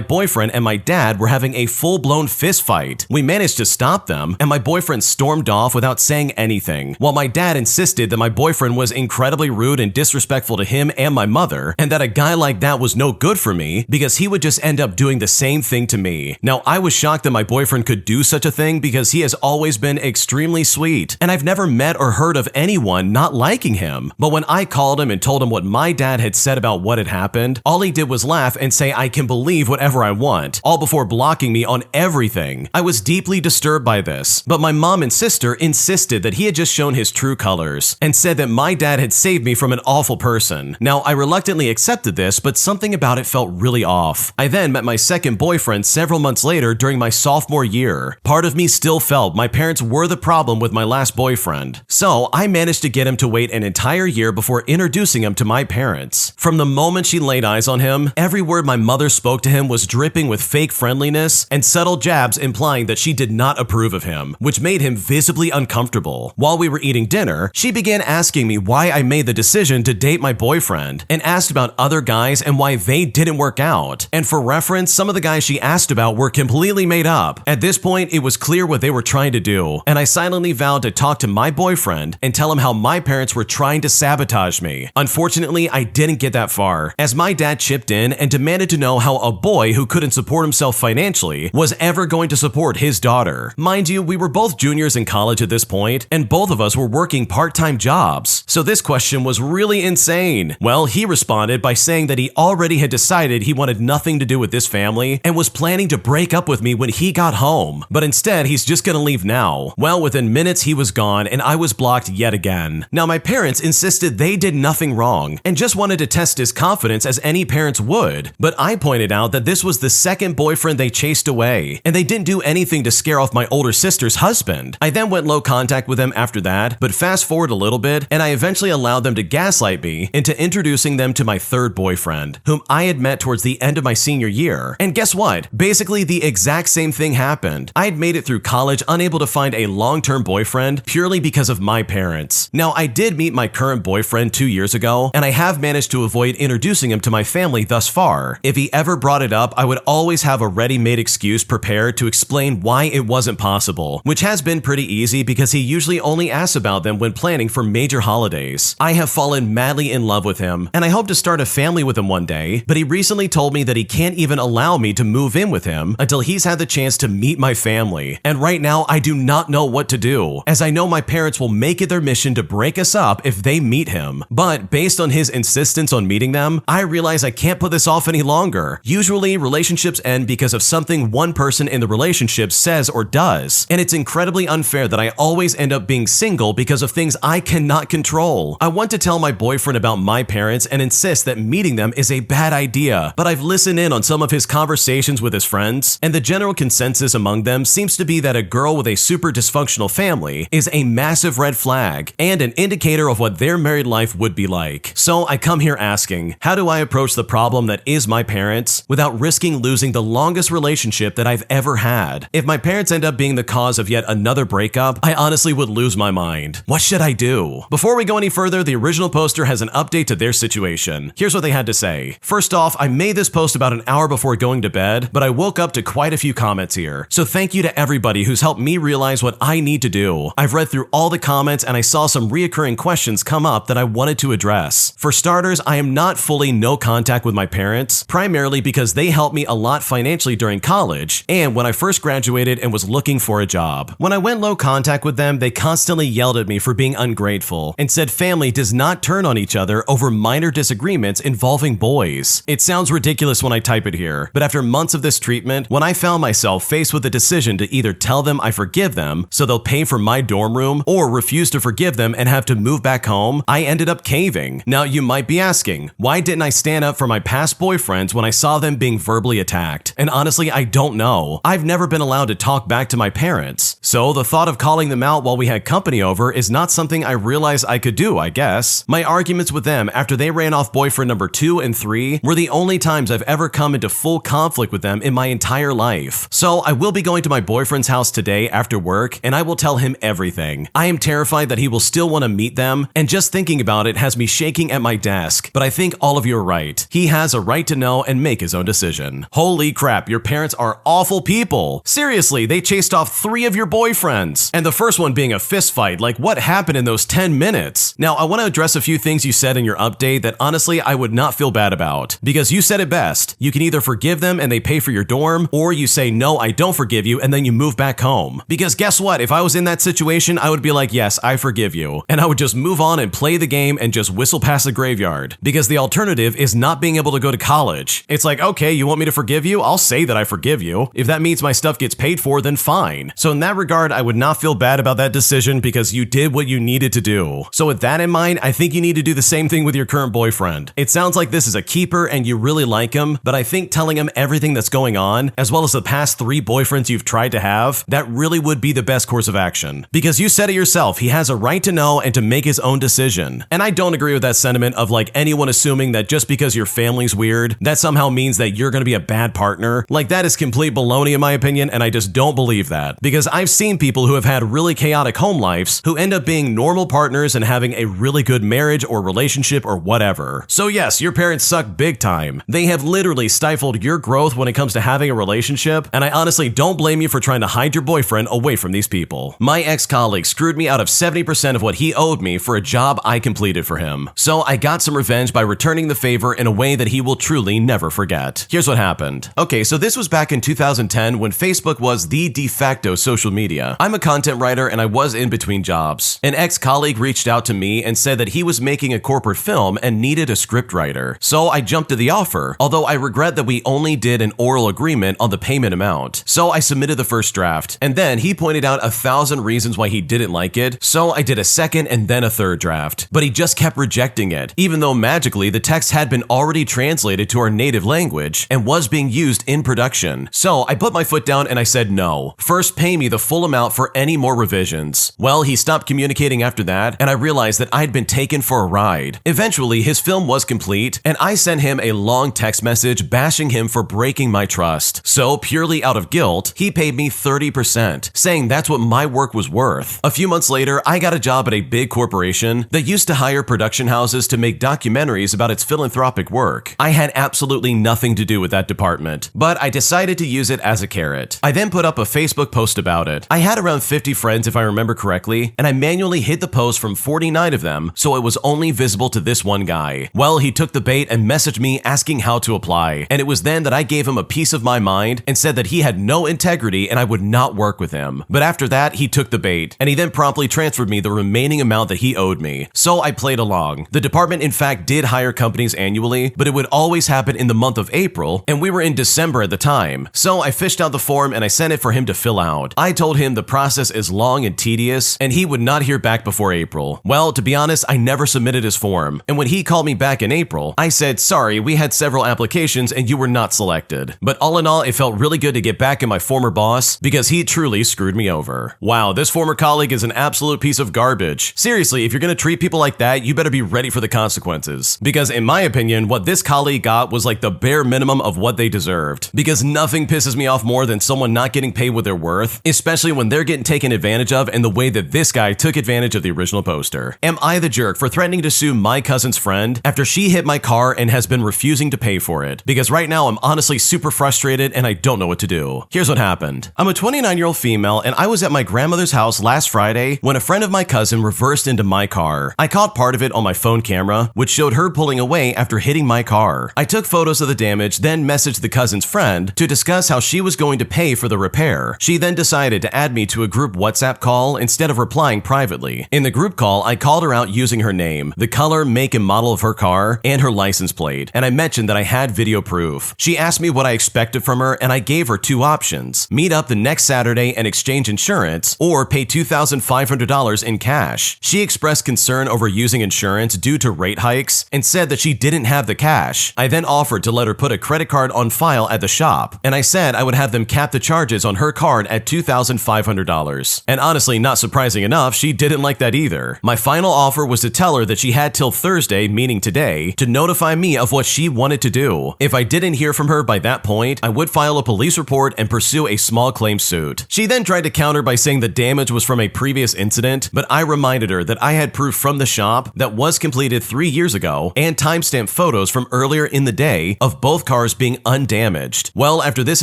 boyfriend and my dad were having a full-blown fist fight. We managed to stop them, and my boyfriend stormed off without saying anything, while my dad insisted that my boyfriend was incredibly rude and disrespectful to him and my mother, and that a guy like that was no good for me because he would just end up doing the same thing to me. me. Now, I was shocked that my boyfriend could do such a thing because he has always been extremely sweet, and I've never met or heard of anyone not liking him. But when I called him and told him what my dad had said about what had happened, all he did was laugh and say I can believe whatever I want, all before blocking me on everything. I was deeply disturbed by this, but my mom and sister insisted that he had just shown his true colors and said that my dad had saved me from an awful person. Now, I reluctantly accepted this, but something about it felt really off. I then met my second boyfriend several months later during my sophomore year. Part of me still felt my parents were the problem with my last boyfriend, so I managed to get him to wait an entire year before introducing him to my parents. From the moment she laid eyes on him, every word my mother spoke to him was dripping with fake friendliness and subtle jabs implying that she did not approve of him, which made him visibly uncomfortable. While we were eating dinner, she began asking me why I made the decision to date my boyfriend and asked about other guys and why they didn't work out. And for reference, some of the guys she asked about were completely made up. At this point, it was clear what they were trying to do, and I silently vowed to talk to my boyfriend and tell him how my parents were trying to sabotage me. Unfortunately, I didn't get that far, as my dad chipped in and demanded to know how a boy who couldn't support himself financially was ever going to support his daughter. Mind you, we were both juniors in college at this point, and both of us were working part-time jobs, so this question was really insane. Well, he responded by saying that he already had decided he wanted nothing to do with this family and was planning to break up with me when he got home, but instead he's just gonna leave now. Well, within minutes he was gone and I was blocked yet again. Now, my parents insisted they did nothing wrong and just wanted to test his confidence as any parents would, but I pointed out that this was the second boyfriend they chased away, and they didn't do anything to scare off my older sister's husband. I then went low contact with them after that, but fast forward a little bit, and I eventually allowed them to gaslight me into introducing them to my third boyfriend, whom I had met towards the end of my senior year. And guess what? Basically, the exact same thing happened. I had made it through college unable to find a long-term boyfriend purely because of my parents. Now, I did meet my current boyfriend 2 years ago, and I have managed to avoid introducing him to my family thus far. If he ever brought it up, I would always have a ready-made excuse prepared to explain why it wasn't possible, which has been pretty easy because he usually only asks about them when planning for major holidays. I have fallen madly in love with him, and I hope to start a family with him one day, but he recently told me that he can't even allow me to move in with him until he's had the chance to meet my family. And right now, I do not know what to do, as I know my parents will make it their mission to break us up if they meet him. But based on his insistence on meeting them, I realize I can't put this off any longer. Usually, relationships end because of something one person in the relationship says or does, and it's incredibly unfair that I always end up being single because of things I cannot control. I want to tell my boyfriend about my parents and insist that meeting them is a bad idea, but I've listened in on some of his conversations with his friends, and the general consensus among them seems to be that a girl with a super dysfunctional family is a massive red flag and an indicator of what their married life would be like. So I come here asking, how do I approach the problem that is my parents without risking losing the longest relationship that I've ever had? If my parents end up being the cause of yet another breakup, I honestly would lose my mind. What should I do? Before we go any further, the original poster has an update to their situation. Here's what they had to say. First off, I made this post about an hour before going to bed, but I woke up to quite a few comments here. So thank you to everybody who's helped me realize what I need to do. I've read through all the comments and I saw some reoccurring questions come up that I wanted to address. For starters, I am not fully no contact with my parents, primarily because they helped me a lot financially during college and when I first graduated and was looking for a job. When I went low contact with them, they constantly yelled at me for being ungrateful and said family does not turn on each other over minor disagreements involving boys. It sounds ridiculous when I type it here, but after months of this treatment, when I found myself faced with the decision to either tell them I forgive them so they'll pay for my dorm room or refuse to forgive them and have to move back home, I ended up caving. Now you might be asking, why didn't I stand up for my past boyfriends when I saw them being verbally attacked? And honestly, I don't know. I've never been allowed to talk back to my parents, so the thought of calling them out while we had company over is not something I realized I could do, I guess. My arguments with them after they ran off boyfriend number 2 and 3 were the only times I've ever come into full conflict with them in my entire life. So I will be going to my boyfriend's house today after work and I will tell him everything. I am terrified that he will still want to meet them, and just thinking about it has me shaking at my desk, but I think all of you are right. He has a right to know and make his own decision. Holy crap, your parents are awful people. Seriously, they chased off 3 of your boyfriends. And the first one being a fist fight. Like, what happened in those 10 minutes? Now, I want to address a few things you said in your update that honestly I would not feel bad about. Because you said it best. You can either forgive them and they pay for your dorm, or you say, no, I don't forgive you, and then you move back home. Because guess what? If I was in that situation, I would be like, yes, I forgive you. And I would just move on and play the game and just whistle past the graveyard. Because the alternative is not being able to go to college. It's like, okay, you want me to forgive you? I'll say that I forgive you. If that means my stuff gets paid for, then fine. So in that regard, I would not feel bad about that decision because you did what you needed to do. So with that in mind, I think you need to do the same thing with your current boyfriend. It sounds like this is a keeper and you really like him, but I think telling him everything that's going on, as well as the past 3 boyfriends you've tried to have, that really would be the best course of action. Because you said it yourself, he has a right to know and to make his own decision. And I don't agree with that sentiment of like anyone assuming that just because your family's weird, that somehow means that you're gonna be a bad partner. Like, that is complete baloney in my opinion, and I just don't believe that. Because I've seen people who have had really chaotic home lives who end up being normal partners and having a really good marriage or relationship or whatever. So yes, your parents suck big time. They have literally stifled your growth when it comes to having a relationship, and I honestly don't blame you for trying to hide your boyfriend away from these people. My ex-colleague screwed me out of 70% of what he owed me for a job I completed for him. So I got some revenge by returning the favor in a way that he will truly never forget. Here's what happened. Okay, so this was back in 2010 when Facebook was the de facto social media. I'm a content writer and I was in between jobs. An ex-colleague reached out to me and said that he was making a corporate film and needed a scriptwriter. So I jumped to the offer, although I regret that we only did an oral agreement on the payment amount. So I submitted the first draft, and then he pointed out 1,000 reasons why he didn't like it, so I did a second and then a third draft. But he just kept rejecting it, even though magically the text had been already translated to our native language and was being used in production. So I put my foot down and I said no. First, pay me the full amount for any more revisions. Well, he stopped communicating after that, and I realized that I'd been taken for a ride. Eventually, his film was complete, and I sent him a long text message bashing him for breaking my trust. So, purely out of guilt, he paid me 30%, saying that's what my work was worth. A few months later, I got a job at a big corporation that used to hire production houses to make documentaries about its philanthropic work. I had absolutely nothing to do with that department, but I decided to use it as a carrot. I then put up a Facebook post about it. I had around 50 friends if I remember correctly, and I manually hid the post from 49 of them, so it was only visible to this one guy. Well, he took the bait and messaged me asking how to apply, and it was then that I gave him a piece of my mind and said that he had no integrity and I would not work with him. But after that, he took the bait, and he then promptly transferred me the remaining amount that he owed me. So I played along. The department in fact did hire companies annually, but it would always happen in the month of April, and we were in December at the time. So I fished out the form and I sent it for him to fill out. I told him the process is long and tedious, and he would not hear back before April. Well, to be honest, I never submitted his form, and when he called me back in April, I said, sorry, we had several applications and you were not selected. But all in all, it felt really good to get back at my former boss because he truly screwed me over. Wow, this former colleague is an absolute piece of garbage. Seriously, if you're gonna treat people like that, you better be ready for the consequences. Because in my opinion, what this colleague got was like the bare minimum of what they deserved. Because nothing pisses me off more than someone not getting paid what they're worth, especially when they're getting taken advantage of in the way that this guy took advantage of the original poster. Am I the jerk for threatening to sue my cousin's friend after she hit my car and has been refusing to pay for it? Because right now I'm honestly super frustrated and I don't know what to do. Here's what happened. I'm a 29-year-old female and I was at my grandmother's house last Friday when a friend of my cousin reversed into my car. I caught part of it on my phone camera, which showed her pulling away after hitting my car. I took photos of the damage, then messaged the cousin's friend to discuss how she was going to pay for the repair. She then decided to add me to a group WhatsApp call instead of replying privately. In the group call, I called her out using her name, the color, make, and model of her car, and her license plate, and I mentioned that I had video proof. She asked me what I expected from her, and I gave her 2 options: meet up the next Saturday and exchange insurance, or pay $2,500 in cash. She expressed concern over using insurance due to rate hikes and said that she didn't have the cash. I then offered to let her put a credit card on file at the shop, and I said I would have them cap the charges on her card at $2,500. And honestly, not surprising enough, she didn't like that either. My final offer was to tell her that she had till Thursday, meaning today, to notify me of what she wanted to do. If I didn't hear from her by that point, I would file a police report and pursue a small claim suit. She then tried to counter by saying the damage was from a previous incident, but I reminded her that I had proof from the shop that was completed 3 years ago and timestamp photos from earlier in the day of both cars being undamaged. Well, after this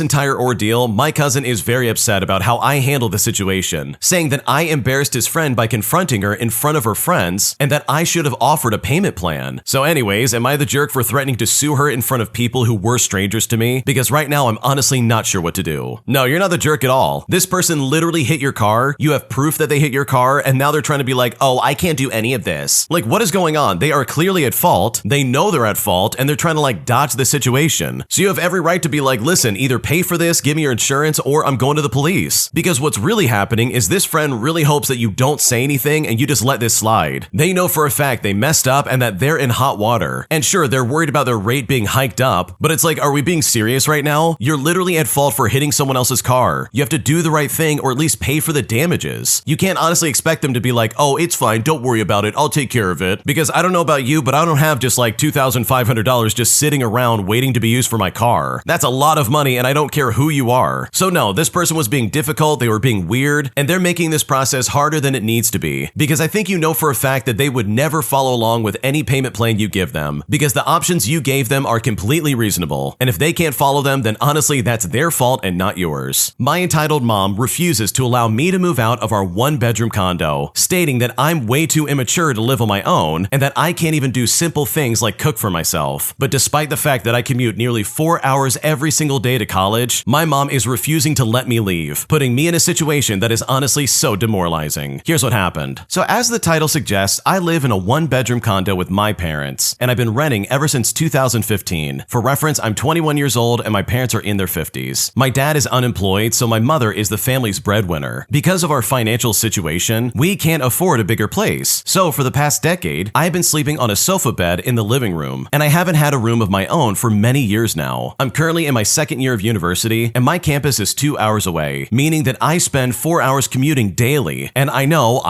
entire ordeal, my cousin is very upset about how I handle the situation, saying that I embarrassed his friend by confronting her in front of her friends and that I should have offered a payment plan. So anyways, am I the jerk for threatening to sue her in front of people who were strangers to me? Because right now I'm honestly not sure what to do. No, you're not the jerk at all. This person literally hit your car, you have proof that they hit your car, and now they're trying to be like, oh, I can't do any of this. Like, what is going on? They are clearly at fault, they know they're at fault, and they're trying to like dodge the situation. So you have every right to be like, listen, either pay for this, give me your insurance, or I'm going to the police. Because what's really happening is this friend really hopes that you don't say anything and you just let this slide. They know for a fact they messed up and that they're in hot water. And sure, they're worried about their rate being hiked up, but it's like, are we being serious right now? You're literally at fault for hitting someone else's car. You have to do the right thing or at least pay for the damages. You can't honestly expect them to be like, oh, it's fine, don't worry about it, I'll take care of it. Because I don't know about you, but I don't have just like $2,500 just sitting around waiting to be used for my car. That's a lot of money and I don't care who you are. So no, this person was being difficult, they were being weird, and they're making this process harder than it needs to be. Because I think you know for a fact that they would never follow along with any payment plan you give them. Because the options you gave them are completely reasonable. And if they can't follow them, then honestly that's their fault and not yours. My entitled mom refuses to allow me to move out of our one-bedroom condo, stating that I'm way too immature to live on my own and that I can't even do simple things like cook for myself. But despite the fact that I commute nearly 4 hours every single day to college, my mom is refusing to let me leave, putting me in a situation that is honestly so demoralizing. Here's what happened. So as the title suggests, I live in a one-bedroom condo with my parents, and I've been renting ever since 2015. For reference, I'm 21 years old and my parents are in their 50s. My dad is unemployed, so my mother is the family's breadwinner. Because of our financial situation, we can't afford a bigger place. So for the past decade, I've been sleeping on a sofa bed in the living room, and I haven't had a room of my own for many years now. I'm currently in my second year of university, and my campus is 2 hours away, meaning that I spend 4 hours commuting daily. And I know,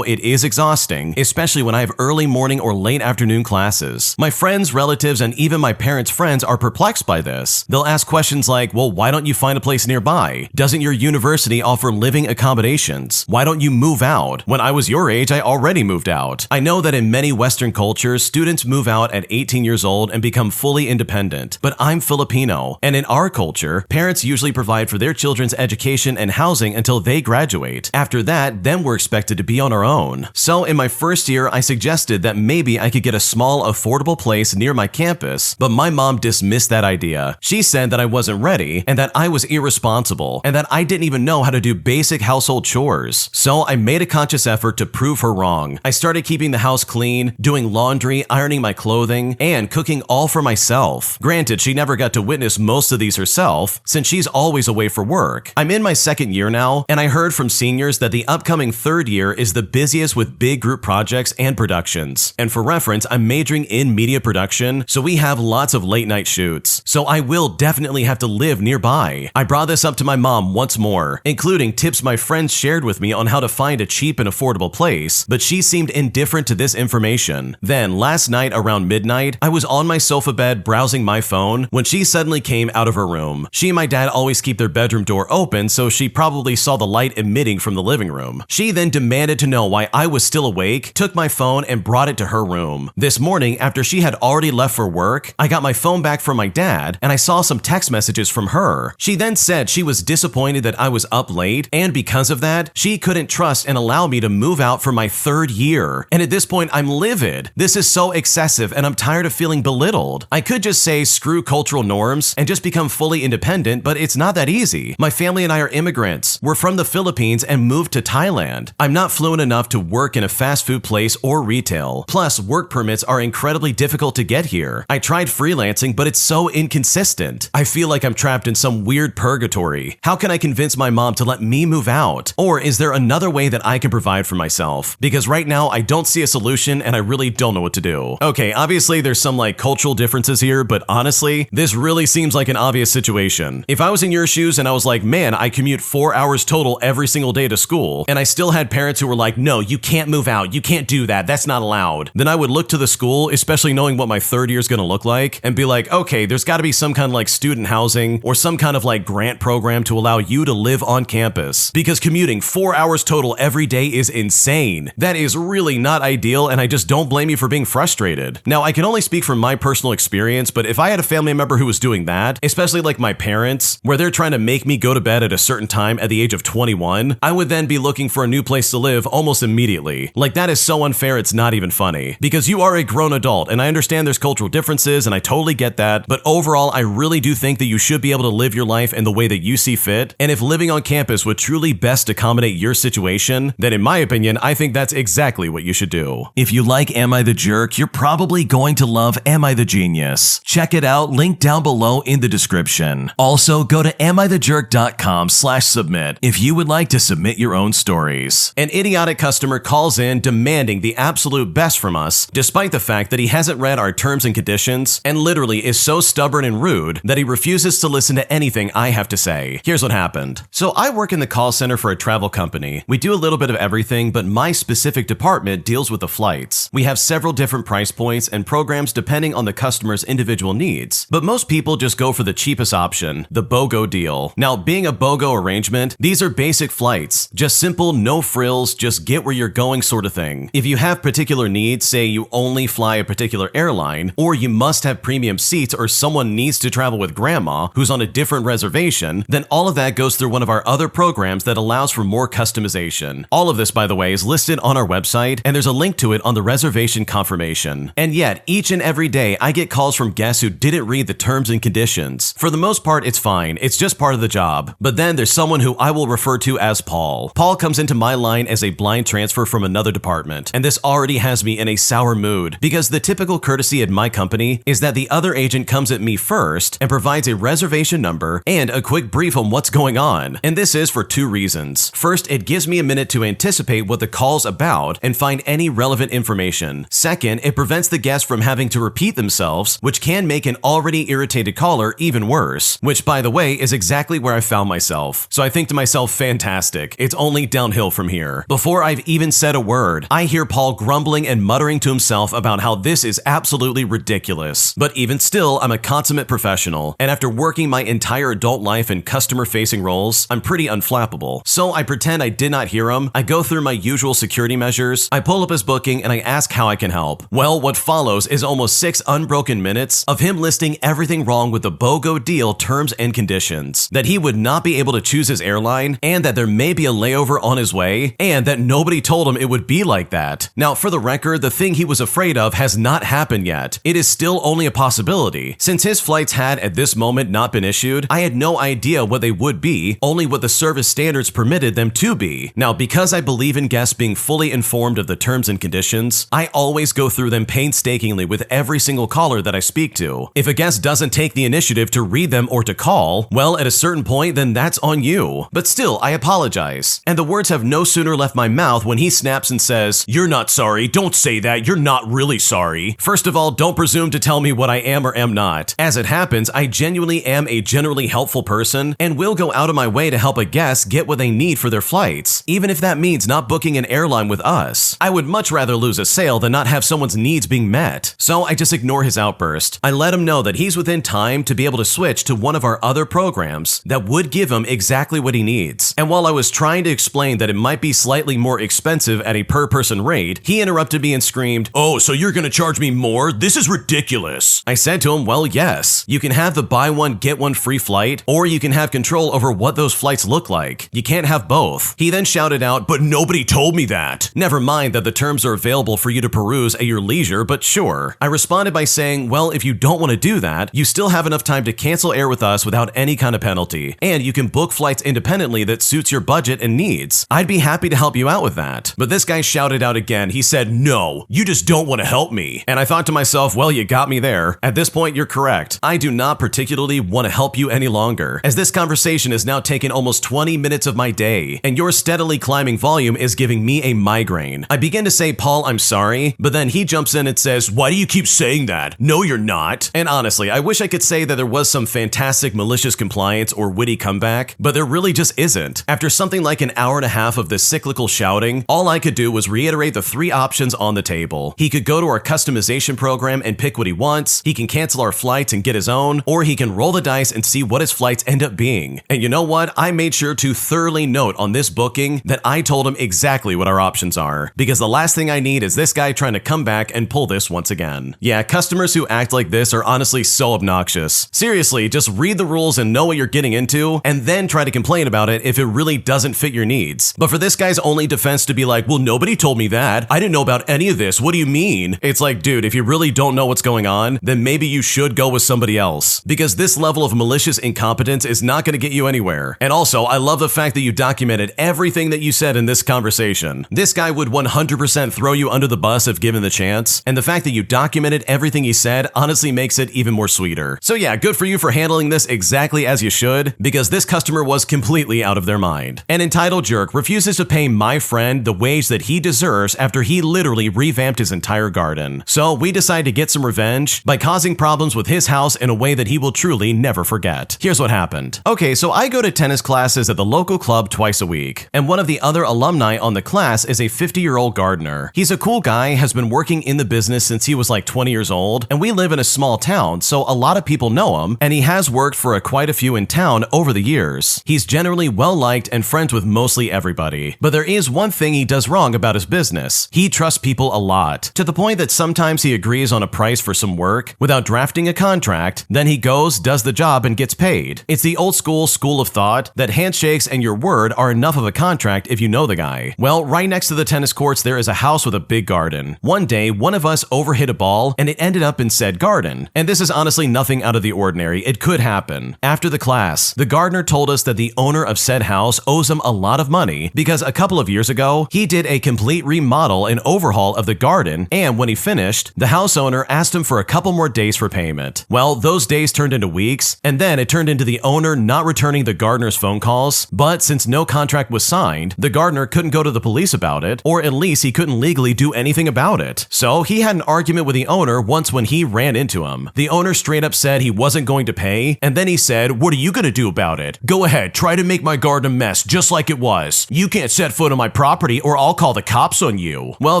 it is exhausting, especially when I have early morning or late afternoon classes. My friends, relatives, and even my parents' friends are perplexed by this. They'll ask questions like, well, why don't you find a place nearby? Doesn't your university offer living accommodations? Why don't you move out? When I was your age, I already moved out. I know that in many Western cultures, students move out at 18 years old and become fully independent, but I'm Filipino, and in our culture, parents usually provide for their children's education and housing until they graduate. After that, then we're expected to be on our own. So in my first year, I suggested that maybe I could get a small, affordable place near my campus, but my mom dismissed that idea. She said that I wasn't ready, and that I was irresponsible, and that I didn't even know how to do basic household chores. So I made a conscious effort to prove her wrong. I started keeping the house clean, doing laundry, ironing my clothing, and cooking all for myself. Granted, she never got to witness most of these herself, since she's always away for work. I'm in my second year now, and I heard from seniors that the upcoming third year is the busiest with big group projects and productions. And for reference, I'm majoring in media production, so we have lots of late night shoots. So I will definitely have to live nearby. I brought this up to my mom once more, including tips my friends shared with me on how to find a cheap and affordable place, but she seemed indifferent to this information. Then last night around midnight, I was on my sofa bed browsing my phone when she suddenly came out of her room. She and my dad always keep their bedroom door open, so she probably saw the light emitting from the living room. She then demanded to know why I was still awake, took my phone and brought it to her room. This morning, after she had already left for work, I got my phone back from my dad and I saw some text messages from her. She then said she was disappointed that I was up late, and because of that, she couldn't trust and allow me to move out for my third year. And at this point, I'm livid. This is so excessive and I'm tired of feeling belittled. I could just say screw cultural norms and just become fully independent, but it's not that easy. My family and I are immigrants. We're from the Philippines and moved to Thailand. I'm not fluent enough to work in a fast food place or retail. Plus, work permits are incredibly difficult to get here. I tried freelancing, but it's so inconsistent. I feel like I'm trapped in some weird purgatory. How can I convince my mom to let me move out? Or is there another way that I can provide for myself? Because right now, I don't see a solution and I really don't know what to do. Okay, obviously there's some like cultural differences here, but honestly, this really seems like an obvious situation. If I was in your shoes and I was like, man, I commute 4 hours total every single day to school, and I still had parents who were like, no, you can't move out, you can't do that, that's not allowed, then I would look to the school, especially knowing what my third year is going to look like, and be like, okay, there's got to be some kind of like student housing or some kind of like grant program to allow you to live on campus, because commuting 4 hours total every day is insane. That is really not ideal, and I just don't blame you for being frustrated. Now, I can only speak from my personal experience, but if I had a family member who was doing that, especially like my parents, where they're trying to make me go to bed at a certain time time at the age of 21, I would then be looking for a new place to live almost immediately. Like, that is so unfair, it's not even funny. Because you are a grown adult, and I understand there's cultural differences, and I totally get that, but overall, I really do think that you should be able to live your life in the way that you see fit, and if living on campus would truly best accommodate your situation, then in my opinion, I think that's exactly what you should do. If you like Am I the Jerk, you're probably going to love Am I the Genius. Check it out, link down below in the description. Also, go to AmITheJerk.com/submit if you would like to submit your own stories. An idiotic customer calls in demanding the absolute best from us, despite the fact that he hasn't read our terms and conditions, and literally is so stubborn and rude that he refuses to listen to anything I have to say. Here's what happened. So I work in the call center for a travel company. We do a little bit of everything, but my specific department deals with the flights. We have several different price points and programs depending on the customer's individual needs, but most people just go for the cheapest option, the BOGO deal. Now, being a BOGO arrangement, these are basic flights, just simple, no frills, just get where you're going sort of thing. If you have particular needs, say you only fly a particular airline, or you must have premium seats, or someone needs to travel with grandma who's on a different reservation, then all of that goes through one of our other programs that allows for more customization. All of this, by the way, is listed on our website, and there's a link to it on the reservation confirmation. And yet, each and every day, I get calls from guests who didn't read the terms and conditions. For the most part, it's fine. It's just part of the job. But then there's someone who I will refer to as Paul. Paul comes into my line as a blind transfer from another department, and this already has me in a sour mood because the typical courtesy at my company is that the other agent comes at me first and provides a reservation number and a quick brief on what's going on. And this is for two reasons. First, it gives me a minute to anticipate what the call's about and find any relevant information. Second, it prevents the guest from having to repeat themselves, which can make an already irritated caller even worse, which, by the way, is exactly where I found myself. So I think to myself, fantastic, it's only downhill from here. Before I've even said a word, I hear Paul grumbling and muttering to himself about how this is absolutely ridiculous. But even still, I'm a consummate professional, and after working my entire adult life in customer-facing roles, I'm pretty unflappable. So I pretend I did not hear him, I go through my usual security measures, I pull up his booking, and I ask how I can help. Well, what follows is almost 6 unbroken minutes of him listing everything wrong with the BOGO deal terms and conditions, that he would not be able to choose his airline, and that there may be a layover on his way, and that nobody told him it would be like that. Now, for the record, the thing he was afraid of has not happened yet. It is still only a possibility. Since his flights had at this moment not been issued, I had no idea what they would be, only what the service standards permitted them to be. Now, because I believe in guests being fully informed of the terms and conditions, I always go through them painstakingly with every single caller that I speak to. If a guest doesn't take the initiative to read them or to call, well, at a certain point, then that's on you. But still, I apologize. And the words have no sooner left my mouth when he snaps and says, "You're not sorry. Don't say that. You're not really sorry. First of all, don't presume to tell me what I am or am not. As it happens, I genuinely am a generally helpful person and will go out of my way to help a guest get what they need for their flights, even if that means not booking an airline with us. I would much rather lose a sale than not have someone's needs being met." So I just ignore his outburst. I let him know that he's within time to be able to switch to one of our other programs that would give him exactly what he needs. And while I was trying to explain that it might be slightly more expensive at a per-person rate, he interrupted me and screamed, "Oh, so you're gonna charge me more? This is ridiculous." I said to him, well, yes. You can have the buy one, get one free flight, or you can have control over what those flights look like. You can't have both. He then shouted out, "But nobody told me that." Never mind that the terms are available for you to peruse at your leisure, but sure. I responded by saying, well, if you don't want to do that, you still have enough time to cancel air with us without any kind of penalty, and you can book flights independently that suits your budget and needs. I'd be happy to help you out with that. But this guy shouted out again. He said, "No, you just don't want to help me." And I thought to myself, well, you got me there. At this point, you're correct. I do not particularly want to help you any longer, as this conversation has now taken almost 20 minutes of my day, and your steadily climbing volume is giving me a migraine. I begin to say, "Paul, I'm sorry," but then he jumps in and says, "Why do you keep saying that? No, you're not." And honestly, I wish I could say that there was some fantastic malicious compliance or witty comeback, but there really just isn't. After something like an hour and a half of this cyclical shouting, all I could do was reiterate the 3 options on the table. He could go to our customization program and pick what he wants, he can cancel our flights and get his own, or he can roll the dice and see what his flights end up being. And you know what? I made sure to thoroughly note on this booking that I told him exactly what our options are, because the last thing I need is this guy trying to come back and pull this once again. Yeah, customers who act like this are honestly so obnoxious. Seriously, just read the rules and know what you're getting into, and then try to complain about it if it really doesn't fit your needs. But for this guy's only defense to be like, well, nobody told me that. I didn't know about any of this. What do you mean? It's like, dude, if you really don't know what's going on, then maybe you should go with somebody else, because this level of malicious incompetence is not going to get you anywhere. And also, I love the fact that you documented everything that you said in this conversation. This guy would 100% throw you under the bus if given the chance, and the fact that you documented everything he said honestly makes it even more sweeter. So yeah, good for you for handling this exactly as you should, because this customer was completely out of their mind. An entitled jerk refuses to pay my friend the wage that he deserves after he literally revamped his entire garden. So we decide to get some revenge by causing problems with his house in a way that he will truly never forget. Here's what happened. Okay, so I go to tennis classes at the local club twice a week, and one of the other alumni on the class is a 50-year-old gardener. He's a cool guy, has been working in the business since he was like 20 years old, and we live in a small town, so a lot of people know him, and he has worked for quite a few in town over the years. He's generally well-liked and friends with mostly everybody. But there is one thing he does wrong about his business. He trusts people a lot, to the point that sometimes he agrees on a price for some work without drafting a contract, then he goes, does the job, and gets paid. It's the old school of thought that handshakes and your word are enough of a contract if you know the guy. Well, right next to the tennis courts there is a house with a big garden. One day, one of us overhit a ball and it ended up in said garden. And this is honestly nothing out of the ordinary. It could happen. After the class, the gardener told us that the owner of said house owes him a lot of money because a couple of years ago, he did a complete remodel and overhaul of the garden, and when he finished, the house owner asked him for a couple more days for payment. Well, those days turned into weeks, and then it turned into the owner not returning the gardener's phone calls, but since no contract was signed, the gardener couldn't go to the police about it, or at least he couldn't legally do anything about it. So he had an argument with the owner once when he ran into him. The owner straight up said he wasn't going to pay, and then he said, "What are you gonna do about it? Go ahead, try to make my garden a mess just like it was. You can't set foot on my property or I'll call the cops on you." Well,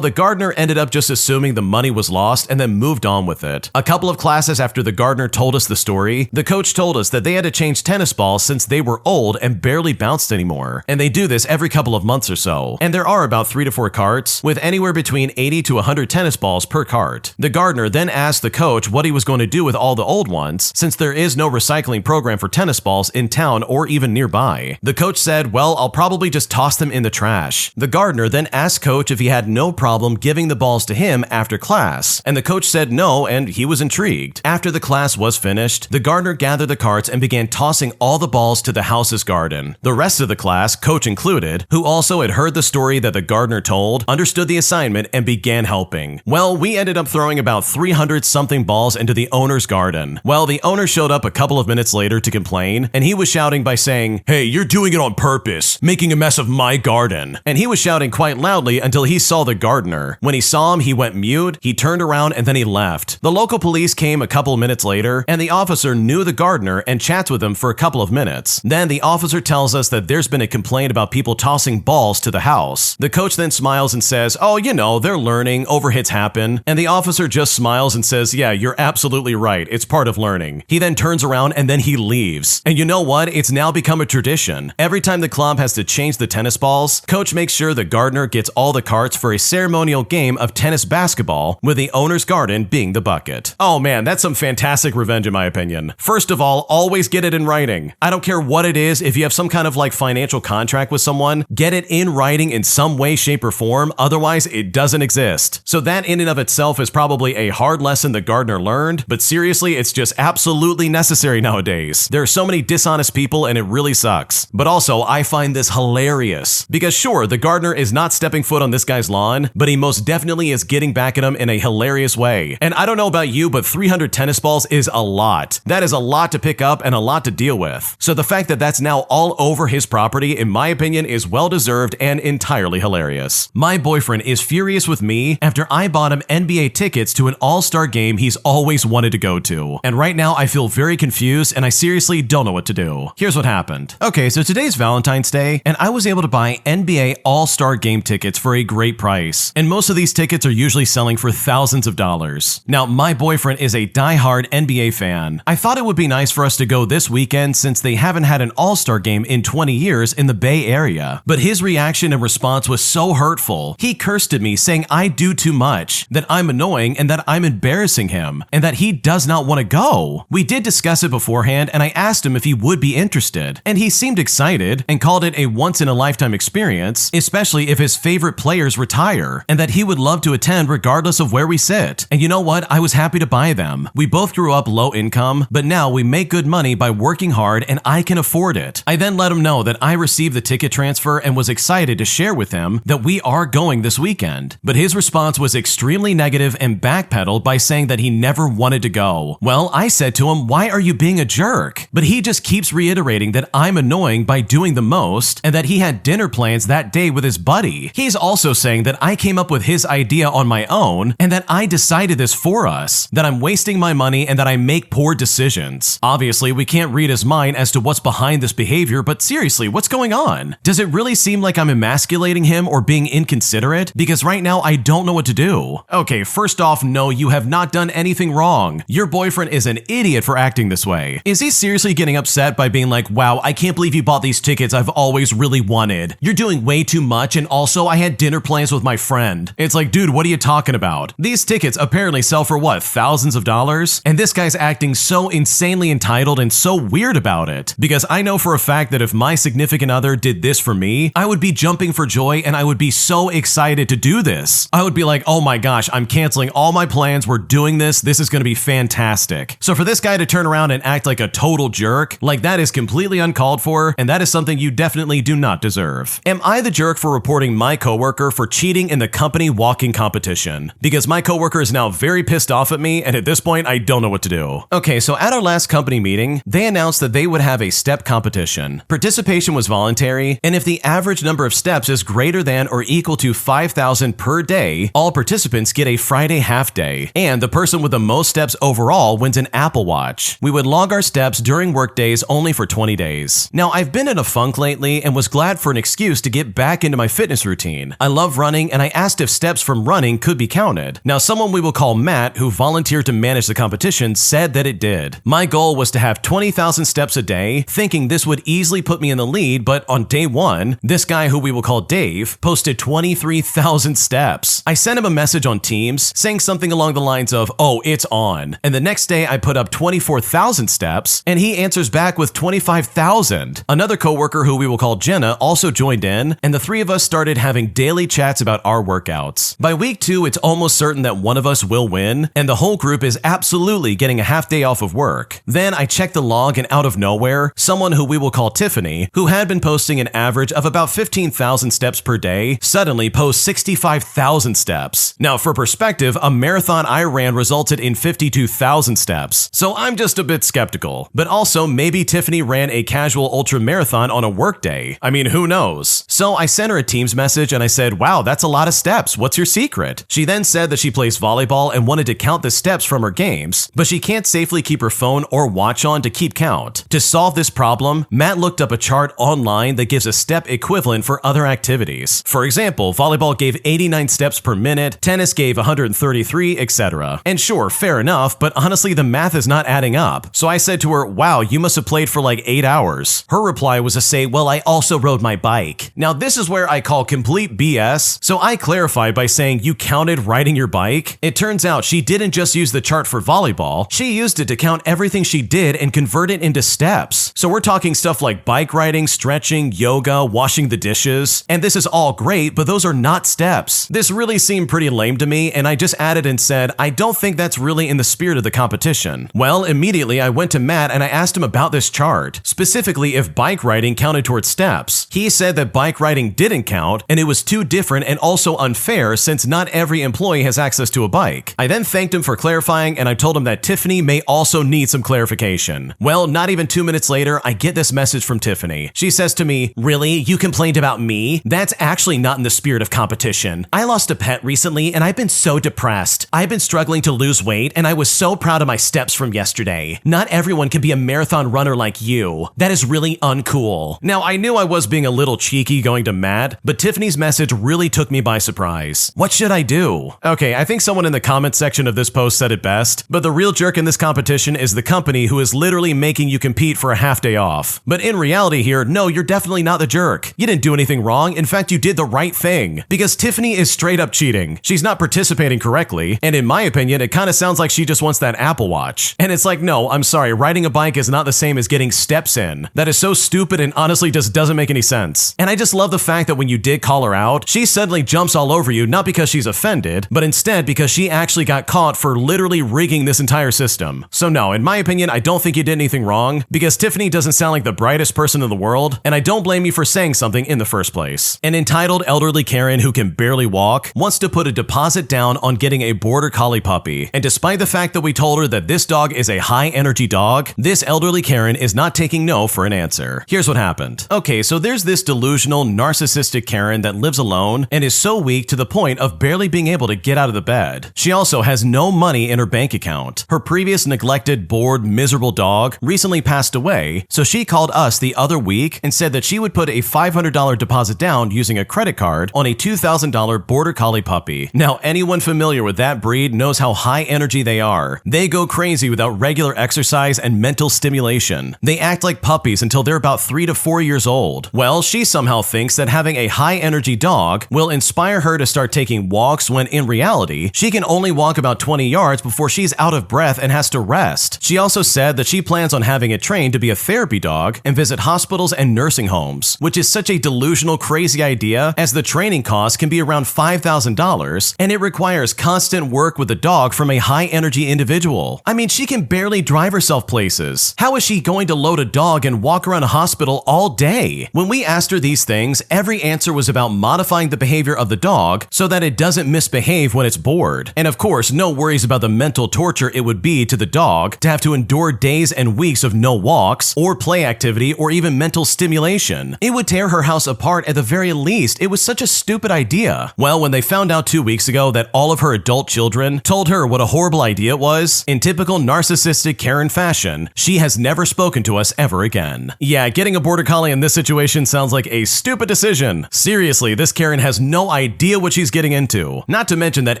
the gardener ended up just assuming the money was lost and then moved on with it. A couple of classes after the gardener told us the story, the coach told us that they had to change tennis balls since they were old and barely bounced anymore. And they do this every couple of months or so. And there are about 3 to 4 carts with anywhere between 80 to 100 tennis balls per cart. The gardener then asked the coach what he was going to do with all the old ones, since there is no recycling program for tennis balls in town or even nearby. The coach said, "Well, I'll probably just toss them in the trash." The gardener then asked coach if he had no problem giving the balls to him after class, and the coach said no, and he was intrigued. After the class was finished, the gardener gathered the carts and began tossing all the balls to the house's garden. The rest of the class, coach included, who also had heard the story that the gardener told, understood the assignment and began helping. Well, we ended up throwing about 300 something balls into the owner's garden. Well, the owner showed up a couple of minutes later to complain, and he was shouting by saying, "Hey, you're doing it on purpose, making a mess of my garden." And he was shouting quite loudly until he saw the gardener. When he saw him, he went mute, he turned around, and then he left. The local police came a couple of minutes later, and the officer knew the gardener and chats with him for a couple of minutes. Then the officer tells us that there's been a complaint about people tossing balls to the house. The coach then smiles and says, "Oh, you know, they're learning, overhits happen." And the officer just smiles and says, "Yeah, you're absolutely right. It's part of learning." He then turns around and then he leaves. And you know what? It's now become a tradition. Every time the club has to change the tennis balls, coach makes sure the gardener gets all the carts for a ceremonial game of tennis basketball, with the owner's garden being the bucket. Oh man, that's some fantastic revenge in my opinion. First of all, always get it in writing. I don't care what it is, if you have some kind of like financial contract with someone, get it in writing in some way, shape, or form, otherwise it doesn't exist. So that in and of itself is probably a hard lesson the gardener learned, but seriously, it's just absolutely necessary nowadays. There are so many dishonest people and it really sucks. But also, I find this hilarious. Because sure, the gardener is not stepping foot on this guy's lawn, but he most definitely is getting back at him in a hilarious way. And I don't know about you, but 300 tennis balls is a lot. That is a lot to pick up and a lot to deal with. So the fact that that's now all over his property, in my opinion, is well-deserved and entirely hilarious. My boyfriend is furious with me after I bought him NBA tickets to an all-star game he's always wanted to go to. And right now I feel very confused and I seriously don't know what to do. Here's what happened. Okay, so today's Valentine's Day and I was able to buy NBA all-star game tickets for a great price. And most of these tickets are usually selling for thousands of dollars. Now, my boyfriend is a die-hard NBA fan. I thought it would be nice for us to go this weekend since they haven't had an all-star game in 20 years in the Bay Area. But his reaction and response was so hurtful. He cursed at me saying I do too much, that I'm annoying and that I'm embarrassing him, and that he does not want to go. We did discuss it beforehand and I asked him if he would be interested, and he seemed excited and called it a once-in-a-lifetime experience, especially if his favorite players retire, and that he would love to attend regardless of where we sit. And you know what? I was happy to buy them. We both grew up low income, but now we make good money by working hard and I can afford it. I then let him know that I received the ticket transfer and was excited to share with him that we are going this weekend. But his response was extremely negative and backpedaled by saying that he never wanted to go. Well, I said to him, why are you being a jerk? But he just keeps reiterating that I'm annoying by doing the most and that he had dinner plans that day with his buddy. He's also saying that I came up with his idea on my own and that I decided this for us, that I'm wasting my money and that I make poor decisions. Obviously, we can't read his mind as to what's behind this behavior, but seriously, what's going on? Does it really seem like I'm emasculating him or being inconsiderate? Because right now, I don't know what to do. Okay, first off, no, you have not done anything wrong. Your boyfriend is an idiot for acting this way. Is he seriously getting upset by being like, wow, I can't believe you bought these tickets I've always really wanted. You're doing way too much, and also I had dinner plans with my friend. It's like, dude, what are you talking about? These tickets apparently sell for what, thousands of dollars? And this guy's acting so insanely entitled and so weird about it. Because I know for a fact that if my significant other did this for me, I would be jumping for joy and I would be so excited to do this. I would be like, oh my gosh, I'm canceling all my plans, we're doing this, this is gonna be fantastic. So for this guy to turn around and act like a total jerk, like that is completely uncalled for, and that is something you definitely do not deserve. Am I the jerk for reporting my coworker for cheating in the company walking competition? Because my coworker is now very pissed off at me, and at this point, I don't know what to do. Okay, so at our last company meeting, they announced that they would have a step competition. Participation was voluntary, and if the average number of steps is greater than or equal to 5,000 per day, all participants get a Friday half day, and the person with the most steps overall wins an Apple Watch. We would log our steps during work days only for 20 days. Now, I've been in a funk lately and was glad for an excuse to get back into my fitness routine. I love running, and I asked if steps from running could be counted. Now, someone we will call Matt, who volunteered to manage the competition, said that it did. My goal was to have 20,000 steps a day, thinking this would easily put me in the lead, but on day one, this guy, who we will call Dave, posted 23,000 steps. I sent him a message on Teams saying something along the lines of, oh, it's on. And the next day, I put up 24,000 steps, and he answers back with 25,000. Another coworker, who we will call Jenna, also joined in, and the three of us started having daily chats about our workouts. By week 2, it's almost certain that one of us will win, and the whole group is absolutely getting a half day off of work. Then I checked the log, and out of nowhere, someone who we will call Tiffany, who had been posting an average of about 15,000 steps per day, suddenly posts 65,000 steps. Now, for perspective, a marathon I ran resulted in 52,000 steps, so I'm just a bit skeptical. But also, maybe Tiffany ran a casual ultra marathon on a work day. I mean, who knows? So I sent her a Teams message and I said, wow, that's a lot of steps. What's your secret? She then said that she plays volleyball and wanted to count the steps from her games, but she can't safely keep her phone or watch on to keep count. To solve this problem, Matt looked up a chart online that gives a step equivalent for other activities. For example, volleyball gave 89 steps per minute, tennis gave 133, etc. And sure, fair enough, but honestly, the math is not adding up. So I said to her, wow, you must have played for like 8 hours. Her reply was to say, well, I also rode my bike. Now, this is where I call complete BS, so I clarified by saying you counted riding your bike. It turns out she didn't just use the chart for volleyball, she used it to count everything she did and convert it into steps. So we're talking stuff like bike riding, stretching, yoga, washing the dishes, and this is all great, but those are not steps. This really seemed pretty lame to me, and I just added and said, I don't think that's really in the spirit of the competition. Well, immediately I went to Matt and I asked him about this chart, specifically if bike riding counted towards steps. He said that bike riding didn't count, and it was too different and also unfair since not every employee has access to a bike. I then thanked him for clarifying, and I told him that Tiffany may also need some clarification. Well, not even 2 minutes later, I get this message from Tiffany. She says to me, really? You complained about me? That's actually not in the spirit of competition. I lost a pet recently, and I've been so depressed. I've been struggling to lose weight, and I was so proud of my steps from yesterday. Not everyone can be a marathon runner like you. That is really uncool. Now, I knew I was being a little cheeky going to Matt, but Tiffany's message really took me by surprise. What should I do? Okay, I think someone in the comment section of this post said it best, but the real jerk in this competition is the company who is literally making you compete for a half day off. But in reality here, no, you're definitely not the jerk. You didn't do anything wrong. In fact, you did the right thing. Because Tiffany is straight up cheating. She's not participating correctly, and in my opinion, it kind of sounds like she just wants that Apple Watch. And it's like, no, I'm sorry, riding a bike is not the same as getting steps in. That is so stupid and honestly just doesn't make any sense. And I just love the fact that when you did call her out, she suddenly jumps all over you, not because she's offended, but instead because she actually got caught for literally rigging this entire system. So no, in my opinion, I don't think you did anything wrong, because Tiffany doesn't sound like the brightest person in the world, and I don't blame you for saying something in the first place. An entitled elderly Karen who can barely walk wants to put a deposit down on getting a border collie puppy, and despite the fact that we told her that this dog is a high energy dog, this elderly Karen is not taking no for an answer. Here's what happened. Okay, so there's this delusional, narcissistic Karen that lives alone and is so weak to the point of barely being able to get out of the bed. She also has no money in her bank account. Her previous neglected, bored, miserable dog recently passed away, so she called us the other week and said that she would put a $500 deposit down using a credit card on a $2,000 border collie puppy. Now, anyone familiar with that breed knows how high energy they are. They go crazy without regular exercise and mental stimulation. They act like puppies until they're about 3 to 4 years old. Well, she somehow thinks that having a high energy dog will inspire her to start taking walks when in reality, she can only walk about 20 yards before she's out of breath and has to rest. She also said that she plans on having it trained to be a therapy dog and visit hospitals and nursing homes, which is such a delusional, crazy idea as the training cost can be around $5,000 and it requires constant work with the dog from a high energy individual. I mean, she can barely drive herself places. How is she going to load a dog and walk around a hospital all day? When we asked her these things, every answer was about modifying the behavior of the dog so that it doesn't misbehave when it's bored. And of course, no worries about the mental torture it would be to the dog to have to endure days and weeks of no walks or play activity or even mental stimulation. It would tear her house apart at the very least. It was such a stupid idea. Well, when they found out 2 weeks ago that all of her adult children told her what a horrible idea it was, in typical narcissistic Karen fashion, she has never spoken to us ever again. Yeah, getting a border collie in this situation sounds like a stupid decision. Seriously, this Karen has no idea what she's getting into. Not to mention that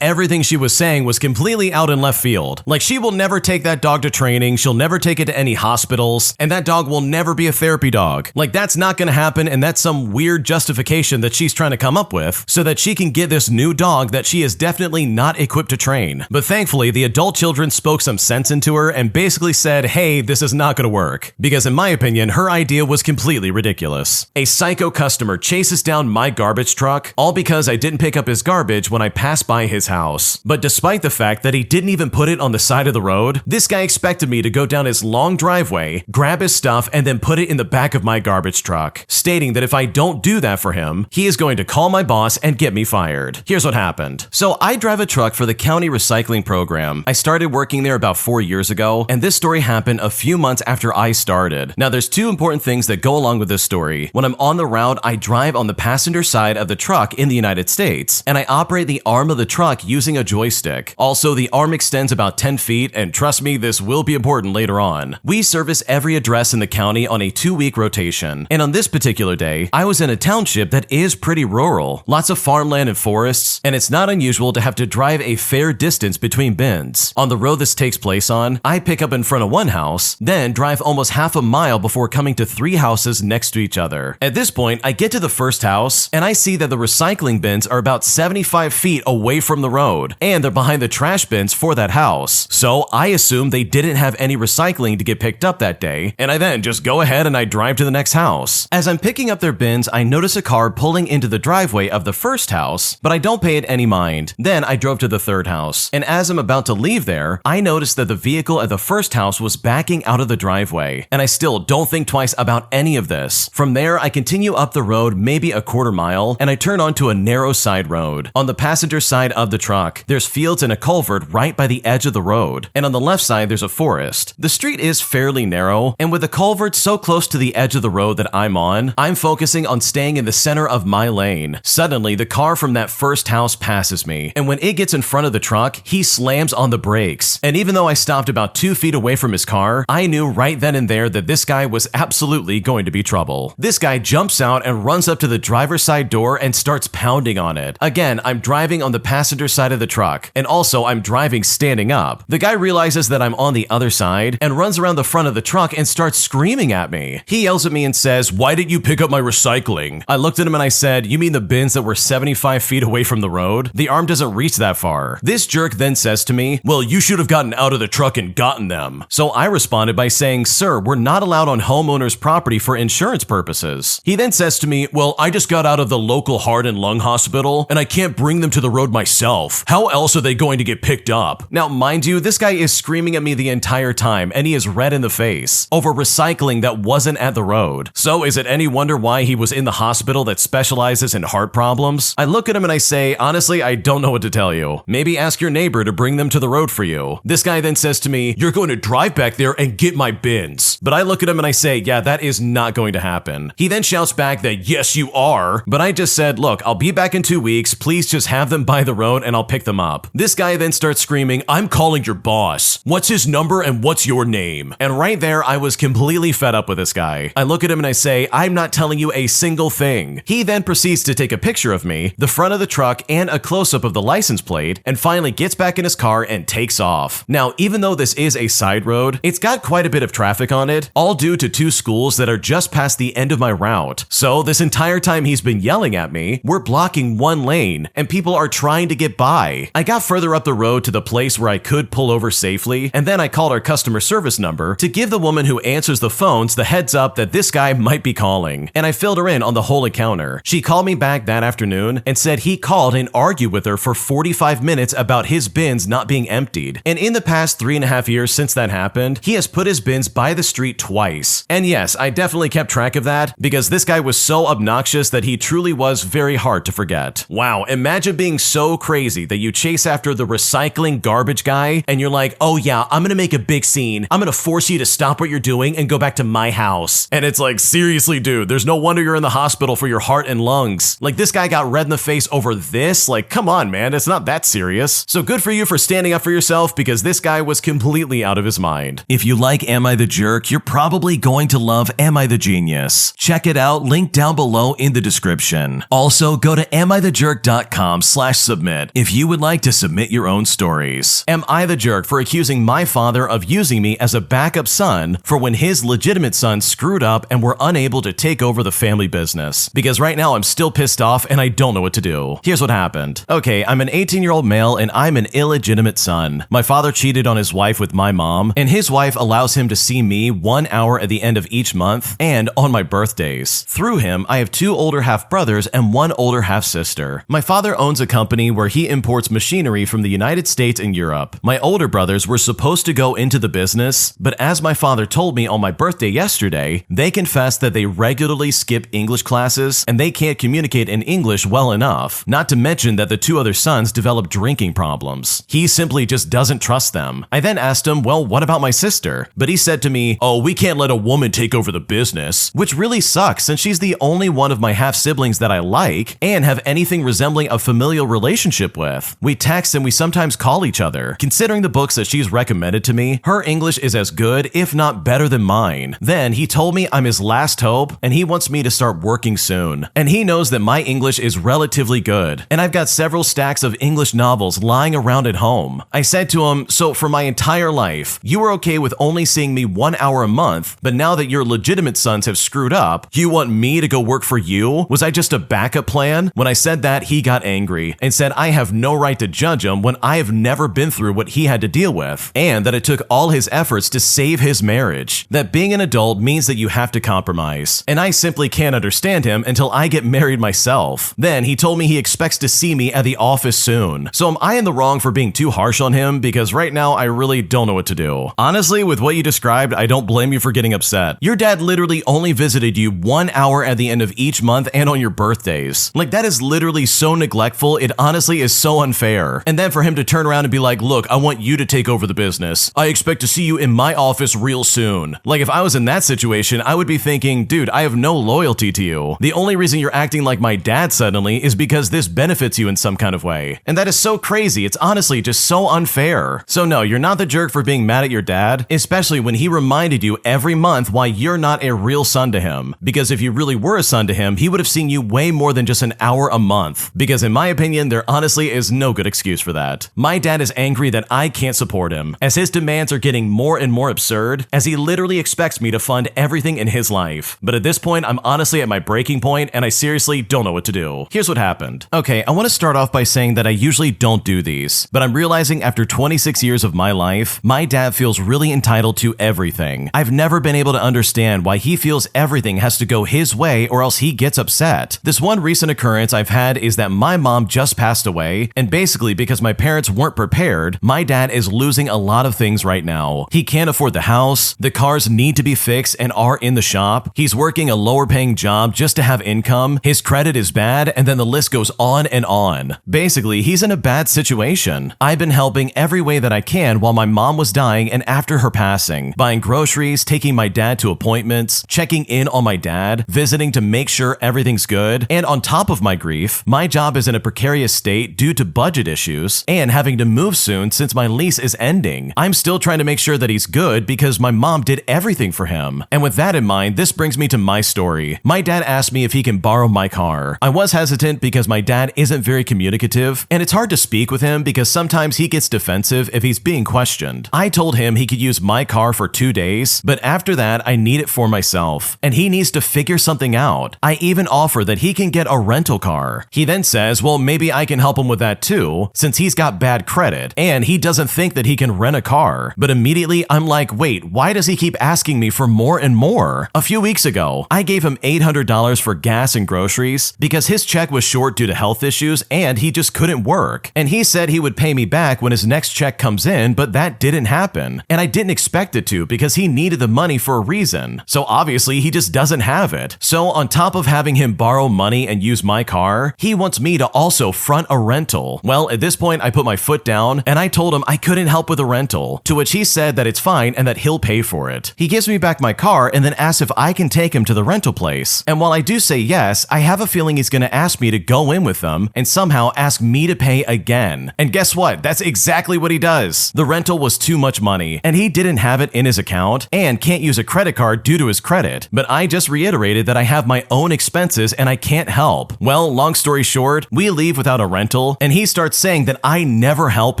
everything she was saying was completely out in left field. Like, she will never take that dog to training, she'll never take it to any hospitals, and that dog will never be a therapy dog. Like, that's not gonna happen, and that's some weird justification that she's trying to come up with so that she can get this new dog that she is definitely not equipped to train. But thankfully, the adult children spoke some sense into her and basically said, hey, this is not gonna work. Because in my opinion, her idea was completely ridiculous. A psycho customer chases down my garbage truck, all because I didn't pick up his garbage when I passed by his house. But despite the fact that he didn't even put it on the side of the road, this guy expected me to go down his long driveway, grab his stuff, and then put it in the back of my garbage truck, stating that if I don't do that for him, he is going to call my boss and get me fired. Here's what happened. So I drive a truck for the county recycling program. I started working there about 4 years ago, and this story happened a few months after I started. Now, there's two important things that go along with this story. When I'm on the route, I drive on the passenger side of the truck in the United States, and I operate the arm of the truck using a joystick. Also, the arm extends about 10 feet, and trust me, this will be important later on. We service every address in the county on a 2-week rotation, and on this particular day, I was in a township that is pretty rural, lots of farmland and forests, and it's not unusual to have to drive a fair distance between bins. On the road this takes place on, I pick up in front of one house, then drive almost half a mile before coming to 3 houses next to each other. At this point, I get to the first house, and I see that the recycling bins are about 75 feet away from the road, and they're behind the trash bins for that house. So I assume they didn't have any recycling to get picked up that day, and I then just go ahead and I drive to the next house. As I'm picking up their bins, I notice a car pulling into the driveway of the first house, but I don't pay it any mind. Then I drove to the third house, and as I'm about to leave there, I noticed that the vehicle at the first house was backing out of the driveway, and I still don't think twice about any of this. From there, I continue up the road maybe a quarter mile, and I turn onto a narrow side road. On the passenger side of the truck, there's fields and a culvert right by the edge of the road, and on the left side there's a forest. The street is fairly narrow, and with the culvert so close to the edge of the road that I'm on, I'm focusing on staying in the center of my lane. Suddenly, the car from that first house passes me, and when it gets in front of the truck, he slams on the brakes. And even though I stopped about 2 feet away from his car, I knew right then and there that this guy was absolutely going to be trouble. This guy guy jumps out and runs up to the driver's side door and starts pounding on it. Again, I'm driving on the passenger side of the truck, and also I'm driving standing up. The guy realizes that I'm on the other side and runs around the front of the truck and starts screaming at me. He yells at me and says, "Why didn't you pick up my recycling?" I looked at him and I said, "You mean the bins that were 75 feet away from the road? The arm doesn't reach that far." This jerk then says to me, "Well, you should have gotten out of the truck and gotten them." So I responded by saying, "Sir, we're not allowed on homeowners' property for insurance purposes." He then says to me, "Well, I just got out of the local heart and lung hospital and I can't bring them to the road myself. How else are they going to get picked up?" Now, mind you, this guy is screaming at me the entire time and he is red in the face over recycling that wasn't at the road. So is it any wonder why he was in the hospital that specializes in heart problems? I look at him and I say, "Honestly, I don't know what to tell you. Maybe ask your neighbor to bring them to the road for you." This guy then says to me, "You're going to drive back there and get my bins." But I look at him and I say, "Yeah, that is not going to happen." He then shouts back that, "Yes, you are." But I just said, "Look, I'll be back in 2 weeks. Please just have them by the road and I'll pick them up." This guy then starts screaming, "I'm calling your boss. What's his number and what's your name?" And right there, I was completely fed up with this guy. I look at him and I say, "I'm not telling you a single thing." He then proceeds to take a picture of me, the front of the truck, and a close-up of the license plate, and finally gets back in his car and takes off. Now, even though this is a side road, it's got quite a bit of traffic on it, all due to 2 schools that are just past the end of my route. So this entire time he's been yelling at me, we're blocking 1 lane, and people are trying to get by. I got further up the road to the place where I could pull over safely, and then I called our customer service number to give the woman who answers the phones the heads up that this guy might be calling, and I filled her in on the whole encounter. She called me back that afternoon and said he called and argued with her for 45 minutes about his bins not being emptied. And in the past 3.5 years since that happened, he has put his bins by the street twice. And yes, I definitely kept track of that because this guy was so obnoxious that he truly was very hard to forget. Wow, imagine being so crazy that you chase after the recycling garbage guy and you're like, "Oh yeah, I'm gonna make a big scene. I'm gonna force you to stop what you're doing and go back to my house." And it's like, seriously, dude, there's no wonder you're in the hospital for your heart and lungs. Like, this guy got red in the face over this? Like, come on, man, it's not that serious. So good for you for standing up for yourself because this guy was completely out of his mind. If you like Am I the Jerk, you're probably going to love Am I the Genius. Check it out, link down below in the description. Also, go to AmITheJerk.com/submit if you would like to submit your own stories. Am I the jerk for accusing my father of using me as a backup son for when his legitimate son screwed up and were unable to take over the family business? Because right now I'm still pissed off and I don't know what to do. Here's what happened. Okay, I'm an 18-year-old male and I'm an illegitimate son. My father cheated on his wife with my mom, and his wife allows him to see me 1 hour at the end of each month and on my birthdays. Through him, I have 2 older half-brothers and 1 older half-sister. My father owns a company where he imports machinery from the United States and Europe. My older brothers were supposed to go into the business, but as my father told me on my birthday yesterday, they confessed that they regularly skip English classes and they can't communicate in English well enough, not to mention that the 2 other sons developed drinking problems. He simply just doesn't trust them. I then asked him, "Well, what about my sister?" But he said to me, "Oh, we can't let a woman take over the business," which really sucks since she's the only one of my half-siblings that I like and have anything resembling a familial relationship with. We text and we sometimes call each other. Considering the books that she's recommended to me, her English is as good, if not better than mine. Then he told me I'm his last hope and he wants me to start working soon. And he knows that my English is relatively good, and I've got several stacks of English novels lying around at home. I said to him, "So for my entire life, you were okay with only seeing me 1 hour a month, but now that your legitimate sons have screwed up, you want me to go work for you? Was I just a backup plan?" When I said that, he got angry and said I have no right to judge him when I have never been through what he had to deal with, and that it took all his efforts to save his marriage. That being an adult means that you have to compromise, and I simply can't understand him until I get married myself. Then he told me he expects to see me at the office soon. So am I in the wrong for being too harsh on him? Because right now I really don't know what to do. Honestly, with what you described, I don't blame you for getting upset. Your dad literally only visited you 1 hour at the end of each month and on your birthdays. Like, that is literally so neglectful, it honestly is so unfair. And then for him to turn around and be like, "Look, I want you to take over the business. I expect to see you in my office real soon." Like, if I was in that situation, I would be thinking, dude, I have no loyalty to you. The only reason you're acting like my dad suddenly is because this benefits you in some kind of way. And that is so crazy. It's honestly just so unfair. So no, you're not the jerk for being mad at your dad, especially when he reminded you every month why you're not a real son to him. him. Because if you really were a son to him, he would have seen you way more than just an hour a month. Because in my opinion, there honestly is no good excuse for that. My dad is angry that I can't support him, as his demands are getting more and more absurd, as he literally expects me to fund everything in his life. But at this point, I'm honestly at my breaking point, and I seriously don't know what to do. Here's what happened. Okay, I want to start off by saying that I usually don't do these, but I'm realizing after 26 years of my life, my dad feels really entitled to everything. I've never been able to understand why he feels everything has to go his way or else he gets upset. This one recent occurrence I've had is that my mom just passed away, and basically because my parents weren't prepared, my dad is losing a lot of things right now. He can't afford the house, the cars need to be fixed and are in the shop, he's working a lower paying job just to have income, his credit is bad, and then the list goes on and on. Basically, he's in a bad situation. I've been helping every way that I can while my mom was dying and after her passing, buying groceries, taking my dad to appointments, checking in on my dad, visiting to make sure everything's good, and on top of my grief, my job is in a precarious state due to budget issues and having to move soon since my lease is ending. I'm still trying to make sure that he's good because my mom did everything for him. And with that in mind, this brings me to my story. My dad asked me if he can borrow my car. I was hesitant because my dad isn't very communicative, and it's hard to speak with him because sometimes he gets defensive if he's being questioned. I told him he could use my car for 2 days, but after that, I need it for myself, and he needs to figure something out. I even offer that he can get a rental car. He then says, well, maybe I can help him with that too, since he's got bad credit, and he doesn't think that he can rent a car. But immediately, I'm like, wait, why does he keep asking me for more and more? A few weeks ago, I gave him $800 for gas and groceries because his check was short due to health issues and he just couldn't work. And he said he would pay me back when his next check comes in, but that didn't happen. And I didn't expect it to because he needed the money for a reason. So obviously he just doesn't have it. So on top of having him borrow money and use my car, he wants me to also front a rental. Well, at this point I put my foot down and I told him I couldn't help with a rental, to which he said that it's fine and that he'll pay for it. He gives me back my car and then asks if I can take him to the rental place. And while I do say yes, I have a feeling he's gonna ask me to go in with them and somehow ask me to pay again. And guess what? That's exactly what he does. The rental was too much money and he didn't have it in his account and can't use a credit card due to his credit. But I just reiterated that I have my own expenses and I can't help. Well, long story short, we leave without a rental and he starts saying that I never help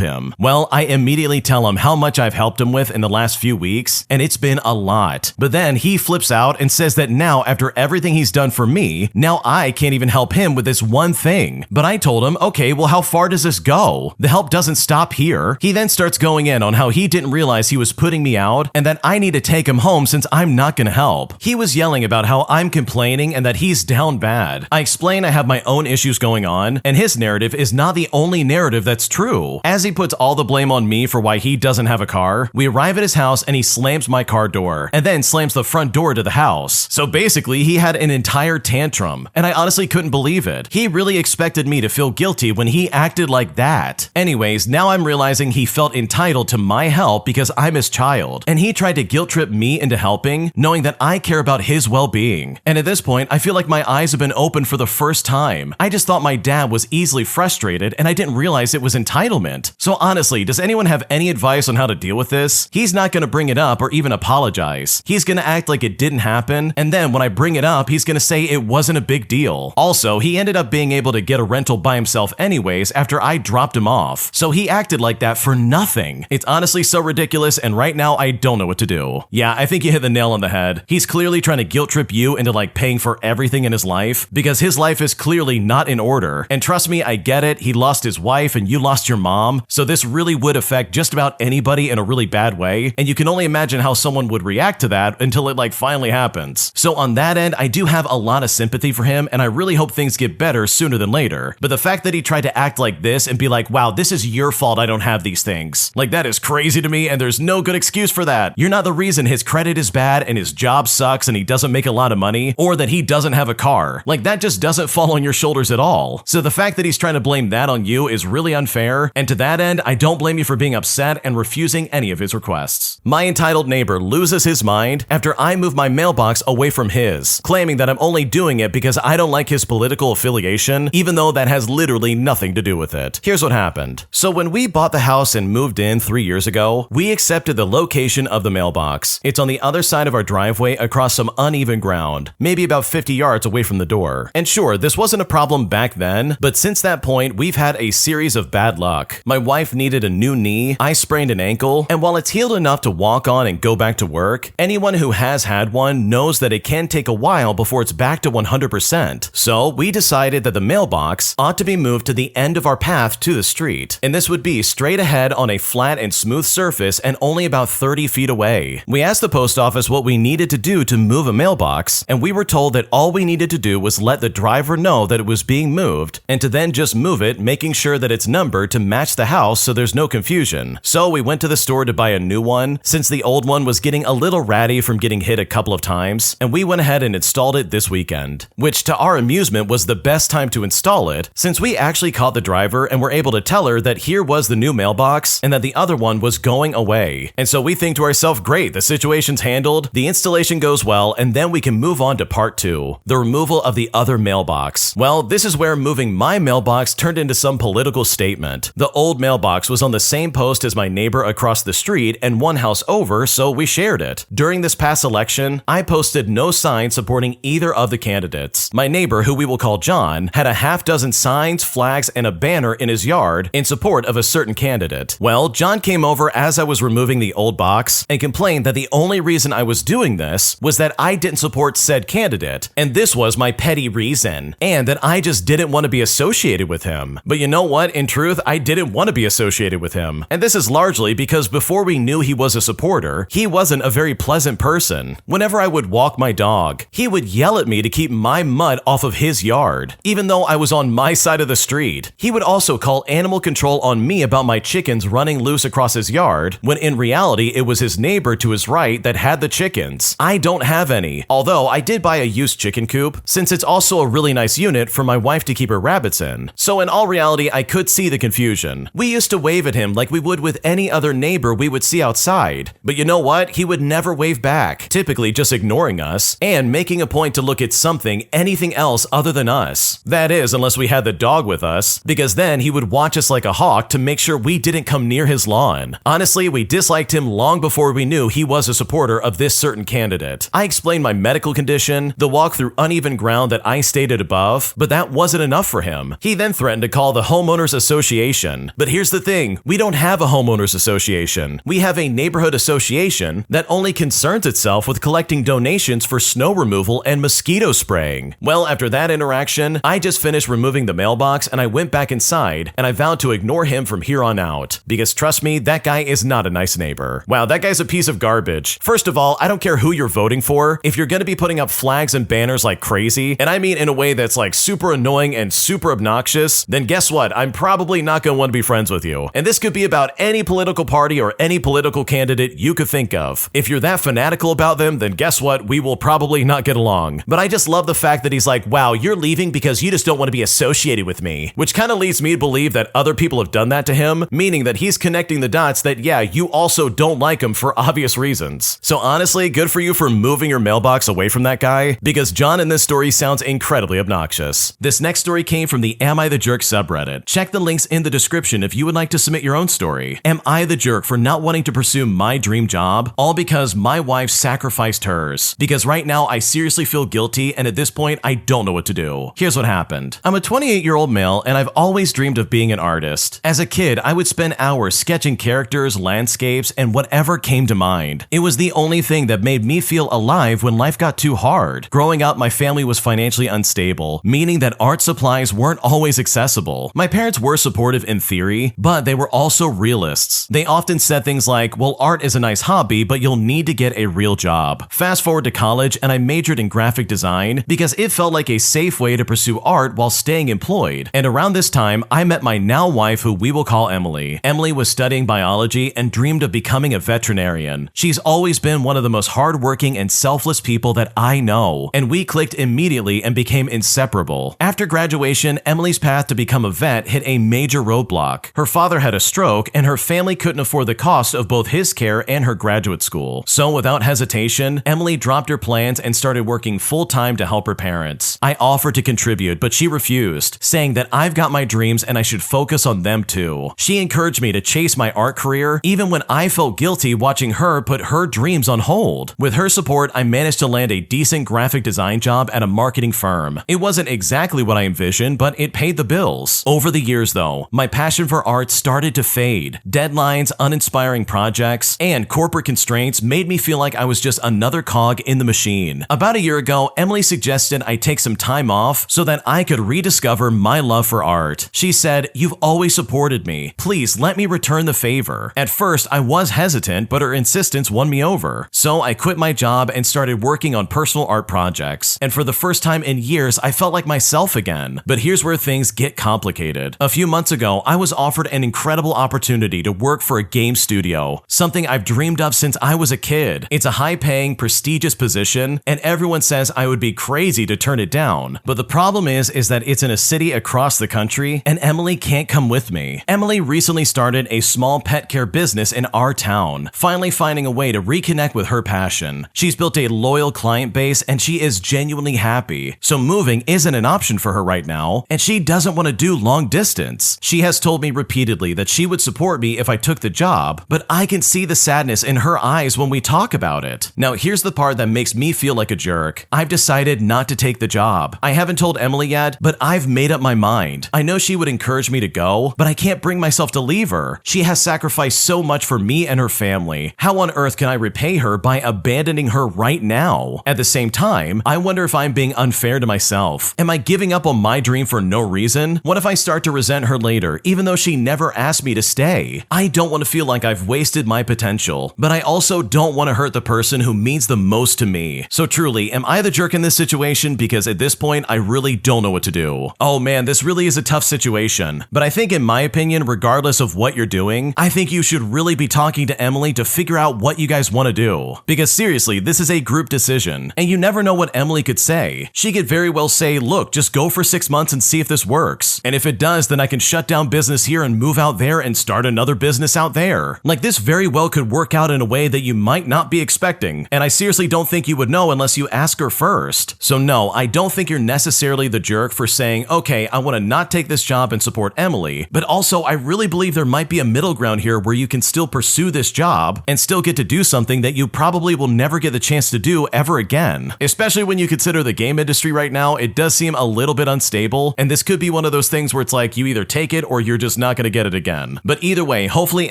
him. Well, I immediately tell him how much I've helped him with in the last few weeks, and it's been a lot. But then he flips out and says that now, after everything he's done for me, now I can't even help him with this one thing. But I told him, okay, well, how far does this go? The help doesn't stop here. He then starts going in on how he didn't realize he was putting me out and that I need to take him home since I'm not gonna help. He was yelling about how I'm complaining and that he's down bad. I explain I have my own issues going on, and his narrative is not the only narrative that's true. As he puts all the blame on me for why he doesn't have a car, we arrive at his house and he slams my car door and then slams the front door to the house. So basically, he had an entire tantrum, and I honestly couldn't believe it. He really expected me to feel guilty when he acted like that. Anyways, now I'm realizing he felt entitled to my help because I'm his child, and he tried to guilt trip me into helping, knowing that I care about his well-being. And at this point, I feel like my eyes have been opened for the first time. I just thought my dad was easily frustrated, and I didn't realize it was entitlement. So honestly, does anyone have any advice on how to deal with this? He's not gonna bring it up or even apologize. He's gonna act like it didn't happen, and then when I bring it up, he's gonna say it wasn't a big deal. Also, he ended up being able to get a rental by himself anyways after I dropped him off. So he acted like that for nothing. It's honestly so ridiculous, and right now I don't know what to do. Yeah, I think you hit the nail on the head. He's clearly trying to guilt trip you into like paying for everything in his life because his life is clearly not in order. And trust me, I get it. He lost his wife and you lost your mom. So this really would affect just about anybody in a really bad way. And you can only imagine how someone would react to that until it like finally happens. So on that end, I do have a lot of sympathy for him, and I really hope things get better sooner than later. But the fact that he tried to act like this and be like, wow, this is your fault I don't have these things, like that is crazy to me, and there's no good excuse for that. You're not the reason his credit is bad and his job sucks and he doesn't make a lot of money, or that he doesn't have a car. Like that just doesn't fall on your shoulders at all. So the fact that he's trying to blame that on you is really unfair, and to that end, I don't blame you for being upset and refusing any of his requests. My entitled neighbor loses his mind after I move my mailbox away from his, claiming that I'm only doing it because I don't like his political affiliation, even though that has literally nothing to do with it. Here's what happened. So when we bought the house and moved in 3 years ago, we accepted the location of the mailbox. It's on the other side of our driveway across some uneven uneven ground, maybe about 50 yards away from the door. And sure, this wasn't a problem back then, but since that point, we've had a series of bad luck. My wife needed a new knee, I sprained an ankle, and while it's healed enough to walk on and go back to work, anyone who has had one knows that it can take a while before it's back to 100%. So we decided that the mailbox ought to be moved to the end of our path to the street, and this would be straight ahead on a flat and smooth surface and only about 30 feet away. We asked the post office what we needed to do to move a mailbox, and we were told that all we needed to do was let the driver know that it was being moved, and to then just move it, making sure that it's numbered to match the house so there's no confusion. So we went to the store to buy a new one, since the old one was getting a little ratty from getting hit a couple of times, and we went ahead and installed it this weekend, which to our amusement was the best time to install it, since we actually caught the driver and were able to tell her that here was the new mailbox and that the other one was going away. And so we think to ourselves, great, the situation's handled, the installation goes well, and then we can move on to part 2, the removal of the other mailbox. Well, this is where moving my mailbox turned into some political statement. The old mailbox was on the same post as my neighbor across the street and one house over, so we shared it. During this past election, I posted no sign supporting either of the candidates. My neighbor, who we will call John, had a half dozen signs, flags, and a banner in his yard in support of a certain candidate. Well, John came over as I was removing the old box and complained that the only reason I was doing this was that I didn't support said candidate, and this was my petty reason, and that I just didn't want to be associated with him. But you know what? In truth, I didn't want to be associated with him. And this is largely because before we knew he was a supporter, he wasn't a very pleasant person. Whenever I would walk my dog, he would yell at me to keep my mud off of his yard, even though I was on my side of the street. He would also call animal control on me about my chickens running loose across his yard, when in reality it was his neighbor to his right that had the chickens. I don't have any, although I did buy a used chicken coop, since it's also a really nice unit for my wife to keep her rabbits in. So in all reality, I could see the confusion. We used to wave at him like we would with any other neighbor we would see outside. But you know what? He would never wave back, typically just ignoring us and making a point to look at something, anything else other than us. That is, unless we had the dog with us, because then he would watch us like a hawk to make sure we didn't come near his lawn. Honestly, we disliked him long before we knew he was a supporter of this certain candidate. I explained my medical condition, the walk through uneven ground that I stated above, but that wasn't enough for him. He then threatened to call the homeowners association. But here's the thing, we don't have a homeowners association. We have a neighborhood association that only concerns itself with collecting donations for snow removal and mosquito spraying. Well, after that interaction, I just finished removing the mailbox and I went back inside and I vowed to ignore him from here on out. Because trust me, that guy is not a nice neighbor. Wow, that guy's a piece of garbage. First of all, I don't care who you're voting for. If you're gonna be putting up flags and banners like crazy, and I mean in a way that's like super annoying and super obnoxious, then guess what? I'm probably not gonna want to be friends with you. And this could be about any political party or any political candidate you could think of. If you're that fanatical about them, then guess what? We will probably not get along. But I just love the fact that he's like, wow, you're leaving because you just don't want to be associated with me, which kind of leads me to believe that other people have done that to him, meaning that he's connecting the dots that, yeah, you also don't like him for obvious reasons. So honestly, good for you for moving your mailbox away from that guy, because John in this story sounds incredibly obnoxious. This next story came from the Am I the Jerk subreddit. Check the links in the description if you would like to submit your own story. Am I the jerk for not wanting to pursue my dream job, all because my wife sacrificed hers? Because right now I seriously feel guilty, and at this point I don't know what to do. Here's what happened. I'm a 28-year-old male and I've always dreamed of being an artist. As a kid, I would spend hours sketching characters, landscapes, and whatever came to mind. It was the only thing that made me feel alive when life got too hard. Growing up, my family was financially unstable, meaning that art supplies weren't always accessible. My parents were supportive in theory, but they were also realists. They often said things like, well, art is a nice hobby, but you'll need to get a real job. Fast forward to college, and I majored in graphic design because it felt like a safe way to pursue art while staying employed. And around this time, I met my now wife, who we will call Emily. Emily was studying biology and dreamed of becoming a veterinarian. She's always been one of the most hardworking and selfless people that I know, and we clicked immediately and became inseparable. After graduation, Emily's path to become a vet hit a major roadblock. Her father had a stroke, and her family couldn't afford the cost of both his care and her graduate school. So without hesitation, Emily dropped her plans and started working full-time to help her parents. I offered to contribute, but she refused, saying that I've got my dreams and I should focus on them too. She encouraged me to chase my art career, even when I felt guilty watching her put her dreams on hold. With her support, I managed managed to land a decent graphic design job at a marketing firm. It wasn't exactly what I envisioned, but it paid the bills. Over the years though, my passion for art started to fade. Deadlines, uninspiring projects, and corporate constraints made me feel like I was just another cog in the machine. About a year ago, Emily suggested I take some time off so that I could rediscover my love for art. She said, "You've always supported me. Please let me return the favor." At first, I was hesitant, but her insistence won me over. So I quit my job and started working on personal art projects. And for the first time in years, I felt like myself again. But here's where things get complicated. A few months ago, I was offered an incredible opportunity to work for a game studio, something I've dreamed of since I was a kid. It's a high-paying, prestigious position, and everyone says I would be crazy to turn it down. But the problem is that it's in a city across the country, and Emily can't come with me. Emily recently started a small pet care business in our town, finally finding a way to reconnect with her passion. She's built a loyal client base, and she is genuinely happy. So moving isn't an option for her right now, and she doesn't want to do long distance. She has told me repeatedly that she would support me if I took the job, but I can see the sadness in her eyes when we talk about it. Now, here's the part that makes me feel like a jerk. I've decided not to take the job. I haven't told Emily yet, but I've made up my mind. I know she would encourage me to go, but I can't bring myself to leave her. She has sacrificed so much for me and her family. How on earth can I repay her by abandoning her right now? At the same time, I wonder if I'm being unfair to myself. Am I giving up on my dream for no reason? What if I start to resent her later, even though she never asked me to stay? I don't want to feel like I've wasted my potential, but I also don't want to hurt the person who means the most to me. So truly, am I the jerk in this situation? Because at this point, I really don't know what to do. Oh man, this really is a tough situation. But I think in my opinion, regardless of what you're doing, I think you should really be talking to Emily to figure out what you guys want to do. Because seriously, this is a group decision, and you never know what Emily could say. She could very well say, look, just go for 6 months and see if this works. And if it does, then I can shut down business here and move out there and start another business out there. Like, this very well could work out in a way that you might not be expecting, and I seriously don't think you would know unless you ask her first. So no, I don't think you're necessarily the jerk for saying, okay, I want to not take this job and support Emily, but also I really believe there might be a middle ground here where you can still pursue this job and still get to do something that you probably will never get the chance to do ever again. Especially when you consider the game industry right now, it does seem a little bit unstable, and this could be one of those things where it's like you either take it or you're just not going to get it again. But either way, hopefully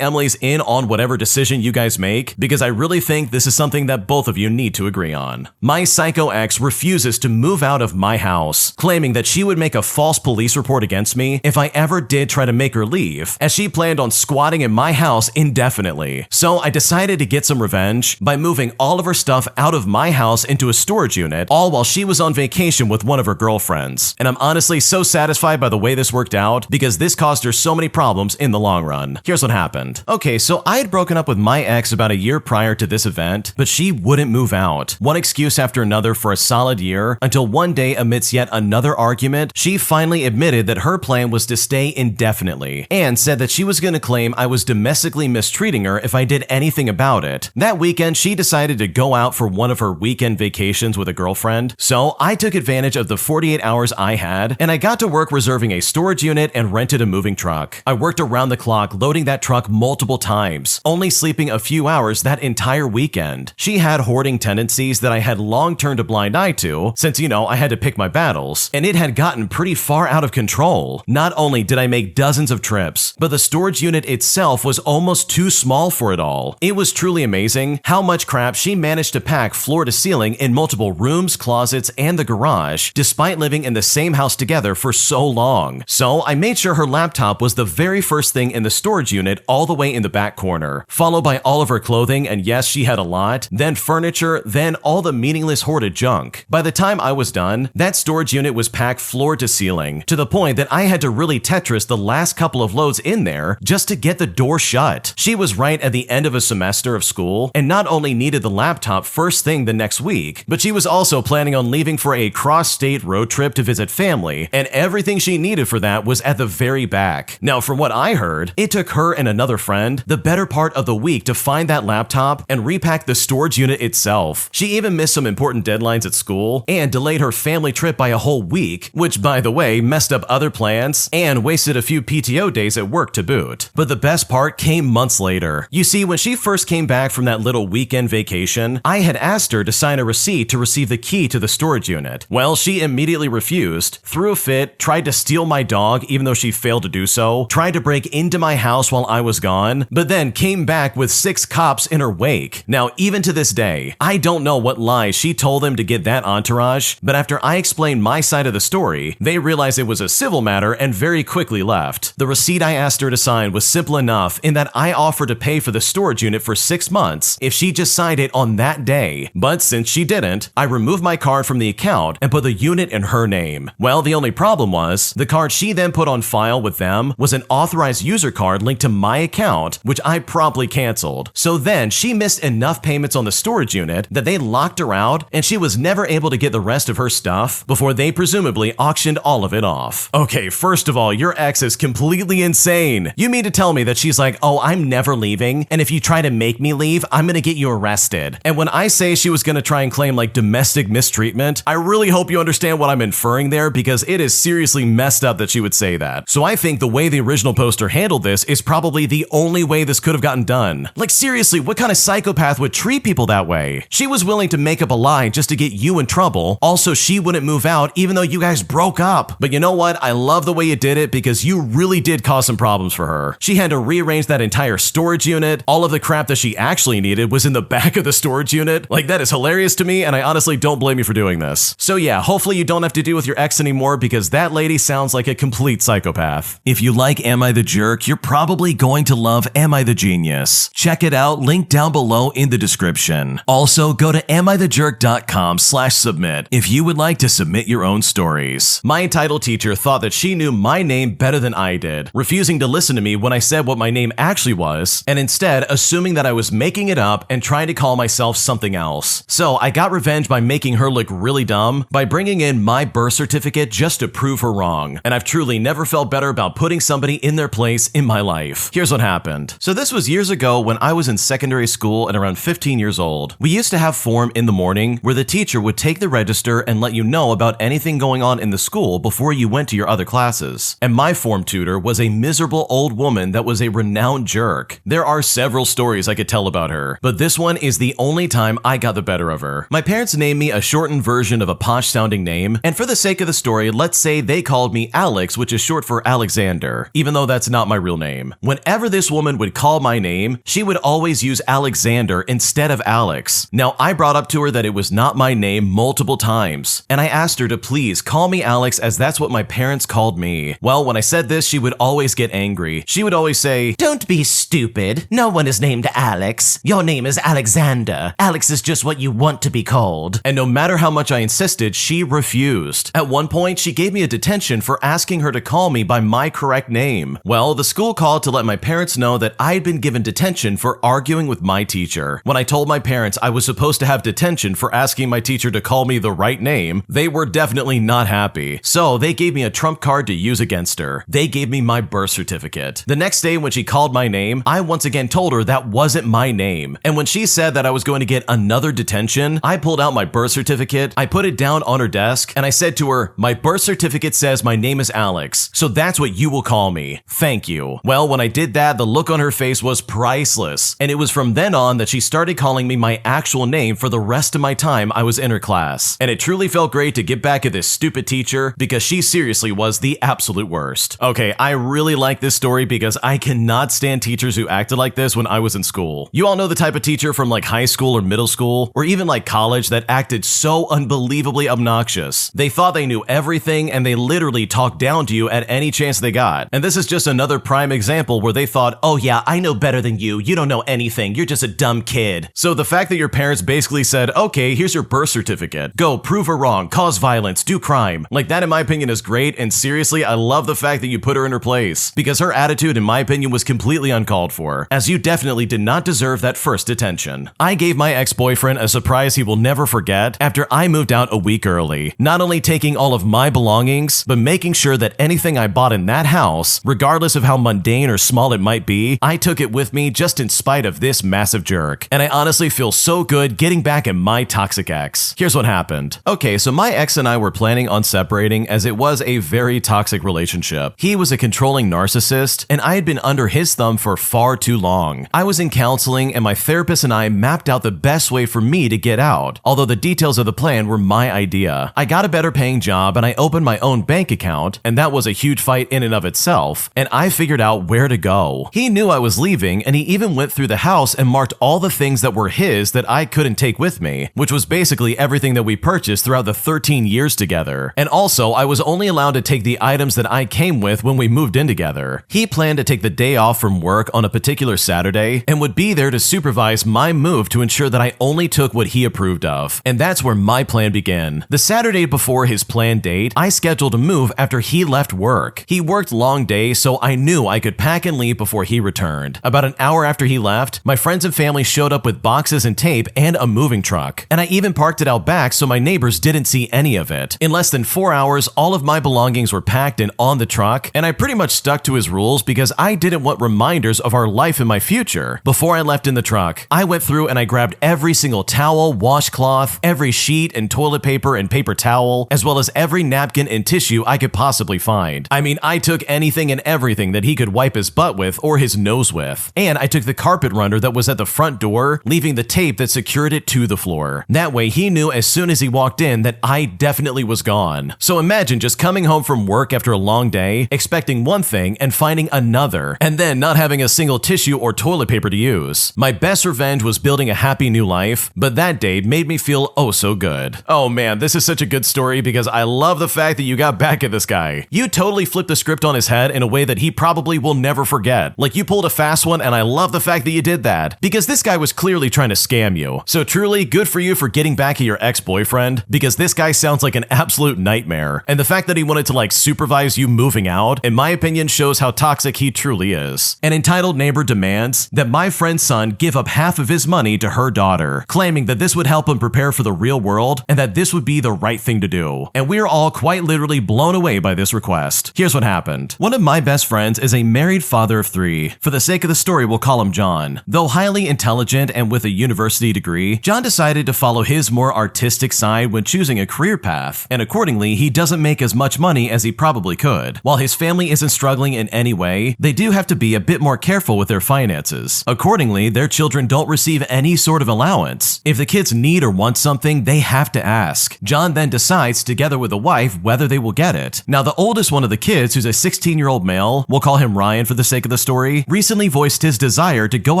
Emily's in on whatever decision you guys make, because I really think this is something that both of you need to agree on. My psycho ex refuses to move out of my house, claiming that she would make a false police report against me if I ever did try to make her leave, as she planned on squatting in my house indefinitely. So I decided to get some revenge by moving all of her stuff out of my house into a storage unit, all while she was on vacation with one of her girlfriends. And I'm honestly so satisfied by the way this worked out, because this caused her so many problems in the long run. Here's what happened. Okay, so I had broken up with my ex about a year prior to this event, but she wouldn't move out. One excuse after another for a solid year, until one day, amidst yet another argument, she finally admitted that her plan was to stay indefinitely, and said that she was going to claim I was domestically mistreating her if I did anything about it. That weekend, she decided to go out for one of her weekend vacations with a girlfriend, so I took advantage of the 48 hours I had, and I got to work reserving a storage unit and rented a moving truck. I worked around the clock loading that truck multiple times, only sleeping a few hours that entire weekend. She had hoarding tendencies that I had long turned a blind eye to, since, you know, I had to pick my battles, and it had gotten pretty far out of control. Not only did I make dozens of trips, but the storage unit itself was almost too small for it all. It was truly amazing how much crap she managed to pack floor to ceiling in multiple rooms, closets, and the garage, despite living in the same house together for so long. So I made sure her laptop was the very first thing in the storage unit, all the way in the back corner, followed by all of her clothing, and yes, she had a lot, then furniture, then all the meaningless hoarded junk. By the time I was done, that storage unit was packed floor to ceiling, to the point that I had to really Tetris the last couple of loads in there just to get the door shut. She was right at the end of a semester of school, and not only needed the laptop first thing the next week, but she was also planning on leaving for a cross-state road trip to visit family, and everything she needed for that was at the very back. Now, from what I heard, it took her and another friend the better part of the week to find that laptop and repack the storage unit itself. She even missed some important deadlines at school and delayed her family trip by a whole week, which, by the way, messed up other plans and wasted a few PTO days at work to boot. But the best part came months later. You see, when she first came back from that little weekend vacation, I had asked her to sign a receipt to receive the key to the storage unit. Well, she immediately refused, threw a fit, tried to steal my dog even though she failed to do so, tried to break into my house while I was gone, but then came back with 6 cops in her wake. Now, even to this day, I don't know what lies she told them to get that entourage, but after I explained my side of the story, they realized it was a civil matter and very quickly left. The receipt I asked her to sign was simple enough in that I offered to pay for the storage unit for 6 months if she just signed it on that day, but since she didn't, I removed my card from the account and put the unit in her name. Well, the only problem was, the card she then put on file with them was an authorized user card linked to my account, which I promptly canceled. So then she missed enough payments on the storage unit that they locked her out and she was never able to get the rest of her stuff before they presumably auctioned all of it off. Okay, first of all, your ex is completely insane. You mean to tell me that she's like, oh, I'm never leaving, and if you try to make me leave, I'm gonna get you arrested. And when I say she was gonna try and claim like domestic mistreatment, I really hope you understand what I'm inferring there, because it is seriously messed up that she would say that. So I think the way the original poster handled this is probably the only way this could have gotten done. Like seriously, what kind of psychopath would treat people that way? She was willing to make up a lie just to get you in trouble. Also, she wouldn't move out even though you guys broke up. But you know what? I love the way you did it, because you really did cause some problems for her. She had to rearrange that entire storage unit. All of the crap that she actually needed was in the back of the storage unit. Like, that is hilarious to me, and I honestly don't blame you for doing this. So yeah, hopefully you don't have to deal with your ex anymore, because that lady sounds like a complete psychopath. If you like Am I the Jerk, you're probably going to love Am I the Genius. Check it out, link down below in the description. Also, go to AmITheJerk.com/submit if you would like to submit your own stories. My entitled teacher thought that she knew my name better than I did, refusing to listen to me when I said what my name actually was, and instead assuming that I was making it up and trying to call myself something else. So I got revenge by making her look really dumb by bringing in my birth certificate just to prove her wrong. And I've truly never felt better about putting somebody in their place in my life. Here's what happened. So this was years ago when I was in secondary school and around 15 years old. We used to have form in the morning where the teacher would take the register and let you know about anything going on in the school before you went to your other classes. And my form tutor was a miserable old woman that was a renowned jerk. There are several stories I could tell about her, but this one is the only time I got the better of her. My parents named me a shortened version of a posh-sounding name, and for the sake of the story, let's say they called me Alex, which is short for Alexander, even though that's not my real name. Whenever this woman would call my name, she would always use Alexander instead of Alex. Now, I brought up to her that it was not my name multiple times, and I asked her to please call me Alex as that's what my parents called me. Well, when I said this, she would always get angry. She would always say, "Don't be stupid. No one is named Alex. Your name is Alexander. Alex is just what you want to be called." And no matter how much I insisted, she refused. At one point, she gave me a detention for asking her to call me by my correct name. Well, the school called to let my parents know that I had been given detention for arguing with my teacher. When I told my parents I was supposed to have detention for asking my teacher to call me the right name, they were definitely not happy. So they gave me a trump card to use against her. They gave me my birth certificate. The next day when she called my name, I once again told her that wasn't my name. And when she said that I was going to get another detention, I pulled out my birth certificate, I put it down on her desk, and I said to her, "My birth certificate says my name is Alex, so that's what you will call me. Thank you." Well, when I did that, the look on her face was priceless. And it was from then on that she started calling me my actual name for the rest of my time I was in her class. And it truly felt great to get back at this stupid teacher, because she seriously was the absolute worst. Okay, I really like this story because I cannot stand teachers who acted like this when I was in school. You all know the type of teacher from like high school or middle school, or even like college, that acted so unbelievably obnoxious. They thought they knew everything and they literally talked down to you at any chance they got. And this is just another prime example where they thought, "Oh yeah, I know better than you. You don't know anything. You're just a dumb kid." So the fact that your parents basically said, "Okay, here's your birth certificate. Go prove her wrong, cause violence, do crime." Like that in my opinion is great, and seriously, I love the fact that you put her in her place, because her attitude in my opinion was completely uncalled for, as you definitely did not deserve that first detention. I gave my ex-boyfriend a surprise he will never forget after I moved out a week early, not only taking all of my belongings, but making sure that anything I bought in that house, regardless of how mundane or small it might be, I took it with me just in spite of this massive jerk. And I honestly feel so good getting back at my toxic ex. Here's what happened. Okay, so my ex and I were planning on separating as it was a very toxic relationship. He was a controlling narcissist, and I had been under his thumb for far too long. I was in counseling, and my therapist and I mapped out the best way for me to get out, although the details of the plan were my idea. I got a better paying job and I opened my own bank account, and that was a huge fight in and of itself, and I figured out where to go. He knew I was leaving, and he even went through the house and marked all the things that were his that I couldn't take with me, which was basically everything that we purchased throughout the 13 years together. And also, I was only allowed to take the items that I came with when we moved in together. He planned to take the day off from work on a particular Saturday and would be there to supervise my move to ensure that I only took what he approved of. And that's where my plan began. The Saturday before his planned date, I scheduled a move after he left work. He worked long days, so I knew I could pack and leave before he returned. About an hour after he left, my friends and family showed up with boxes and tape and a moving truck. And I even parked it out back so my neighbors didn't see any of it. In less than 4 hours, all of my belongings were packed and on the truck, and I pretty much stuck to his rules because I didn't want reminders of our life in my future. Before I left in the truck, I went through and I grabbed every single towel, washcloth, every sheet and toilet paper and paper towel, as well as every napkin and tissue I could possibly find. I mean, I took anything and everything that he could wipe his butt with or his nose with. And I took the carpet runner that was at the front door, leaving the tape that secured it to the floor. That way he knew as soon as he walked in that I definitely was gone. So imagine just coming home from work after a long day, expecting one thing and finding another, and then not having a single tissue or toilet paper to use. My best revenge was building a happy new life, but that day made me feel oh so good. Oh man, this is such a good story because I love the fact that you got back at this guy. You totally flipped the script on his head in a way that he probably will never forget. Like, you pulled a fast one, and I love the fact that you did that because this guy was clearly trying to scam you. So truly good for you for getting back at your ex-boyfriend, because this guy sounds like an absolute nightmare. And the fact that he wanted to like supervise you moving out, in my opinion, shows how toxic he truly is. An entitled neighbor demands that my friend's son give up half of his money to her daughter, claiming that this would help him prepare for the real world and that this would be the right thing to do. And we're all quite literally blown away by this request. Here's what happened. One of my best friends is a married father of 3. For the sake of the story, we'll call him John. Though highly intelligent and with a university degree, John decided to follow his more artistic side when choosing a career path, and accordingly, he doesn't make as much money as he probably could. While his family isn't struggling in any way, they do have to be a bit more careful with their finances. Accordingly, their children don't receive any sort of allowance. If the kids need or want something, they have to ask. John then decides, together with the wife, whether they will get it. Now, the oldest one of the kids, who's a 16-year-old male, we'll call him Ryan for the sake of the story, recently voiced his desire to go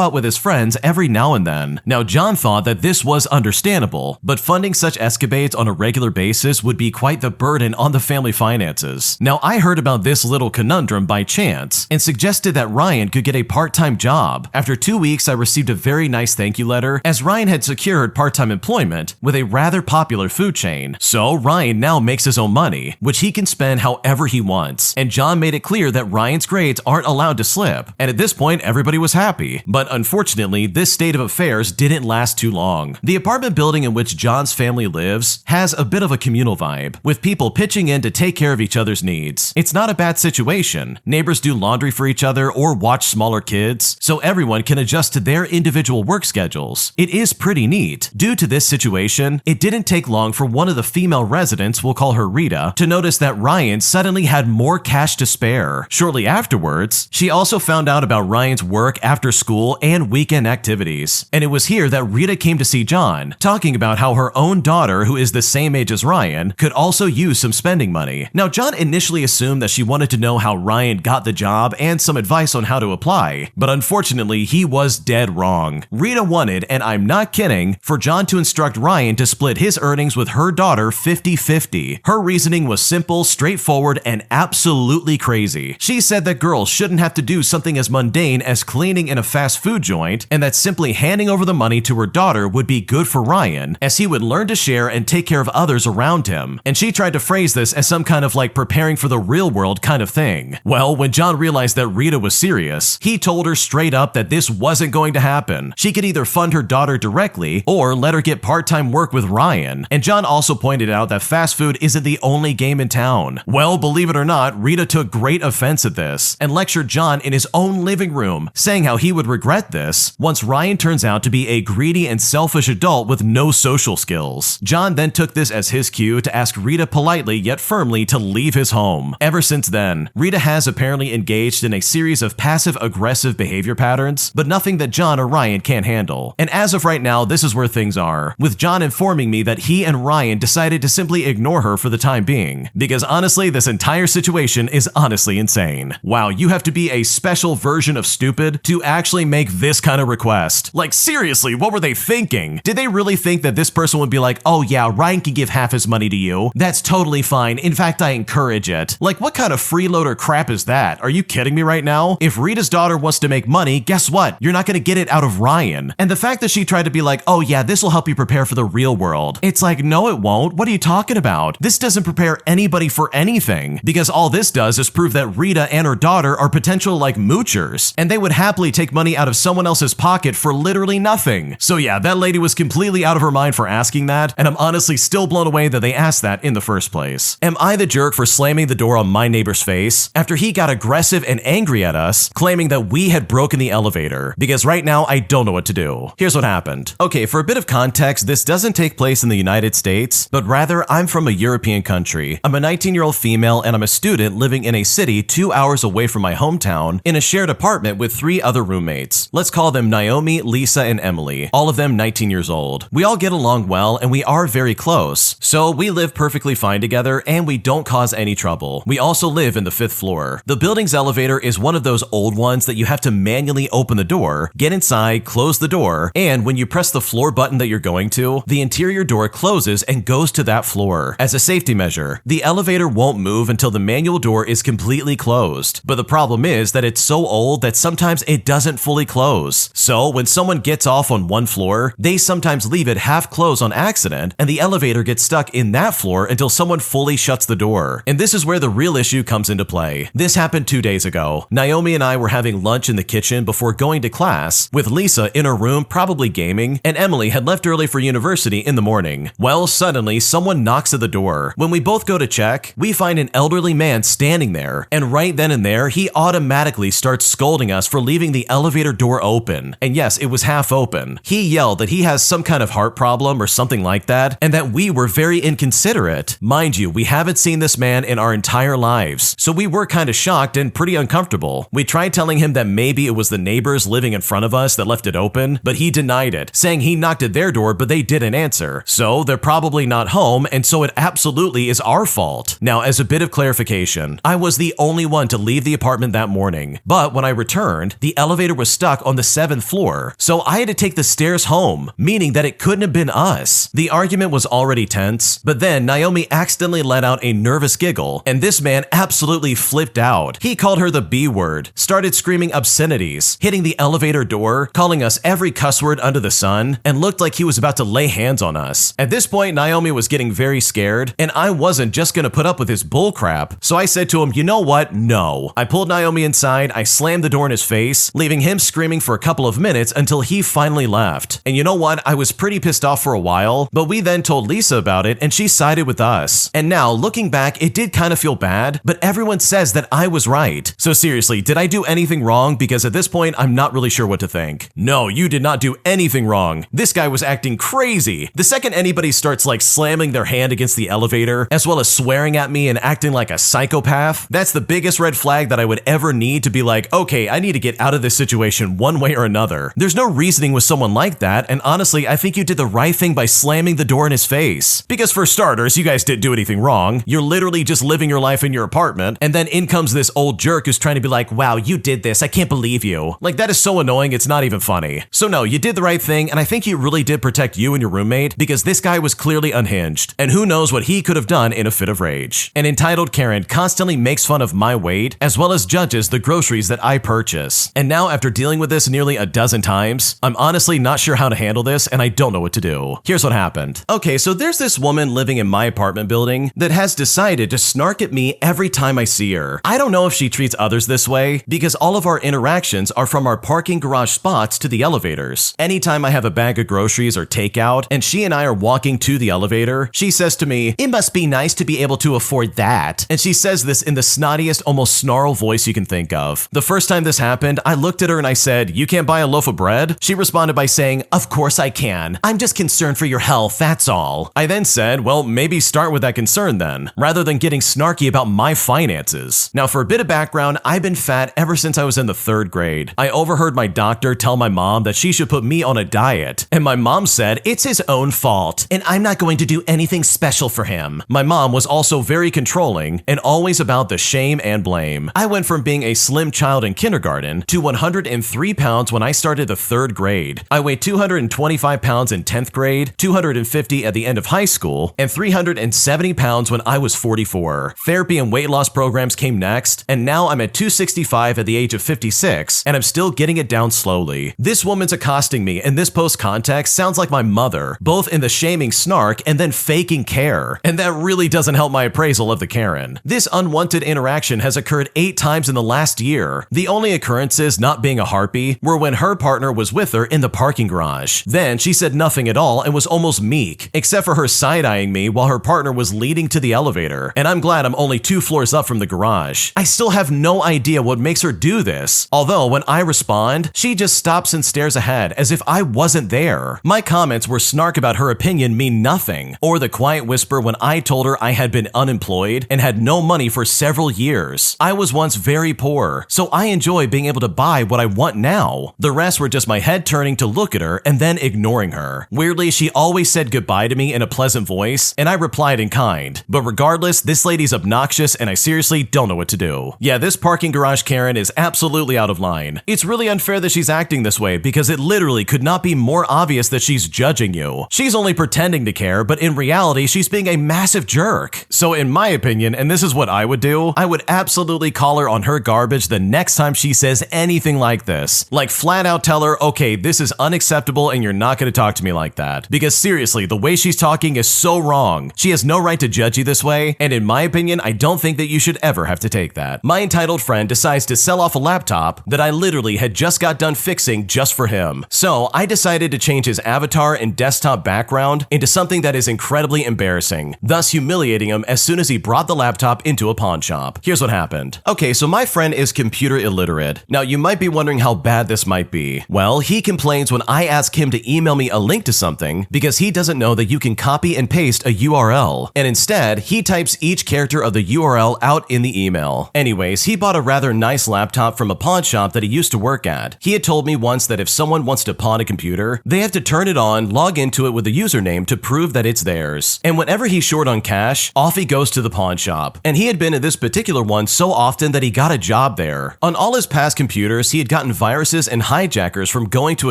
out with his friends every now and then. Now, John thought that this was understandable, but funding such escapades on a regular basis would be quite the burden on the family finances. Now, I heard about this little conundrum by chance and suggested that Ryan could get a part-time job. After 2 weeks, I received a very nice thank you letter, as Ryan had secured part-time employment with a rather popular food chain. So Ryan now makes his own money, which he can spend however he wants. And John made it clear that Ryan's grades aren't allowed to slip. And at this point, everybody was happy. But unfortunately, this state of affairs didn't last too long. The apartment building in which John's family lives has a bit of a communal vibe, with people pitching in to take care of each other's needs. It's not a bad situation. Neighbors do laundry for each other or watch smaller kids, so everyone can adjust to their individual work schedules. It is pretty neat. Due to this situation, it didn't take long for one of the female residents, we'll call her Rita, to notice that Ryan suddenly had more cash to spare. Shortly afterwards, she also found out about Ryan's work after school and weekend activities. And it was here that Rita came to see John, talking about how her own daughter, who is the same age as Ryan, could also use some spending money. Now, John initially assumed that she wanted to know how Ryan got the job and some advice on how to apply, but unfortunately, he was dead wrong. Rita wanted, and I'm not kidding, for John to instruct Ryan to split his earnings with her daughter 50-50. Her reasoning was simple, straightforward, and absolutely crazy. She said that girls shouldn't have to do something as mundane as cleaning in a fast food joint, and that simply handing over the money to her daughter would be good for Ryan, as he would learn to share and take care of others around him. And she tried to phrase this as some kind of like preparing for the real world kind of thing. Well, when John realized that Rita was serious, he told her straight up that this wasn't going to happen. She could either fund her daughter directly or let her get part-time work with Ryan. And John also pointed out that fast food isn't the only game in town. Well, believe it or not, Rita took great offense at this and lectured John in his own living room, saying how he would regret this once Ryan turns out to be a greedy and selfish adult with no social skills. John then took this as his cue to ask Rita politely yet firmly to leave his home. Ever since then, Rita has apparently engaged in a series of passive-aggressive behavior patterns, but nothing that John or Ryan can't handle. And as of right now, now this is where things are, with John informing me that he and Ryan decided to simply ignore her for the time being. Because honestly, this entire situation is honestly insane. Wow, you have to be a special version of stupid to actually make this kind of request. Like seriously, what were they thinking? Did they really think that this person would be like, oh yeah, Ryan can give half his money to you? That's totally fine. In fact, I encourage it. Like what kind of freeloader crap is that? Are you kidding me right now? If Rita's daughter wants to make money, guess what? You're not gonna get it out of Ryan. And the fact that she tried to be like, oh yeah, this will help you prepare for the real world. It's like, no it won't. What are you talking about? This doesn't prepare anybody for anything. Because all this does is prove that Rita and her daughter are potential like moochers. And they would happily take money out of someone else's pocket for literally nothing. So yeah, that lady was completely out of her mind for asking that. And I'm honestly still blown away that they asked that in the first place. Am I the jerk for slamming the door on my neighbor's face after he got aggressive and angry at us, claiming that we had broken the elevator? Because right now I don't know what to do. Here's what happened. Okay, for a bit of context, this doesn't take place in the United States, but rather I'm from a European country. I'm a 19-year-old female and I'm a student living in a city 2 hours away from my hometown in a shared apartment with 3 other roommates. Let's call them Naomi, Lisa, and Emily, all of them 19 years old. We all get along well and we are very close, so we live perfectly fine together and we don't cause any trouble. We also live in the 5th floor. The building's elevator is one of those old ones that you have to manually open the door, get inside, close the door, and when you press the floor button that you're going to, the interior door closes and goes to that floor. As a safety measure, the elevator won't move until the manual door is completely closed. But the problem is that it's so old that sometimes it doesn't fully close. So when someone gets off on one floor, they sometimes leave it half closed on accident and the elevator gets stuck in that floor until someone fully shuts the door. And this is where the real issue comes into play. This happened 2 days ago. Naomi and I were having lunch in the kitchen before going to class, with Lisa in her room probably gaming, and Emily had left early for university in the morning. Well, suddenly someone knocks at the door. When we both go to check, we find an elderly man standing there, and right then and there, he automatically starts scolding us for leaving the elevator door open. And yes, it was half open. He yelled that he has some kind of heart problem or something like that, and that we were very inconsiderate. Mind you, we haven't seen this man in our entire lives, so we were kind of shocked and pretty uncomfortable. We tried telling him that maybe it was the neighbors living in front of us that left it open, but he denied it, saying he knocked at their door but they didn't answer. So they're probably not home, and so it absolutely is our fault. Now, as a bit of clarification, I was the only one to leave the apartment that morning, but when I returned, the elevator was stuck on the 7th floor, so I had to take the stairs home, meaning that it couldn't have been us. The argument was already tense, but then Naomi accidentally let out a nervous giggle, and this man absolutely flipped out. He called her the B word, started screaming obscenities, hitting the elevator door, calling us every cuss word under the sun, and looked like he was about to lay hands on us. At this point, Naomi was getting very scared, and I wasn't just gonna put up with his bullcrap, so I said to him, you know what? No. I pulled Naomi inside, I slammed the door in his face, leaving him screaming for a couple of minutes until he finally left. And you know what? I was pretty pissed off for a while, but we then told Lisa about it and she sided with us. And now, looking back, it did kind of feel bad, but everyone says that I was right. So seriously, did I do anything wrong? Because at this point, I'm not really sure what to think. No, you did not do anything wrong. This guy was acting crazy. The second anybody starts like slamming their hand against the elevator, as well as swearing at me and acting like a psychopath, that's the biggest red flag that I would ever need to be like, okay, I need to get out of this situation one way or another. There's no reasoning with someone like that, and honestly, I think you did the right thing by slamming the door in his face. Because for starters, you guys didn't do anything wrong. You're literally just living your life in your apartment, and then in comes this old jerk who's trying to be like, wow, you did this, I can't believe you. Like, that is so annoying, it's not even funny. So no, you did the right thing, and I think you really did protect you and your roommate, because this guy was clearly unhinged, and who knows what he could have done in a fit of rage. An entitled Karen constantly makes fun of my weight, as well as judges the groceries that I purchase. And now, after dealing with this nearly a dozen times, I'm honestly not sure how to handle this, and I don't know what to do. Here's what happened. Okay, so there's this woman living in my apartment building that has decided to snark at me every time I see her. I don't know if she treats others this way, because all of our interactions are from our parking garage spots to the elevators. Anytime I have a bag of groceries or takeout, and she and I are walking to the elevator, she says to me, "It must be nice to be able to afford that." And she says this in the snottiest, almost snarl voice you can think of. The first time this happened, I looked at her and I said, "You can't buy a loaf of bread?" She responded by saying, "Of course I can. I'm just concerned for your health, that's all." I then said, well, maybe start with that concern then, rather than getting snarky about my finances. Now, for a bit of background, I've been fat ever since I was in the 3rd grade. I overheard my doctor tell my mom that she should put me on a diet quiet. And my mom said, it's his own fault, and I'm not going to do anything special for him. My mom was also very controlling and always about the shame and blame. I went from being a slim child in kindergarten to 103 pounds when I started the 3rd grade. I weighed 225 pounds in 10th grade, 250 at the end of high school, and 370 pounds when I was 44. Therapy and weight loss programs came next, and now I'm at 265 at the age of 56, and I'm still getting it down slowly. This woman's accosting me in this post context sounds like my mother, both in the shaming snark and then faking care. And that really doesn't help my appraisal of the Karen. This unwanted interaction has occurred 8 times in the last year. The only occurrences not being a harpy were when her partner was with her in the parking garage. Then she said nothing at all and was almost meek, except for her side-eyeing me while her partner was leading to the elevator. And I'm glad I'm only 2 floors up from the garage. I still have no idea what makes her do this. Although when I respond, she just stops and stares ahead as if I wasn't there. My comments where snark about her opinion mean nothing, or the quiet whisper when I told her I had been unemployed and had no money for several years. I was once very poor, so I enjoy being able to buy what I want now. The rest were just my head turning to look at her and then ignoring her. Weirdly, she always said goodbye to me in a pleasant voice, and I replied in kind. But regardless, this lady's obnoxious and I seriously don't know what to do. Yeah, this parking garage Karen is absolutely out of line. It's really unfair that she's acting this way because it literally could not be more obvious that she's judging you. She's only pretending to care, but in reality, she's being a massive jerk. So in my opinion, and this is what I would do, I would absolutely call her on her garbage the next time she says anything like this. Like flat out tell her, okay, this is unacceptable and you're not going to talk to me like that. Because seriously, the way she's talking is so wrong. She has no right to judge you this way, and in my opinion, I don't think that you should ever have to take that. My entitled friend decides to sell off a laptop that I literally had just got done fixing just for him. So I decided to change his avatar and desktop background into something that is incredibly embarrassing, thus humiliating him as soon as he brought the laptop into a pawn shop. Here's what happened. Okay, so my friend is computer illiterate. Now you might be wondering how bad this might be. Well, he complains when I ask him to email me a link to something because he doesn't know that you can copy and paste a URL, and instead he types each character of the URL out in the email. Anyways, he bought a rather nice laptop from a pawn shop that he used to work at. He had told me once that if someone wants to pawn a computer, they have to turn it on, log into it with a username to prove that it's theirs. And whenever he's short on cash, off he goes to the pawn shop. And he had been in this particular one so often that he got a job there. On all his past computers, he had gotten viruses and hijackers from going to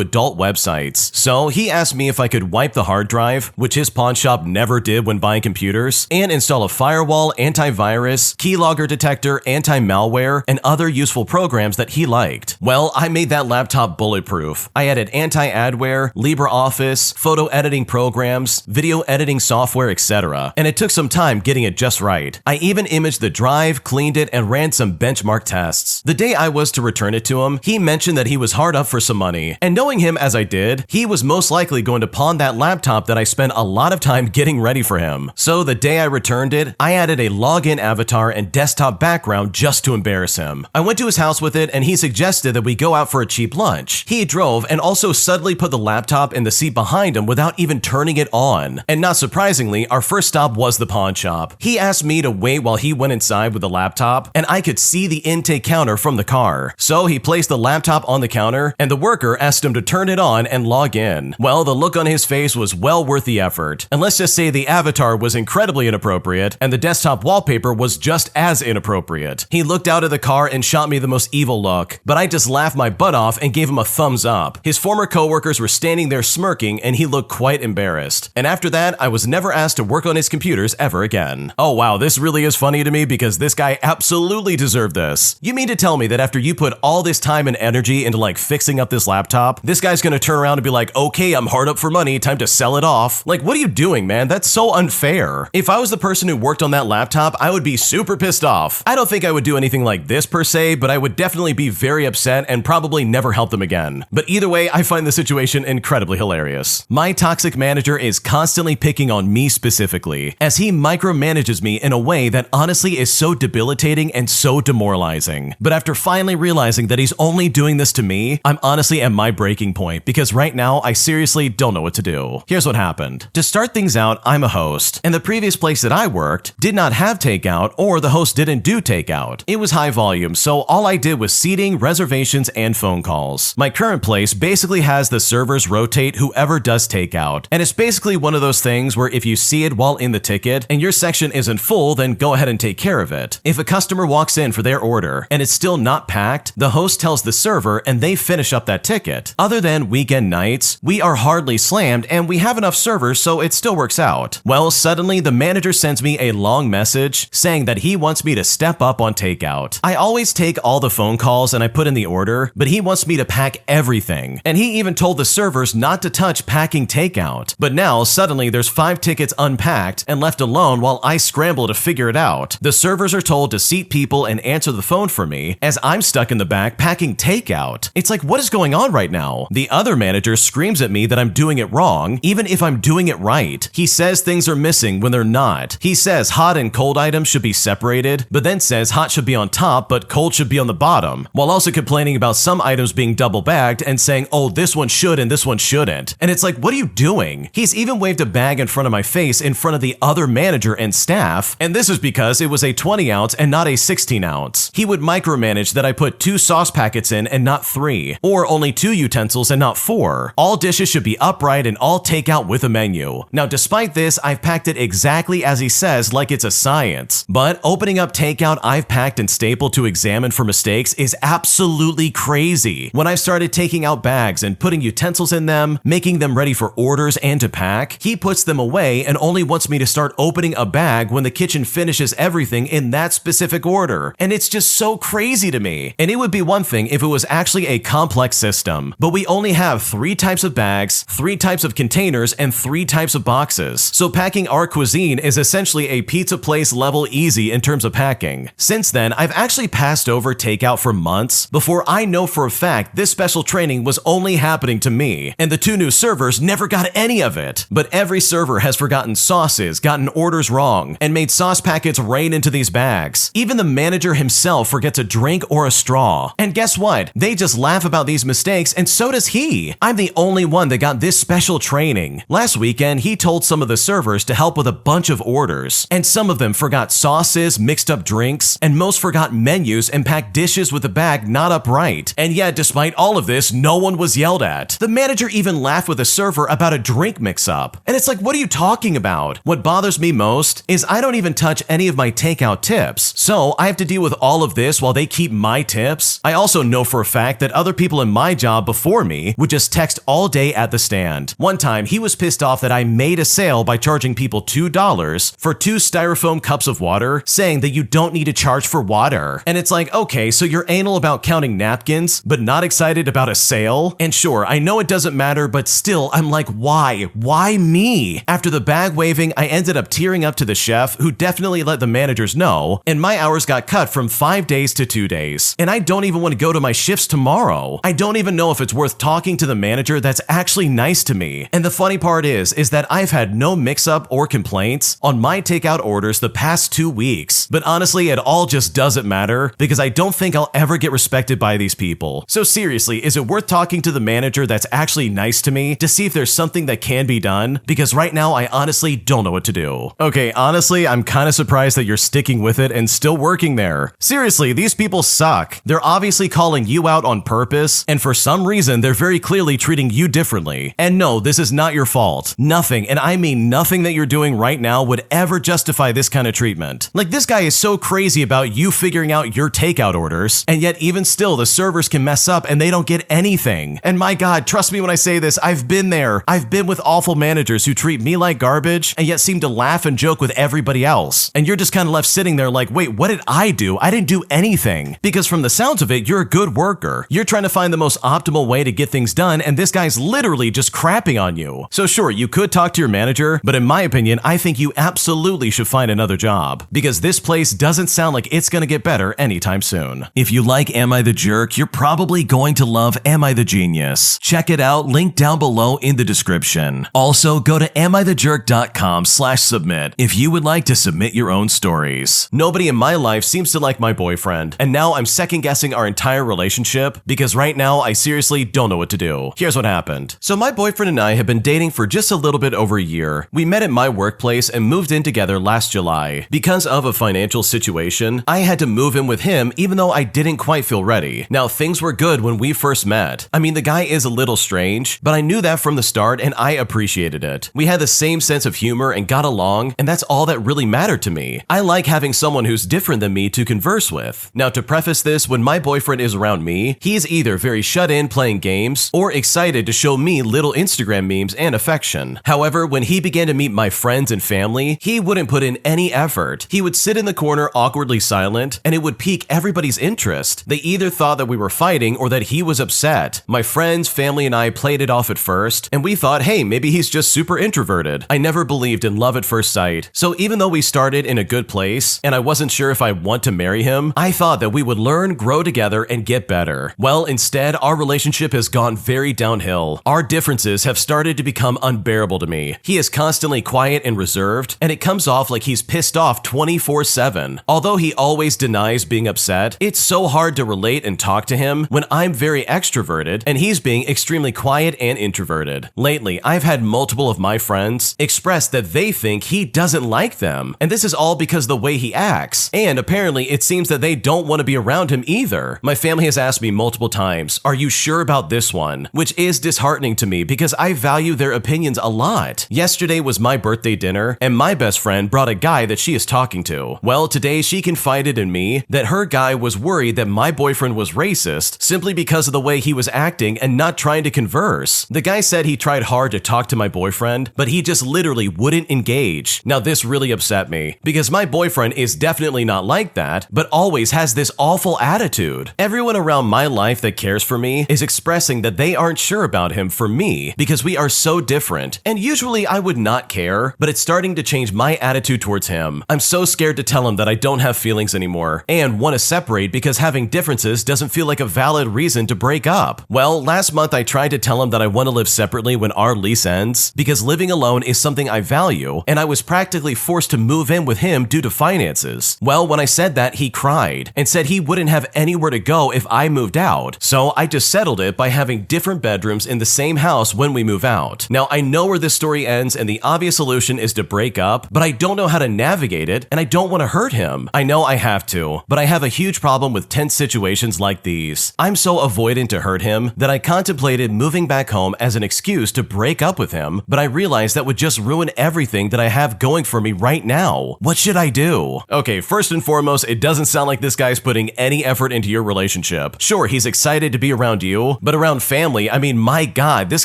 adult websites. So he asked me if I could wipe the hard drive, which his pawn shop never did when buying computers, and install a firewall, antivirus, keylogger detector, anti-malware, and other useful programs that he liked. Well, I made that laptop bulletproof. I added anti-adware, LibreOffice, photo editing programs, video editing software, etc. And it took some time getting it just right. I even imaged the drive, cleaned it, and ran some benchmark tests. The day I was to return it to him, he mentioned that he was hard up for some money. And knowing him as I did, he was most likely going to pawn that laptop that I spent a lot of time getting ready for him. So the day I returned it, I added a login avatar and desktop background just to embarrass him. I went to his house with it and he suggested that we go out for a cheap lunch. He drove and also suddenly put the laptop in the seat behind him without even turning it on. And not surprisingly, our first stop was the pawn shop. He asked me to wait while he went inside with the laptop, and I could see the intake counter from the car. So he placed the laptop on the counter and the worker asked him to turn it on and log in. Well, the look on his face was well worth the effort. And let's just say the avatar was incredibly inappropriate and the desktop wallpaper was just as inappropriate. He looked out of the car and shot me the most evil look, but I just laughed my butt off and gave him a thumbs up. His former coworkers were standing there smirking and he looked quite embarrassed. And after that, I was never asked to work on his computers ever again. Oh wow, this really is funny to me because this guy absolutely deserved this. You mean to tell me that after you put all this time and energy into like fixing up this laptop, this guy's gonna turn around and be like, okay, I'm hard up for money, time to sell it off. Like, what are you doing, man? That's so unfair. If I was the person who worked on that laptop, I would be super pissed off. I don't think I would do anything like this per se, but I would definitely be very upset and probably never help them again. But either way, I find the situation incredibly hilarious. My toxic manager is constantly picking on me specifically, as he micromanages me in a way that honestly is so debilitating and so demoralizing. But after finally realizing that he's only doing this to me, I'm honestly at my breaking point because right now I seriously don't know what to do. Here's what happened. To start things out, I'm a host, and the previous place that I worked did not have takeout, or the host didn't do takeout. It was high volume, so all I did was seating, reservations, and phone calls. My current place basically has the servers rotate whoever does takeout. And it's basically one of those things where if you see it while in the ticket and your section isn't full, then go ahead and take care of it. If a customer walks in for their order and it's still not packed, the host tells the server and they finish up that ticket. Other than weekend nights, we are hardly slammed and we have enough servers so it still works out. Well, suddenly the manager sends me a long message saying that he wants me to step up on takeout. I always take all the phone calls and I put in the order, but he wants me to pack everything. And he even told the servers not to touch packing takeout. But now suddenly there's 5 tickets unpacked and left alone while I scramble to figure it out. The servers are told to seat people and answer the phone for me as I'm stuck in the back packing takeout. It's like, what is going on right now? The other manager screams at me that I'm doing it wrong, even if I'm doing it right. He says things are missing when they're not. He says hot and cold items should be separated, but then says hot should be on top, but cold should be on the bottom, while also complaining about some items being double bagged and saying, oh, this one should and this one shouldn't. And it's like, what are you doing? He's even waved a bag in front of my face in front of the other manager and staff, and this is because it was a 20 ounce and not a 16 ounce. He would micromanage that I put 2 sauce packets in and not 3, or only 2 utensils and not 4. All dishes should be upright and all takeout with a menu. Now, despite this, I've packed it exactly as he says, like it's a science. But opening up takeout I've packed and stapled to examine for mistakes is absolutely crazy. When I started taking out bags and putting utensils in them, making them ready for orders and to pack, he puts them away and only wants me to start opening a bag when the kitchen finishes everything in that specific order. And it's just so crazy to me. And it would be one thing if it was actually a complex system, but we only have 3 types of bags, 3 types of containers, and 3 types of boxes. So packing our cuisine is essentially a pizza place level easy in terms of packing. Since then, I've actually passed over takeout for months before I know for a fact this special training was only happening to me, and the 2 new servers never got any of it. But every server has forgotten sauces, gotten orders wrong, and made sauce packets rain into these bags. Even the manager himself forgets a drink or a straw. And guess what? They just laugh about these mistakes, and so does he. I'm the only one that got this special training. Last weekend, he told some of the servers to help with a bunch of orders, and some of them forgot sauces, mixed up drinks, and most forgot menus and packed dishes with the bag not upright. And yet, despite all of this, no one was yelled at. The manager even laughed with a server about a drink mix-up. And it's like, what are you talking about? What bothers me most is I don't even touch any of my takeout tips, so I have to deal with all of this while they keep my tips. I also know for a fact that other people in my job before me would just text all day at the stand. One time, he was pissed off that I made a sale by charging people $2 for 2 styrofoam cups of water, saying that you don't need to charge for water. And it's like, okay, so you're anal about counting napkins, but not excited about a sale? And sure, I know it doesn't matter, but still, I'm like, why? Why me? After the bag waving, I ended up tearing up to the chef, who definitely let the managers know, and my hours got cut from 5 days to 2 days. And I don't even want to go to my shifts tomorrow. I don't even know if it's worth talking to the manager that's actually nice to me. And the funny part is that I've had no mix-up or complaints on my takeout orders the past 2 weeks. But honestly, it all just doesn't matter because I don't think I'll ever get respected by these people. So seriously, is it worth talking to the manager that's actually nice to me to see if there's something that can be done? Because right now, I honestly don't know what to do. Okay, honestly, I'm kind of surprised that you're sticking with it and still working there. Seriously, these people suck. They're obviously calling you out on purpose, and for some reason, they're very clearly treating you differently. And no, this is not your fault. Nothing, and I mean nothing that you're doing right now would ever justify this kind of treatment. Like, this guy is so crazy about you figuring out your takeout orders, and yet even still, the servers can mess up and they don't get anything. And my God, trust me when I say this, I've been there. I've been with awful managers who treat me like garbage and yet seem to laugh and joke with everybody else. And you're just kind of left sitting there like, wait, what did I do? I didn't do anything. Because from the sounds of it, you're a good worker. You're trying to find the most optimal way to get things done, and this guy's literally just crapping on you. So sure, you could talk to your manager, but in my opinion, I think you absolutely should find another job, because this place doesn't sound like it's gonna get better anytime soon. If you like Am I the Jerk, you're probably going to love Am I the Genius. Check it out, link down below in the description. Also, go to AmITheJerk.com/submit if you would like to submit your own stories. Nobody in my life seems to like my boyfriend, and now I'm second guessing our entire relationship because right now I seriously don't know what to do. Here's what happened. So my boyfriend and I have been dating for just a little bit over a year. We met at my workplace and moved in together last July. Because of a financial situation, I had to move in with him even though I didn't quite feel ready. Now, things were good when we first met. I mean, the guy is a little strange, but I knew that from the start and I appreciated it. We had the same sense of humor and got along, and that's all that really mattered to me. I like having someone who's different than me to converse with. Now, to preface this, when my boyfriend is around me, he's either very shut in playing games or excited to show me little Instagram memes and affection. However, when he began to meet my friends and family, he wouldn't put in any effort. He would sit in the corner awkwardly silent, and it would pique everybody's interest. They either thought that we were fighting or that he was upset. My friends, family, and I played it off at first, and we thought, hey, maybe he's just super introverted. I never believed in love at first sight. So even though we started in a good place, and I wasn't sure if I want to marry him, I thought that we would learn, grow together, and get better. Well, instead, our relationship has gone very downhill. Our differences have started to become unbearable to me. He is constantly quiet and reserved, and it comes off like he's pissed off 24/7. Although he always denies being upset, it's so hard to relate and talk to him when I'm very extroverted and he's being extremely quiet and introverted. Lately, I've had multiple of my friends express that they think he doesn't like them, and this is all because the way he acts. And apparently, it seems that they don't want to be around him either. My family has asked me multiple times, "Are you sure about this one?" Which is disheartening to me because I value their opinions a lot. Yesterday was my birthday dinner, and my best friend brought a guy that she is talking to. Well, today she confided in me that her guy was worried that my boyfriend was racist simply because of the way he was acting and not trying to converse. The guy said he tried hard to talk to my boyfriend, but he just literally wouldn't engage. Now, this really upset me because my boyfriend is definitely not like that, but always has this awful attitude. Everyone around my life that cares for me is expressing that they aren't sure about him for me because we are so different. And usually I would not care, but it's starting to change my attitude towards him. I'm so scared to tell him that I don't have feelings anymore and want to separate because having differences doesn't feel like a valid reason to break up. Well, last month I tried to tell him that I want to live separately when our lease ends because living alone is something I value, and I was practically forced to move in with him due to finances. Well, when I said that, he cried and said he wouldn't have anywhere to go if I moved out, so I just settled it by having different bedrooms in the same house when we move out. Now, I know where this story ends and the obvious solution is to break up, but I don't know how to navigate it and I don't want to hurt him. I know I have to, but I have a huge problem with tense situations like these. I'm so avoidant to hurt him that I contemplated moving back home as an excuse to break up with him, but I realized that would just ruin everything that I have going for me right now. What should I do? Okay, first and foremost, it doesn't sound like this guy's putting any effort into your relationship. Sure, he's excited to be around you, but around family, I mean, my God, this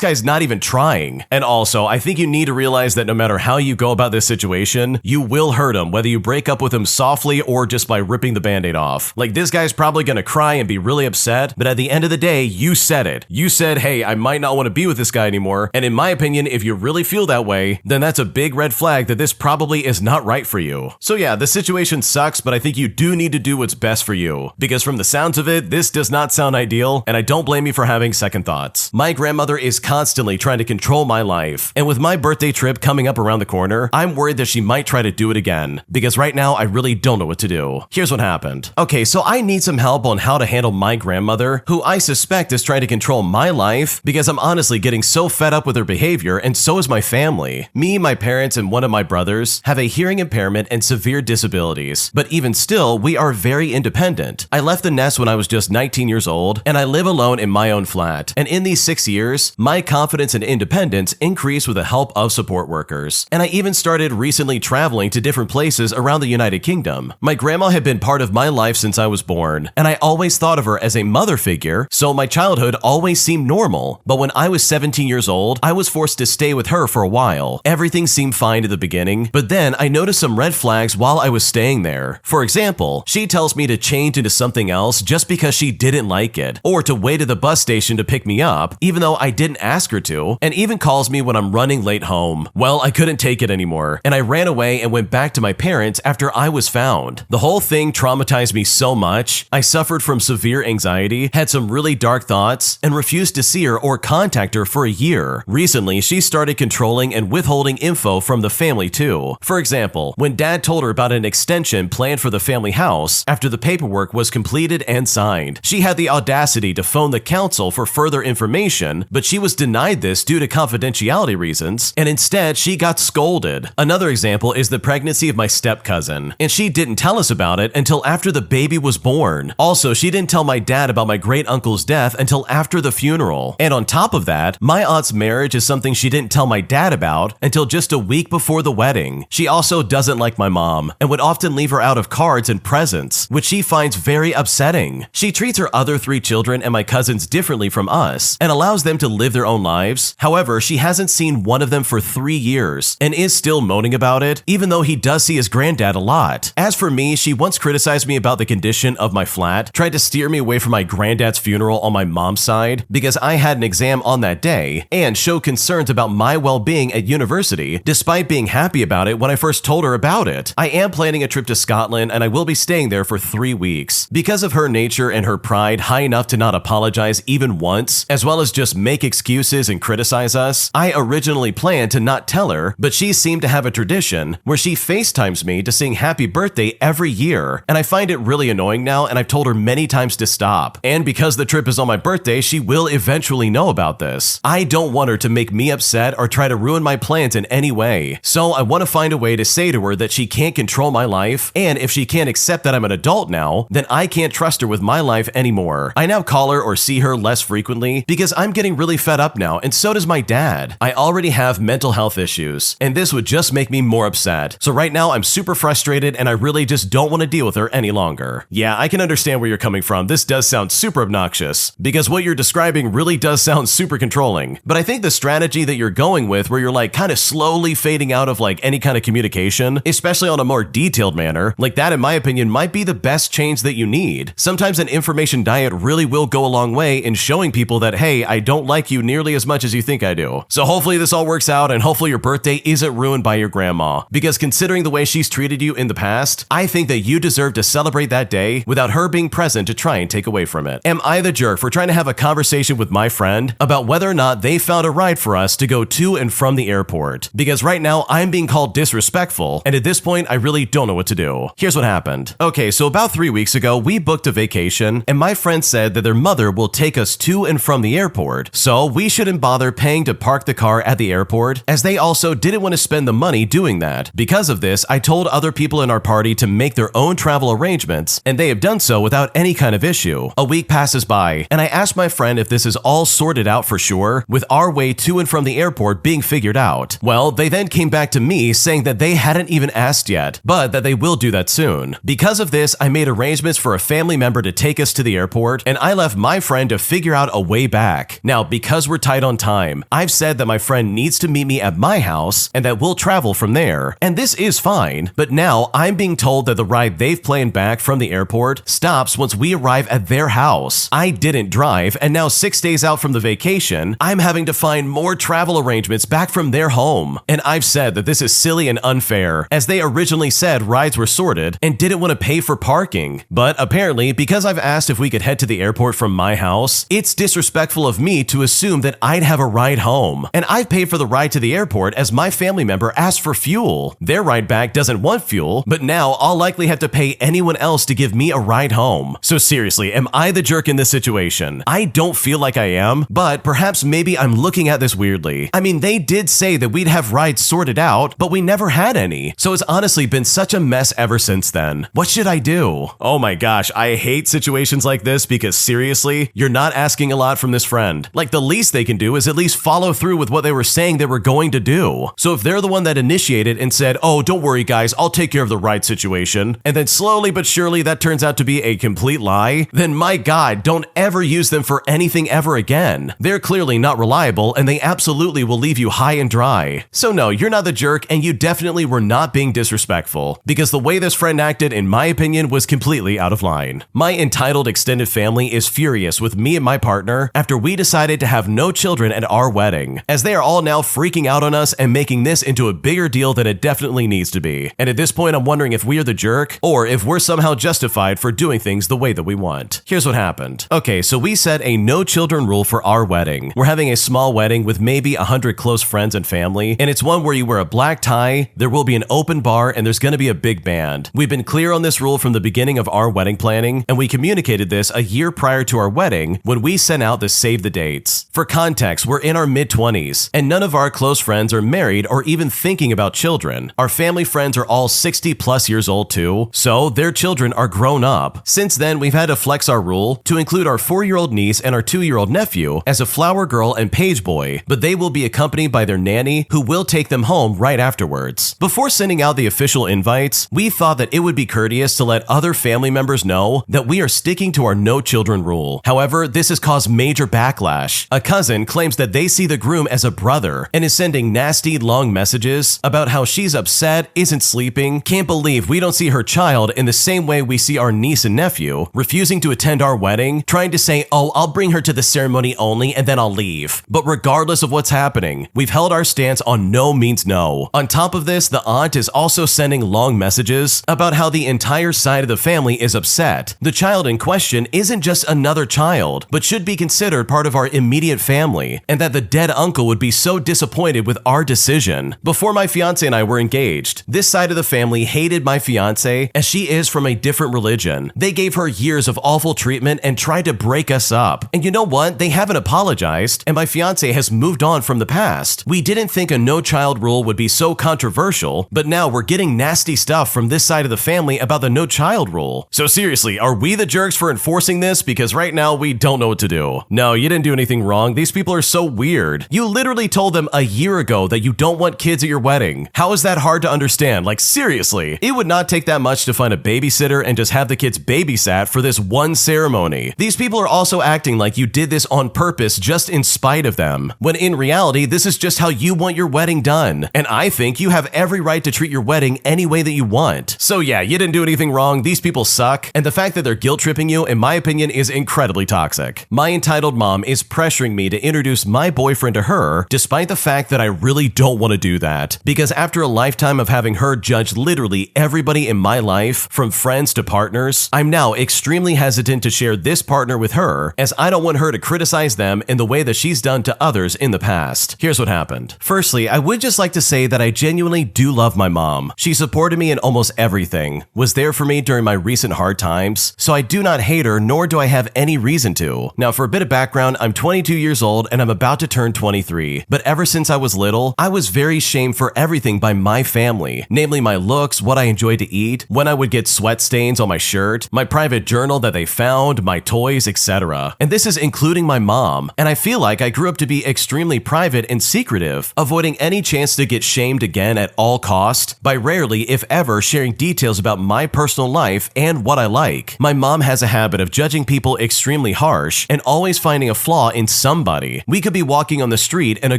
guy's not even trying. And also, I think you need to realize that no matter how you go about this situation, you will hurt him, whether you break up with him softly or just by ripping the band-aid off. Like, this guy's probably gonna cry and be really upset, but at the end of the day, you said it. You said, hey, I might not want to be with this guy anymore, and in my opinion, if you really feel that way, then that's a big red flag that this probably is not right for you. So yeah, the situation sucks, but I think you do need to do what's best for you, because from the sounds of it, this does not sound ideal, and I don't blame you for having second thoughts. My grandmother is constantly trying to control my life, and with my birthday trip coming up around the corner, I'm worried that she might try to do it again, because right now I really don't know what to do. Here's what happened. Okay, so I need some help on how to handle my grandmother, who I suspect is trying to control my life, because I'm honestly getting so fed up with her behavior, and so is my family. Me, my parents, and one of my brothers have a hearing impairment and severe disabilities, but even still, we are very independent. I left the nest when I was just 19 years old, and I live alone in my own flat. And in these 6 years, my confidence and independence increased with the help of support workers. And I even started recently traveling to different places around the United Kingdom. My grandma had been part of my life since I was born, and I always thought of her as a mother figure, so my childhood always seemed normal. But when I was 17 years old, I was forced to stay with her for a while. Everything seemed fine at the beginning, but then I noticed some red flags while I was staying there. For example, she tells me to change into something else just because she didn't like it, or to wait at the bus station to pick me up, even though I didn't ask her to, and even calls me when I'm running late home. Well, I couldn't take it anymore, and I ran away and went back to my parents after I was found. The whole thing traumatized me so much. I suffered from severe anxiety, had some really dark thoughts, and refused to see her or contact her for a year. Recently, she started controlling and withholding info from the family too. For example, when Dad told her about an extension and planned for the family house after the paperwork was completed and signed. She had the audacity to phone the council for further information, but she was denied this due to confidentiality reasons, and instead she got scolded. Another example is the pregnancy of my step-cousin, and she didn't tell us about it until after the baby was born. Also, she didn't tell my dad about my great-uncle's death until after the funeral. And on top of that, my aunt's marriage is something she didn't tell my dad about until just a week before the wedding. She also doesn't like my mom and would often leave her out of cards and presents, which she finds very upsetting. She treats her other 3 children and my cousins differently from us and allows them to live their own lives. However, she hasn't seen one of them for 3 years and is still moaning about it, even though he does see his granddad a lot. As for me, she once criticized me about the condition of my flat, tried to steer me away from my granddad's funeral on my mom's side because I had an exam on that day, and showed concerns about my well-being at university, despite being happy about it when I first told her about it. I am planning a trip to Scotland, and I will be staying there for 3 weeks. Because of her nature and her pride high enough to not apologize even once, as well as just make excuses and criticize us, I originally planned to not tell her, but she seemed to have a tradition where she FaceTimes me to sing happy birthday every year, and I find it really annoying now, and I've told her many times to stop. And because the trip is on my birthday, she will eventually know about this. I don't want her to make me upset or try to ruin my plans in any way, so I want to find a way to say to her that she can't control my life, and if she can't accept that I'm an adult now, then I can't trust her with my life anymore. I now call her or see her less frequently because I'm getting really fed up now, and so does my dad. I already have mental health issues, and this would just make me more upset. So right now I'm super frustrated and I really just don't want to deal with her any longer. Yeah, I can understand where you're coming from. This does sound super obnoxious because what you're describing really does sound super controlling. But I think the strategy that you're going with, where you're like kind of slowly fading out of like any kind of communication, especially on a more detailed manner, like that in my opinion might be the best change that you need. Sometimes an information diet really will go a long way in showing people that, hey, I don't like you nearly as much as you think I do. So hopefully this all works out, and hopefully your birthday isn't ruined by your grandma, because considering the way she's treated you in the past, I think that you deserve to celebrate that day without her being present to try and take away from it. Am I the jerk for trying to have a conversation with my friend about whether or not they found a ride for us to go to and from the airport? Because right now I'm being called disrespectful, and at this point I really don't know what to do. Here's what happened. Okay, so about 3 weeks ago we booked a vacation, and my friend said that their mother will take us to and from the airport, so we shouldn't bother paying to park the car at the airport, as they also didn't want to spend the money doing that. Because of this, I told other people in our party to make their own travel arrangements, and they have done so without any kind of issue. A week passes by, and I asked my friend if this is all sorted out for sure, with our way to and from the airport being figured out. Well, they then came back to me saying that they hadn't even asked yet, but that they will do that soon. Because of this, I made arrangements for a family member to take us to the airport, and I left my friend to figure out a way back. Now, because we're tight on time, I've said that my friend needs to meet me at my house and that we'll travel from there. And this is fine, but now I'm being told that the ride they've planned back from the airport stops once we arrive at their house. I didn't drive, and now 6 days out from the vacation, I'm having to find more travel arrangements back from their home. And I've said that this is silly and unfair, as they originally said rides were sorted and didn't want to pay for parking. But apparently, because I've asked if we could head to the airport from my house, it's disrespectful of me to assume that I'd have a ride home. And I've paid for the ride to the airport as my family member asked for fuel. Their ride back doesn't want fuel, but now I'll likely have to pay anyone else to give me a ride home. So seriously, am I the jerk in this situation? I don't feel like I am, but perhaps maybe I'm looking at this weirdly. I mean, they did say that we'd have rides sorted out, but we never had any. So it's honestly been such a mess ever since then. What should I do? Oh my gosh, I hate situations like this because seriously, you're not asking a lot from this friend. Like, the least they can do is at least follow through with what they were saying they were going to do. So if they're the one that initiated and said, oh, don't worry guys, I'll take care of the ride situation, and then slowly but surely that turns out to be a complete lie, then my God, don't ever use them for anything ever again. They're clearly not reliable, and they absolutely will leave you high and dry. So no, you're not the jerk, and you definitely were not being disrespectful, because the way this friend acted, in my opinion, was completely out of line. My entitled extended family is furious with me and my partner after we decided to have no children at our wedding, as they are all now freaking out on us and making this into a bigger deal than it definitely needs to be. And at this point, I'm wondering if we are the jerk, or if we're somehow justified for doing things the way that we want. Here's what happened. Okay, so we set a no children rule for our wedding. We're having a small wedding with maybe 100 close friends and family, and it's one where you wear a black tie, there will be an open bar, and there's gonna be a big band. banned. We've been clear on this rule from the beginning of our wedding planning, and we communicated this a year prior to our wedding when we sent out the save the dates. For context, we're in our mid-20s, and none of our close friends are married or even thinking about children. Our family friends are all 60 plus years old too, so their children are grown up. Since then, we've had to flex our rule to include our 4-year-old niece and our 2-year-old nephew as a flower girl and page boy, but they will be accompanied by their nanny who will take them home right afterwards. Before sending out the official invites, we thought that it would be courteous to let other family members know that we are sticking to our no children rule. However, this has caused major backlash. A cousin claims that they see the groom as a brother and is sending nasty long messages about how she's upset, isn't sleeping, can't believe we don't see her child in the same way we see our niece and nephew, refusing to attend our wedding, trying to say, oh, I'll bring her to the ceremony only and then I'll leave. But regardless of what's happening, we've held our stance on no means no. On top of this, the aunt is also sending long messages about how the entire side of the family is upset. The child in question isn't just another child, but should be considered part of our immediate family, and that the dead uncle would be so disappointed with our decision. Before my fiance and I were engaged, this side of the family hated my fiance as she is from a different religion. They gave her years of awful treatment and tried to break us up. And you know what? They haven't apologized, and my fiance has moved on from the past. We didn't think a no-child rule would be so controversial, but now we're getting nasty stuff from this side of the family about the no-child rule. So seriously, are we the jerks for enforcing this? Because right now we don't know what to do. No, you didn't do anything wrong. These people are so weird. You literally told them a year ago that you don't want kids at your wedding. How is that hard to understand? Like seriously, it would not take that much to find a babysitter and just have the kids babysat for this one ceremony. These people are also acting like you did this on purpose just in spite of them, when in reality, this is just how you want your wedding done. And I think you have every right to treat your wedding any way that you want. So yeah, you didn't do anything wrong. These people suck. And the fact that they're guilt tripping you, in my opinion, is incredibly toxic. My entitled mom is pressuring me to introduce my boyfriend to her, despite the fact that I really don't want to do that. Because after a lifetime of having her judge literally everybody in my life, from friends to partners, I'm now extremely hesitant to share this partner with her, as I don't want her to criticize them in the way that she's done to others in the past. Here's what happened. Firstly, I would just like to say that I genuinely do love my mom. She supported me in almost everything, was there for me during my recent hard times, so I do not hate her, nor do I have any reason to. Now, for a bit of background, I'm 22 years old and I'm about to turn 23, but ever since I was little, I was very shamed for everything by my family, namely my looks, what I enjoyed to eat, when I would get sweat stains on my shirt, my private journal that they found, my toys, etc. And this is including my mom, and I feel like I grew up to be extremely private and secretive, avoiding any chance to get shamed again at all cost, by rarely, if ever, sharing details about my personal life and what I like. My mom has a habit of judging people extremely harsh and always finding a flaw in somebody. We could be walking on the street and a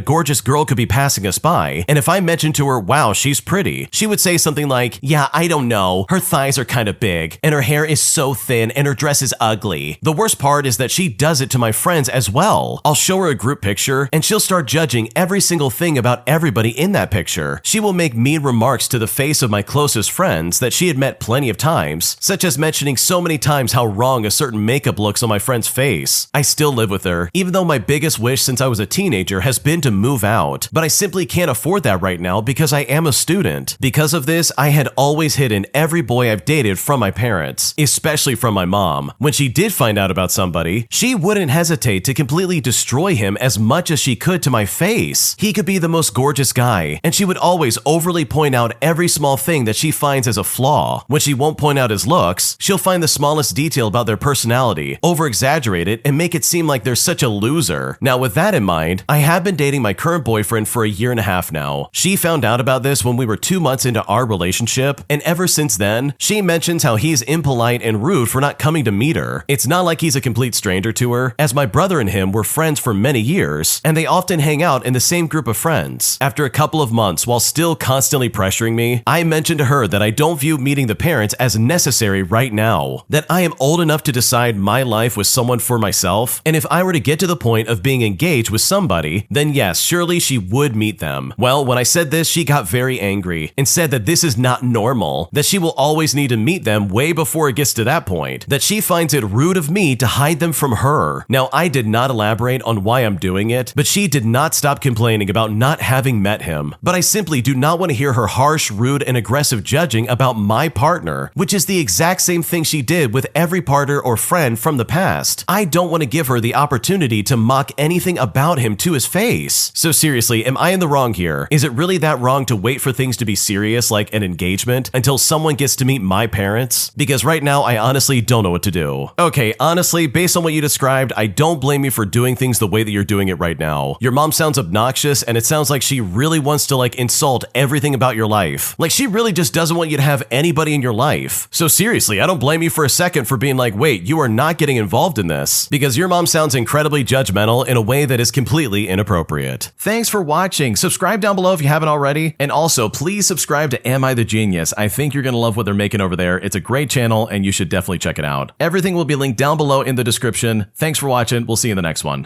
gorgeous girl could be passing us by, and if I mentioned to her, wow, she's pretty, she would say something like, yeah, I don't know, her thighs are kind of big, and her hair is so thin, and her dress is ugly. The worst part is that she does it to my friends as well. I'll show her a group picture, and she'll start judging every single thing about everybody in that picture. She will make mean remarks to the face of my closest friends that she had met plenty of times, such as mentioning so many times how wrong a certain makeup looks on my friend's face. I still live with her, even though my biggest wish since I was a teenager has been to move out, but I simply can't afford that right now because I am a student. Because of this, I had always hidden every boy I've dated from my parents, especially from my mom. When she did find out about somebody, she wouldn't hesitate to completely destroy him as much as she could to my face. He could be the most gorgeous guy, and she would always overly point out every small thing that she finds as a flaw. When she won't point out his looks, she'll find the smallest detail about their personality, over-exaggerate it, and make it seem like they're such a loser. Now, with that in mind, I have been dating my current boyfriend for a year and a half now. She found out about this when we were 2 months into our relationship, and ever since then, she mentions how he's impolite and rude for not coming to meet her. It's not like he's a complete stranger to her, as my brother and him were friends for many years, and they often hang out in the same group of friends. After a couple of months, while still constantly pressuring me, I mentioned to her that I don't view meeting the parents as necessary right now, that I am old enough to decide my life with someone for myself, and if I were to get to the point point of being engaged with somebody, then yes, surely she would meet them. Well, when I said this, she got very angry and said that this is not normal, that she will always need to meet them way before it gets to that point, that she finds it rude of me to hide them from her. Now, I did not elaborate on why I'm doing it, but she did not stop complaining about not having met him. But I simply do not want to hear her harsh, rude, and aggressive judging about my partner, which is the exact same thing she did with every partner or friend from the past. I don't want to give her the opportunity to mock anything about him to his face. So seriously, am I in the wrong here? Is it really that wrong to wait for things to be serious like an engagement until someone gets to meet my parents? Because right now, I honestly don't know what to do. Okay, honestly, based on what you described, I don't blame you for doing things the way that you're doing it right now. Your mom sounds obnoxious, and it sounds like she really wants to insult everything about your life. Like she really just doesn't want you to have anybody in your life. So seriously, I don't blame you for a second for being like, wait, you are not getting involved in this, because your mom sounds incredibly judgmental in a way that is completely inappropriate. Thanks for watching. Subscribe down below if you haven't already. And also, please subscribe to Am I the Genius? I think you're going to love what they're making over there. It's a great channel and you should definitely check it out. Everything will be linked down below in the description. Thanks for watching. We'll see you in the next one.